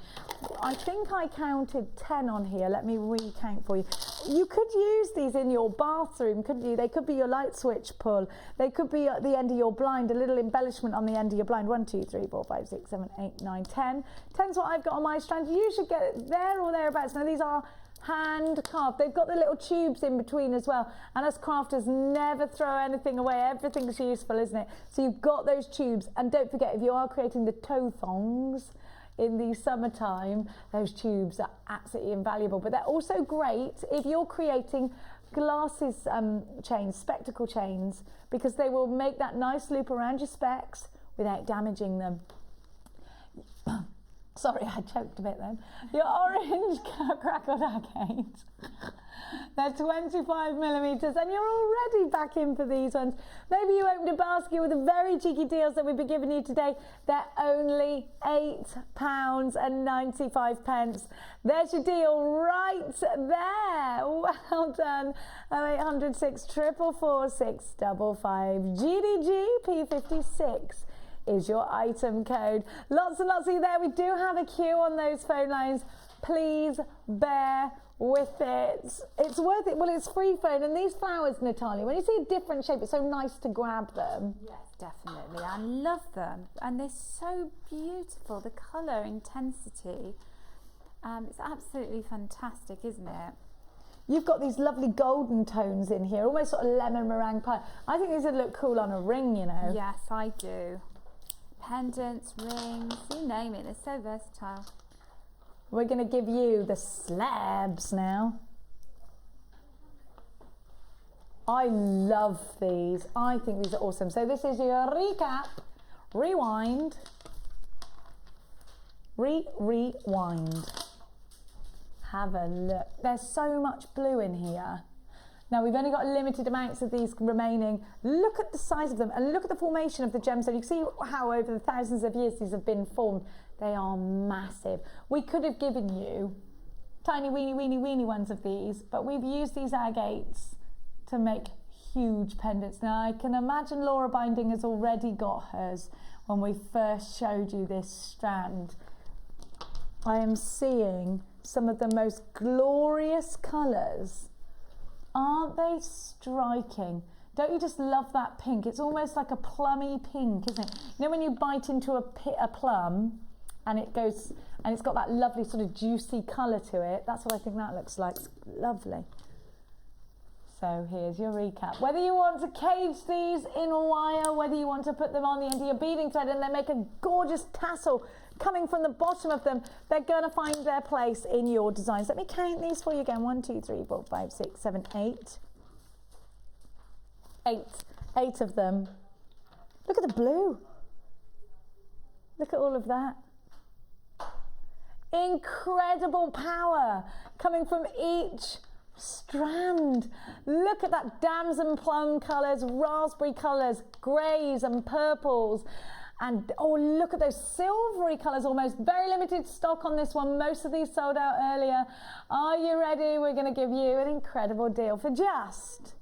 I think I counted 10 on here. Let me recount for you. You could use these in your bathroom, couldn't you? They could be your light switch pull. They could be at the end of your blind, a little embellishment on the end of your blind. 1, 2, 3, 4, 5, 6, 7, 8, 9, 10. 10's what I've got on my strand. You should get it there or thereabouts. Now, these are hand carved. They've got the little tubes in between as well, and us crafters never throw anything away. Everything's useful, isn't it? So you've got those tubes, and don't forget, if you are creating the toe thongs in the summertime, those tubes are absolutely invaluable. But they're also great if you're creating glasses chains, spectacle chains, because they will make that nice loop around your specs without damaging them. Sorry, I choked a bit then. Your orange crackled agate. They're 25 millimetres, and you're already back in for these ones. Maybe you opened a basket with the very cheeky deals that we've been giving you today. They're only £8.95. There's your deal right there. Well done. 0800 644 655. GDG P56 is your item code. Lots and lots of you there. We do have a queue on those phone lines. Please bear with it. It's worth it. Well, it's free phone. And these flowers, Natalia, when you see a different shape, it's so nice to grab them. Yes, definitely. I love them. And they're so beautiful. The colour intensity. It's absolutely fantastic, isn't it? You've got these lovely golden tones in here, almost sort of lemon meringue pie. I think these would look cool on a ring, you know. Yes, I do. Pendants, rings, you name it. They're so versatile. We're going to give you the slabs now. I love these. I think these are awesome. So this is your recap, rewind, rewind. Have a look. There's so much blue in here. Now we've only got limited amounts of these remaining. Look at the size of them and look at the formation of the gemstone. You can see how over the thousands of years these have been formed. They are massive. We could have given you tiny weeny ones of these, but we've used these agates to make huge pendants. Now I can imagine Laura Binding has already got hers when we first showed you this strand. I am seeing some of the most glorious colours. Aren't they striking? Don't you just love that pink? It's almost like a plummy pink, isn't it? You know when you bite into a plum and it goes, and it's got that lovely sort of juicy colour to it. That's what I think that looks like. It's lovely. So here's your recap. Whether you want to cage these in wire, whether you want to put them on the end of your beading thread and then make a gorgeous tassel coming from the bottom of them, they're going to find their place in your designs. Let me count these for you again. 1, 2, 3, 4, 5, 6, 7, 8. 8 of them. Look at the blue. Look at all of that. Incredible power coming from each strand. Look at that damson plum colours, raspberry colours, greys and purples. And oh, look at those silvery colours almost. Very limited stock on this one. Most of these sold out earlier. Are you ready? We're going to give you an incredible deal for just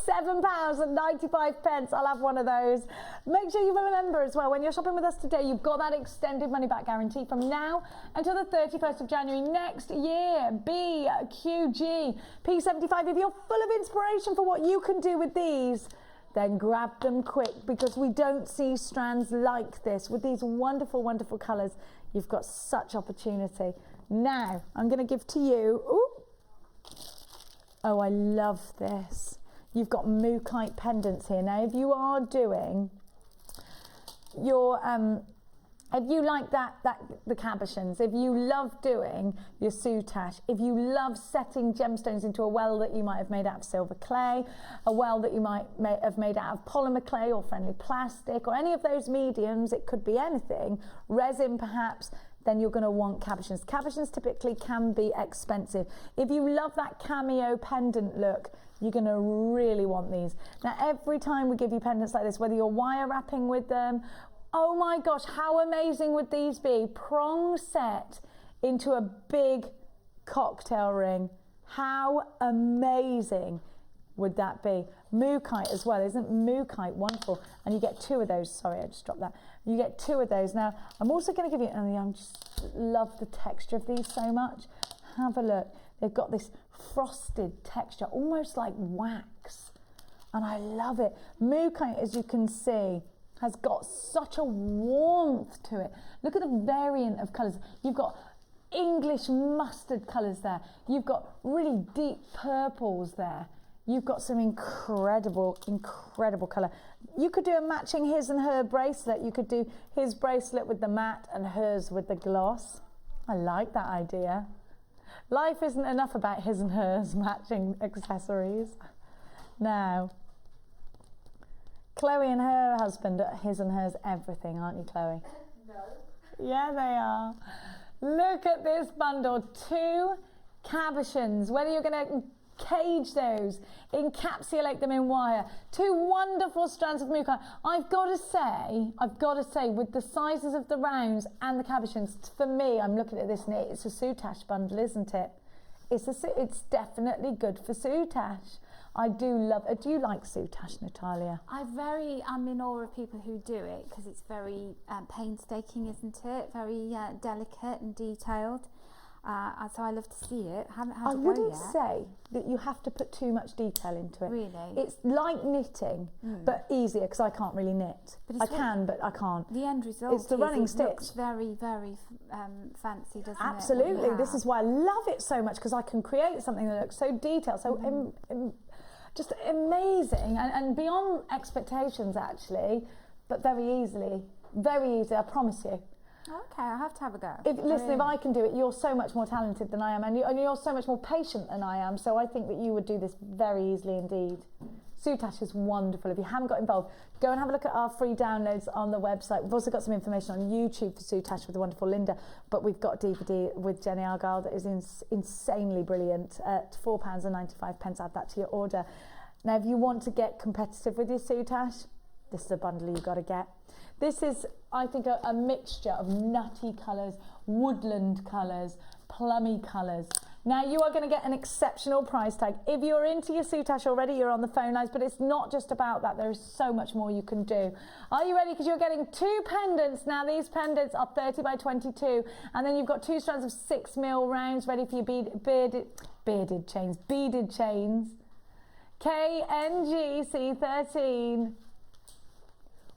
£7.95. I'll have one of those. Make sure you remember as well, when you're shopping with us today, you've got that extended money back guarantee from now until the 31st of January next year. BQG P75. If you're full of inspiration for what you can do with these, then grab them quick, because we don't see strands like this with these wonderful, wonderful colours. You've got such opportunity. Now, I'm going to give to you, oh, I love this. You've got mookaite pendants here. Now, if you are doing your, if you like the cabochons, if you love doing your soutache, if you love setting gemstones into a well that you might have made out of silver clay, a well that you might have made out of polymer clay or friendly plastic, or any of those mediums, it could be anything, resin perhaps, then you're going to want cabochons. Cabochons typically can be expensive. If you love that cameo pendant look, you're going to really want these. Now, every time we give you pendants like this, whether you're wire wrapping with them, oh my gosh, how amazing would these be? Prong set into a big cocktail ring. How amazing would that be? Mookaite as well. Isn't mookaite wonderful? And you get 2 of those. Sorry, I just dropped that. You get 2 of those. Now, I'm also going to give you, I just love the texture of these so much. Have a look. They've got this frosted texture, almost like wax. And I love it. Mookaite, as you can see, has got such a warmth to it. Look at the variant of colours. You've got English mustard colours there. You've got really deep purples there. You've got some incredible, incredible colour. You could do a matching his and her bracelet. You could do his bracelet with the matte and hers with the gloss. I like that idea. Life isn't enough about his and hers matching accessories. Now, Chloe and her husband are his and hers everything, aren't you, Chloe? No. Yeah, they are. Look at this bundle. 2 cabochons. Whether you're going to cage those, encapsulate them in wire, 2 wonderful strands of mookaite. I've got to say, with the sizes of the rounds and the cabochons, for me, I'm looking at this and it's a soutache bundle, isn't it? It's definitely good for soutache. I do love it. Do you like soutache, Natalia? I'm in awe of people who do it, because it's very painstaking, isn't it? Very delicate and detailed. So I love to see it. Haven't had I to go wouldn't yet. say that you have to put too much detail into it. Really? It's like knitting, but easier because I can't really knit. But I it's can, but I can't. The end result It's the is running it looks stitch. very, very fancy, doesn't it? Absolutely. what you This have? is why I love it so much, because I can create something that looks so detailed, so just amazing and beyond expectations, actually, but very easily. Very easy, I promise you. Okay, I have to have a go. If I can do it, you're so much more talented than I am, and you're so much more patient than I am, so I think that you would do this very easily indeed. Soutache is wonderful. If you haven't got involved, go and have a look at our free downloads on the website. We've also got some information on YouTube for Soutache with the wonderful Linda, but we've got a DVD with Jenny Argyle that is insanely brilliant at £4.95. Add that to your order. Now, if you want to get competitive with your Soutache, this is a bundle you've got to get. This is, I think, a mixture of nutty colours, woodland colours, plummy colours. Now, you are going to get an exceptional price tag. If you're into your Soutache already, you're on the phone lines, but it's not just about that. There is so much more you can do. Are you ready? Because you're getting 2 pendants. Now, these pendants are 30 by 22, and then you've got 2 strands of 6mm rounds ready for your beaded chains. KNGC13.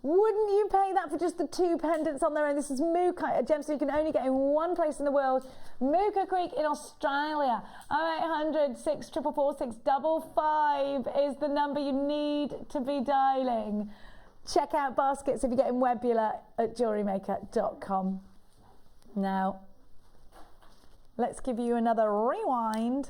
Wouldn't you pay that for just the 2 pendants on their own? This is Mooka, a gemstone you can only get in one place in the world. Mooka Creek in Australia. 0800 644 655 is the number you need to be dialing. Check out baskets if you're getting Webular at JewelleryMaker.com. Now, let's give you another rewind.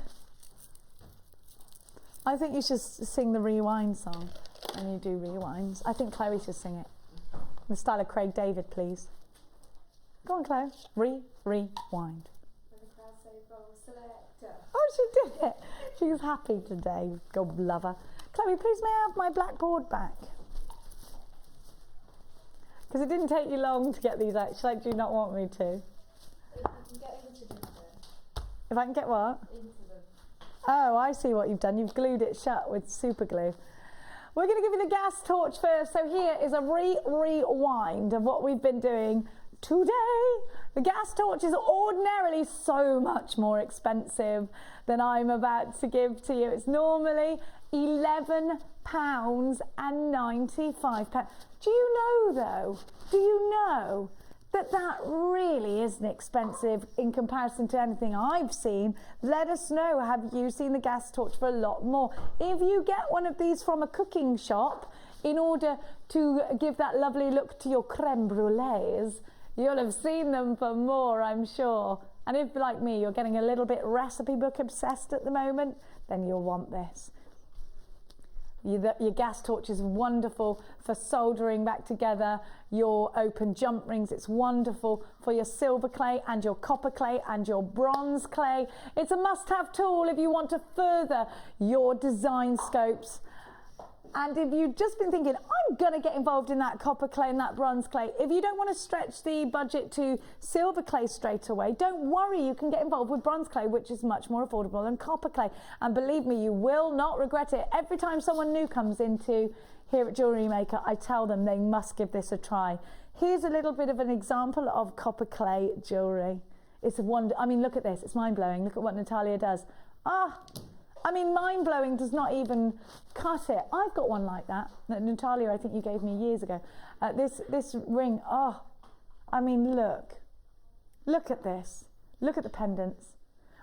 I think you should sing the rewind song. And you do rewinds. I think Chloe should sing it. In the style of Craig David, please. Go on, Chloe. Rewind. Oh, she did it. She's happy today. God love her. Chloe, please may I have my blackboard back? Because it didn't take you long to get these out. She's like, do you not want me to? If I can get into them. If I can get what? Into them. Oh, I see what you've done. You've glued it shut with super glue. We're going to give you the gas torch first. So here is a rewind of what we've been doing today. The gas torch is ordinarily so much more expensive than I'm about to give to you. It's normally £11.95. Do you know though? Do you know that really isn't expensive in comparison to anything I've seen? Let us know, have you seen the gas torch for a lot more? If you get one of these from a cooking shop in order to give that lovely look to your creme brulees, you'll have seen them for more, I'm sure. And if, like me, you're getting a little bit recipe book obsessed at the moment, then you'll want this. Your gas torch is wonderful for soldering back together your open jump rings. It's wonderful for your silver clay and your copper clay and your bronze clay. It's a must-have tool if you want to further your design scopes. And if you've just been thinking, I'm going to get involved in that copper clay and that bronze clay, if you don't want to stretch the budget to silver clay straight away, don't worry, you can get involved with bronze clay, which is much more affordable than copper clay. And believe me, you will not regret it. Every time someone new comes into here at Jewellery Maker, I tell them they must give this a try. Here's a little bit of an example of copper clay jewellery. It's a wonder. I mean, look at this. It's mind-blowing. Look at what Natalia does. I mean, mind-blowing does not even cut it. I've got one like that. Natalia, I think you gave me years ago. This ring, I mean, look at this. Look at the pendants.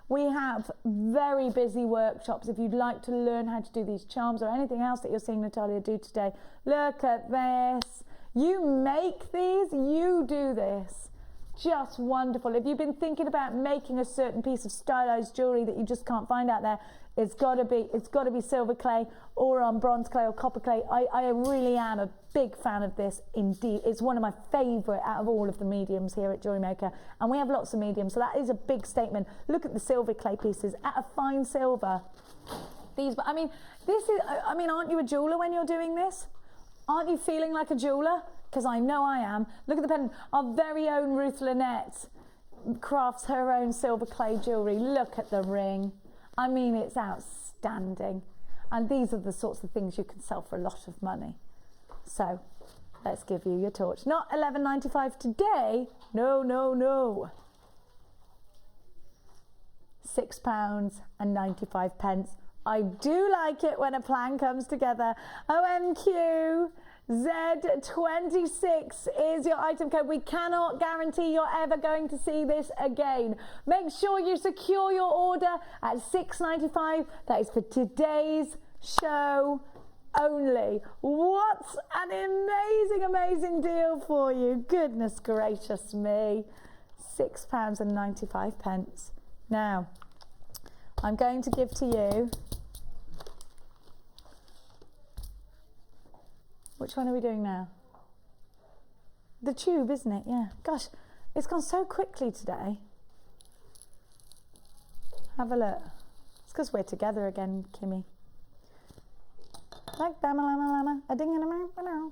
We have very busy workshops. If you'd like to learn how to do these charms or anything else that you're seeing Natalia do today, look at this. You make these, you do this. Just wonderful. If you've been thinking about making a certain piece of stylized jewelry that you just can't find out there, it's got to be silver clay or on bronze clay or copper clay. I really am a big fan of this indeed. It's one of my favorite out of all of the mediums here at Jewellery Maker, and we have lots of mediums, so that is a big statement. Look at the silver clay pieces at a fine silver. These, I mean, aren't you a jeweler when you're doing this? Aren't you feeling like a jeweler? Because I know I am. Look at the pendant. Our very own Ruth Lynette crafts her own silver clay jewellery. Look at the ring. I mean, it's outstanding. And these are the sorts of things you can sell for a lot of money. So, let's give you your torch. Not £11.95 today. No, no, no. £6.95. I do like it when a plan comes together. OMQ Z26 is your item code. We cannot guarantee you're ever going to see this again. Make sure you secure your order at £6.95. That is for today's show only. What an amazing, amazing deal for you. Goodness gracious me. £6.95. Now, I'm going to give to you. Which one are we doing now? The tube, isn't it? Yeah. Gosh, it's gone so quickly today. Have a look. It's because we're together again, Kimmy. Like bama-lama-lama, a ding-a-lama-lama.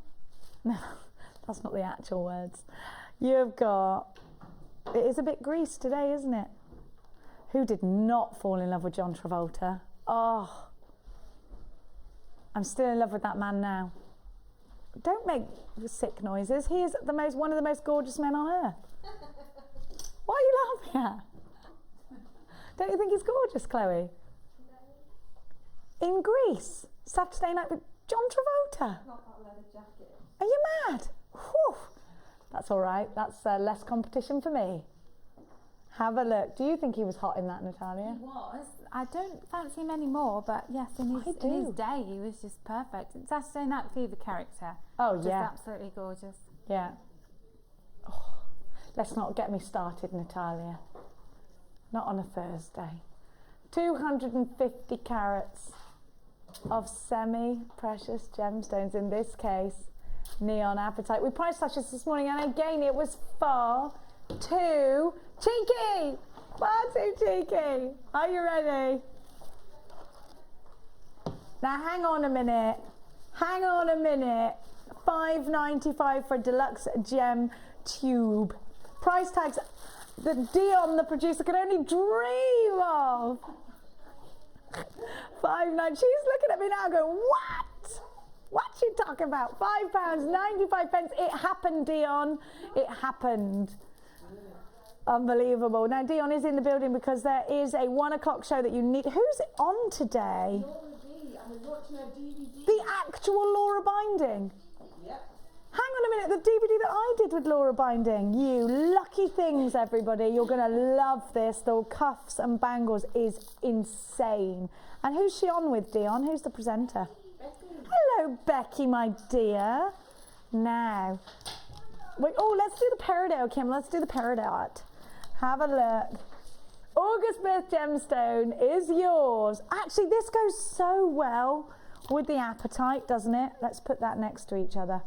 No, that's not the actual words. You've got... It is a bit greased today, isn't it? Who did not fall in love with John Travolta? Oh, I'm still in love with that man now. Don't make sick noises. He is one of the most gorgeous men on earth. What are you laughing at? Don't you think he's gorgeous, Chloe? In Greece, Saturday night with John Travolta. Not that leather jacket. Are you mad? Whew. That's all right. That's less competition for me. Have a look. Do you think he was hot in that, Natalia? He was. I don't fancy him anymore, but yes, in his day, he was just perfect. Saturday Night Fever character. Oh, just yeah. absolutely gorgeous. Yeah. Oh, let's not get me started, Natalia. Not on a Thursday. 250 carats of semi-precious gemstones, in this case, neon apatite. We price slashed this morning, and again, it was far too cheeky. Far too cheeky. Are you ready? Now, hang on a minute. Hang on a minute. £5.95 for a deluxe gem tube. Price tags that Dion, the producer, could only dream of. £5.95. She's looking at me now going, what? What you talking about? £5.95. It happened, Dion. It happened. Unbelievable. Now, Dion is in the building because there is a 1 o'clock show that you need. Who's on today? I was watching a DVD. The actual Laura Binding. Yep. Hang on a minute, the DVD that I did with Laura Binding. You lucky things, everybody. You're going to love this. The cuffs and bangles is insane. And who's she on with, Dion? Who's the presenter? Becky. Hello, Becky, my dear. Now, wait, oh, let's do the peridot, Kim. Let's do the peridot. Have a look. August birth gemstone is yours. Actually, this goes so well with the apatite, doesn't it? Let's put that next to each other.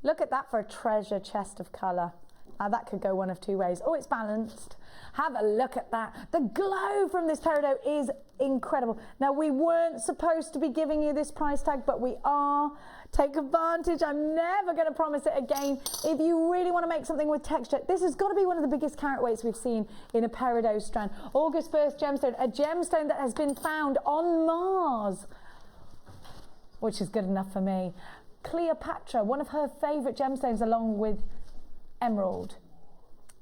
Look at that for a treasure chest of colour. Now that could go one of two ways. Oh, it's balanced. Have a look at that. The glow from this peridot is incredible. Now, we weren't supposed to be giving you this price tag, but we are. Take advantage. I'm never going to promise it again. If you really want to make something with texture, this has got to be one of the biggest carat weights we've seen in a peridot strand. August 1st gemstone, a gemstone that has been found on Mars, which is good enough for me. Cleopatra, one of her favourite gemstones, along with emerald.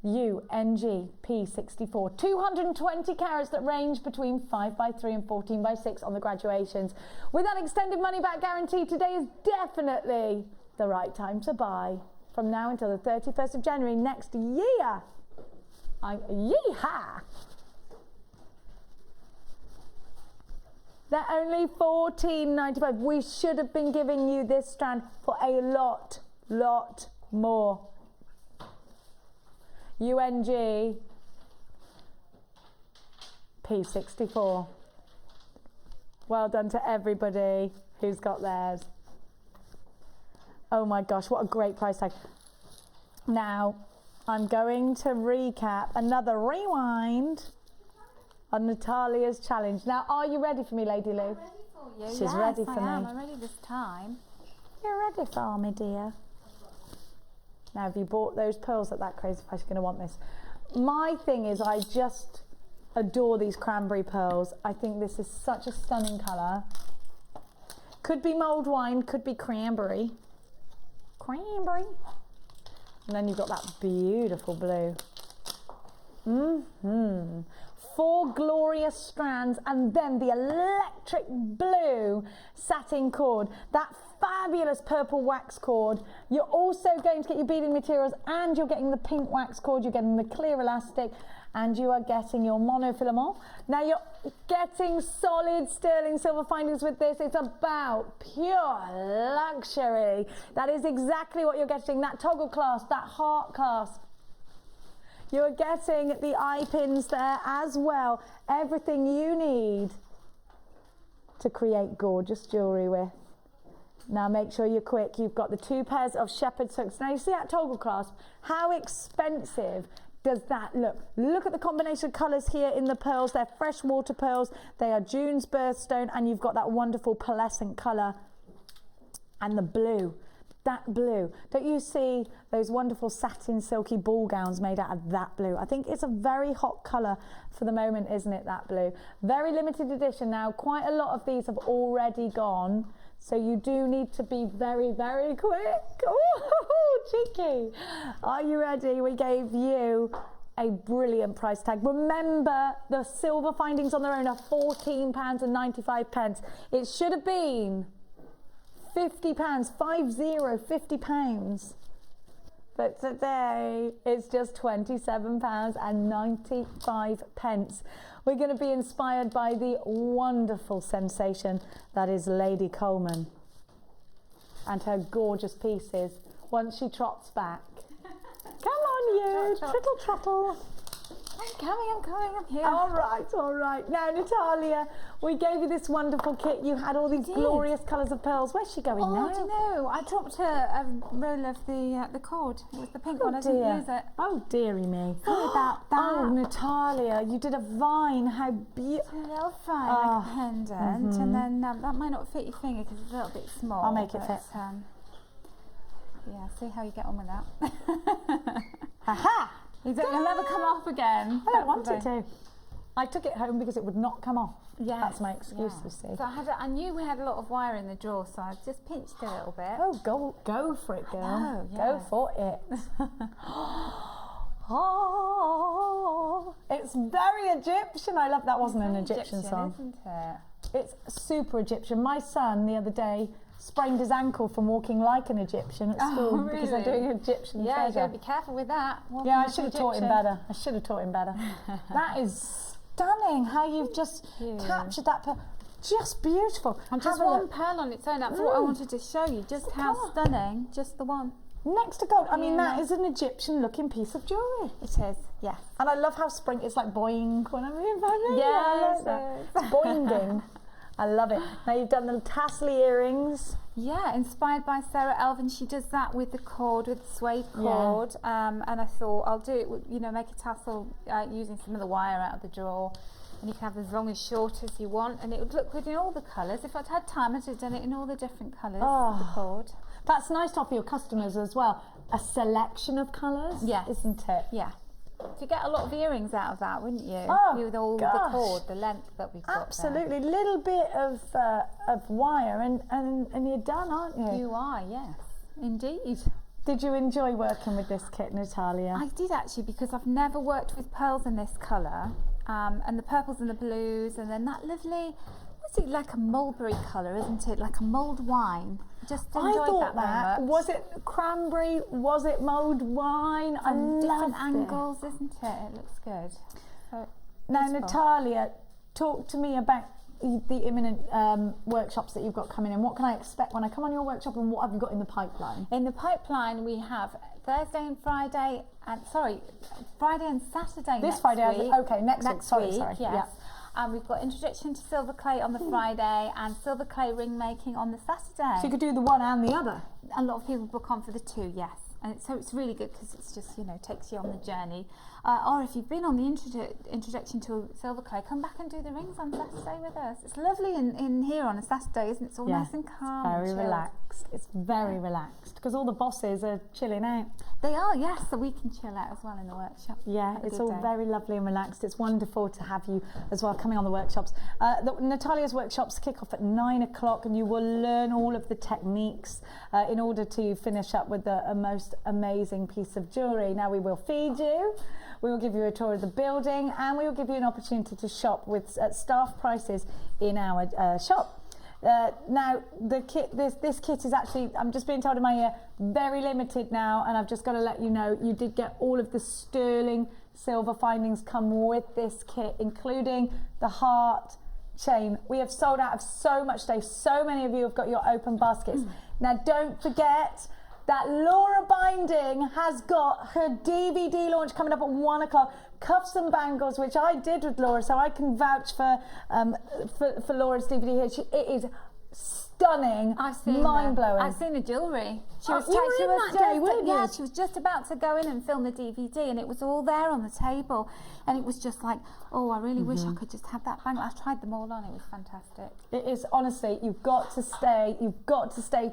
UNG P64, 220 carats that range between 5x3 and 14x6 on the graduations. With that extended money back guarantee, today is definitely the right time to buy. From now until the 31st of January next year. Yeehaw! They're only $14.95. We should have been giving you this strand for a lot more. UNG P64. Well done to everybody who's got theirs. Oh my gosh, what a great price tag. Now, I'm going to recap another rewind on Natalia's challenge. Now, are you ready for me, Lady Lou? I'm ready for you. She's ready for me. I'm ready this time. You're ready for me, dear. Now, have you bought those pearls at that crazy price? You're going to want this. My thing is, I just adore these cranberry pearls. I think this is such a stunning colour. Could be mulled wine, could be cranberry. Cranberry. And then you've got that beautiful blue. 4 glorious strands, and then the electric blue satin cord, that fabulous purple wax cord. You're also going to get your beading materials, and you're getting the pink wax cord, you're getting the clear elastic, and you are getting your monofilament. Now you're getting solid sterling silver findings with this. It's about pure luxury. That is exactly what you're getting. That toggle clasp, that heart clasp. You're getting the eye pins there as well. Everything you need to create gorgeous jewellery with. Now make sure you're quick. You've got the 2 pairs of shepherd's hooks. Now you see that toggle clasp? How expensive does that look? Look at the combination of colours here in the pearls. They're freshwater pearls. They are June's birthstone, and you've got that wonderful pearlescent colour and the blue. That blue. Don't you see those wonderful satin silky ball gowns made out of that blue? I think it's a very hot colour for the moment, isn't it, that blue? Very limited edition now. Quite a lot of these have already gone, so you do need to be very, very quick. Oh, cheeky. Are you ready? We gave you a brilliant price tag. Remember, the silver findings on their own are £14.95. It should have been £50, £50. But today it's just £27.95. We're going to be inspired by the wonderful sensation that is Lady Coleman and her gorgeous pieces once she trots back. Come on, you, trittle trottle. I'm coming, I'm here. All right. Now, Natalia, we gave you this wonderful kit. You had all these glorious colours of pearls. Where's she going now? I don't know. I dropped a roll of the cord. It was the pink one. I didn't use it. Oh, dearie me. Sorry about that. Oh, Natalia, you did a vine. How beautiful. A little vine, like a pendant. And then that might not fit your finger because it's a little bit small. I'll make it fit. Yeah, see how you get on with that. Aha! It'll never come off again. I don't want it to. I took it home because it would not come off. Yes. That's my excuse, you see. So I knew we had a lot of wire in the drawer, so I just pinched it a little bit. Oh, go for it, girl. know, Go for it. Oh, it's very Egyptian. I love that. Wasn't an Egyptian song, isn't it? It's super Egyptian. My son the other day sprained his ankle from walking like an Egyptian at school because they're doing Egyptian Yeah, treasure. you got to be careful with that. Yeah, I should have taught him better. That is stunning how you've just captured that pearl. Just beautiful. And just one pearl on its own. That's what I wanted to show you. Just how stunning. Just the one. Next to gold. I mean, that is an Egyptian looking piece of jewellery. It is, yeah. And I love how it's like boing when I'm in my room. Yes, it's boinging. I love it. Now you've done the tassely earrings. Yeah, inspired by Sarah Elvin. She does that with the cord, with the suede cord. And I thought I'll do it, make a tassel using some of the wire out of the drawer. And you can have as long as short as you want. And it would look good in all the colours. If I'd had time, I'd have done it in all the different colours of the cord. That's nice to offer your customers as well. A selection of colours, isn't it? Yeah. To get a lot of earrings out of that, wouldn't you? Oh, with all the cord, the length that we've got. Absolutely. Little bit of wire and you're done, aren't you? You are, yes. Indeed. Did you enjoy working with this kit, Natalia? I did actually, because I've never worked with pearls in this colour. And the purples and the blues, and then that lovely, what's it, like a mulberry colour, isn't it? Like a mulled wine. Just enjoyed that very much. Was it cranberry? Was it mulled wine? From different angles, isn't it? It looks good. So, now, Natalia, talk to me about the imminent workshops that you've got coming in. What can I expect when I come on your workshop, and what have you got in the pipeline? In the pipeline, we have Thursday and Friday, Friday and Saturday. This Friday, next week. Sorry. Yes. Yeah. And we've got Introduction to Silver Clay on the Friday and Silver Clay ring making on the Saturday. So you could do the one and the other. A lot of people book on for the two, yes. And so it's really good because it's just, takes you on the journey. Or if you've been on the Introduction to Silver Clay, come back and do the rings on Saturday with us. It's lovely in here on a Saturday, isn't it? It's all nice and calm. Very relaxed. It's very relaxed because all the bosses are chilling out. They are, yes, so we can chill out as well in the workshop. Yeah, it's all very lovely and relaxed. It's wonderful to have you as well coming on the workshops. Natalia's workshops kick off at 9 o'clock and you will learn all of the techniques in order to finish up with a most amazing piece of jewellery. Now we will feed you. We will give you a tour of the building, and we will give you an opportunity to shop with staff prices in our shop. Now, the kit, this kit is actually, I'm just being told in my ear, very limited now, and I've just got to let you know, you did get all of the sterling silver findings come with this kit, including the heart chain. We have sold out of so much today. So many of you have got your open baskets. Now, don't forget that Laura Binding has got her DVD launch coming up at 1 o'clock. Cuffs and Bangles, which I did with Laura, so I can vouch for Laura's DVD here. It is stunning, mind-blowing. I've seen the jewellery. She was, you were in that day, weren't you? Yeah, she was just about to go in and film the DVD, and it was all there on the table, and it was just like, oh, I really wish I could just have that bangle. I tried them all on. It was fantastic. It is, honestly, you've got to stay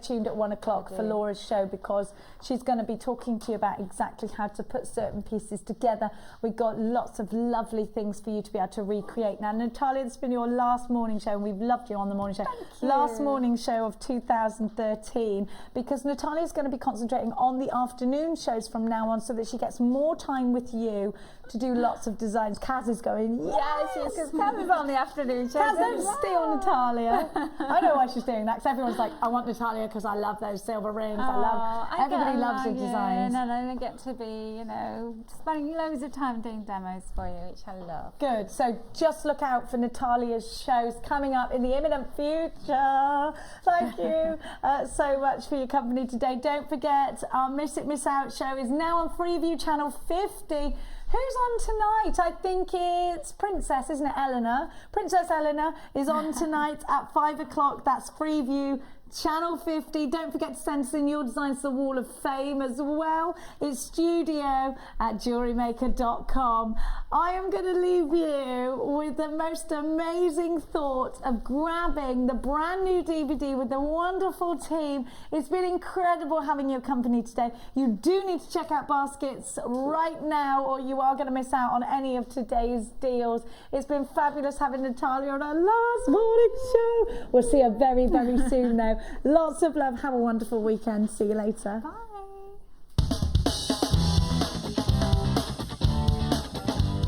tuned at 1 o'clock for Laura's show, because she's going to be talking to you about exactly how to put certain pieces together. We've got lots of lovely things for you to be able to recreate. Now, Natalia, this has been your last morning show, and we've loved you on the morning show. Thank you. Last morning show of 2013, because Natalia's going to be concentrating on the afternoon shows from now on, so that she gets more time with you to do lots of designs. Kaz is going, yes, because Kaz is on the afternoon show. Kaz, don't steal Natalia. I know why she's doing that, because everyone's like, I want Natalia because I love those silver rings. Everybody loves the designs. And I get to be, you know, spending loads of time doing demos for you, which I love. Good. So just look out for Natalia's shows coming up in the imminent future. Thank you so much for your company today. Don't forget, our Miss It Miss Out show is now on Freeview channel 50. Who's on tonight? I think it's Princess, isn't it, Eleanor? Princess Eleanor is on tonight at 5 o'clock. That's Freeview channel 50. Don't forget to send us in your designs to the Wall of Fame as well. It's studio@JewelleryMaker.com. I am going to leave you with the most amazing thought of grabbing the brand new DVD with the wonderful team. It's been incredible having your company today. You do need to check out baskets right now, or you are going to miss out on any of today's deals. It's been fabulous having Natalia on our last morning show. We'll see her very, very soon though. Lots of love. Have a wonderful weekend. See you later. Bye.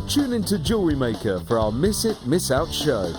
Tune into Jewellery Maker for our Miss It Miss Out show.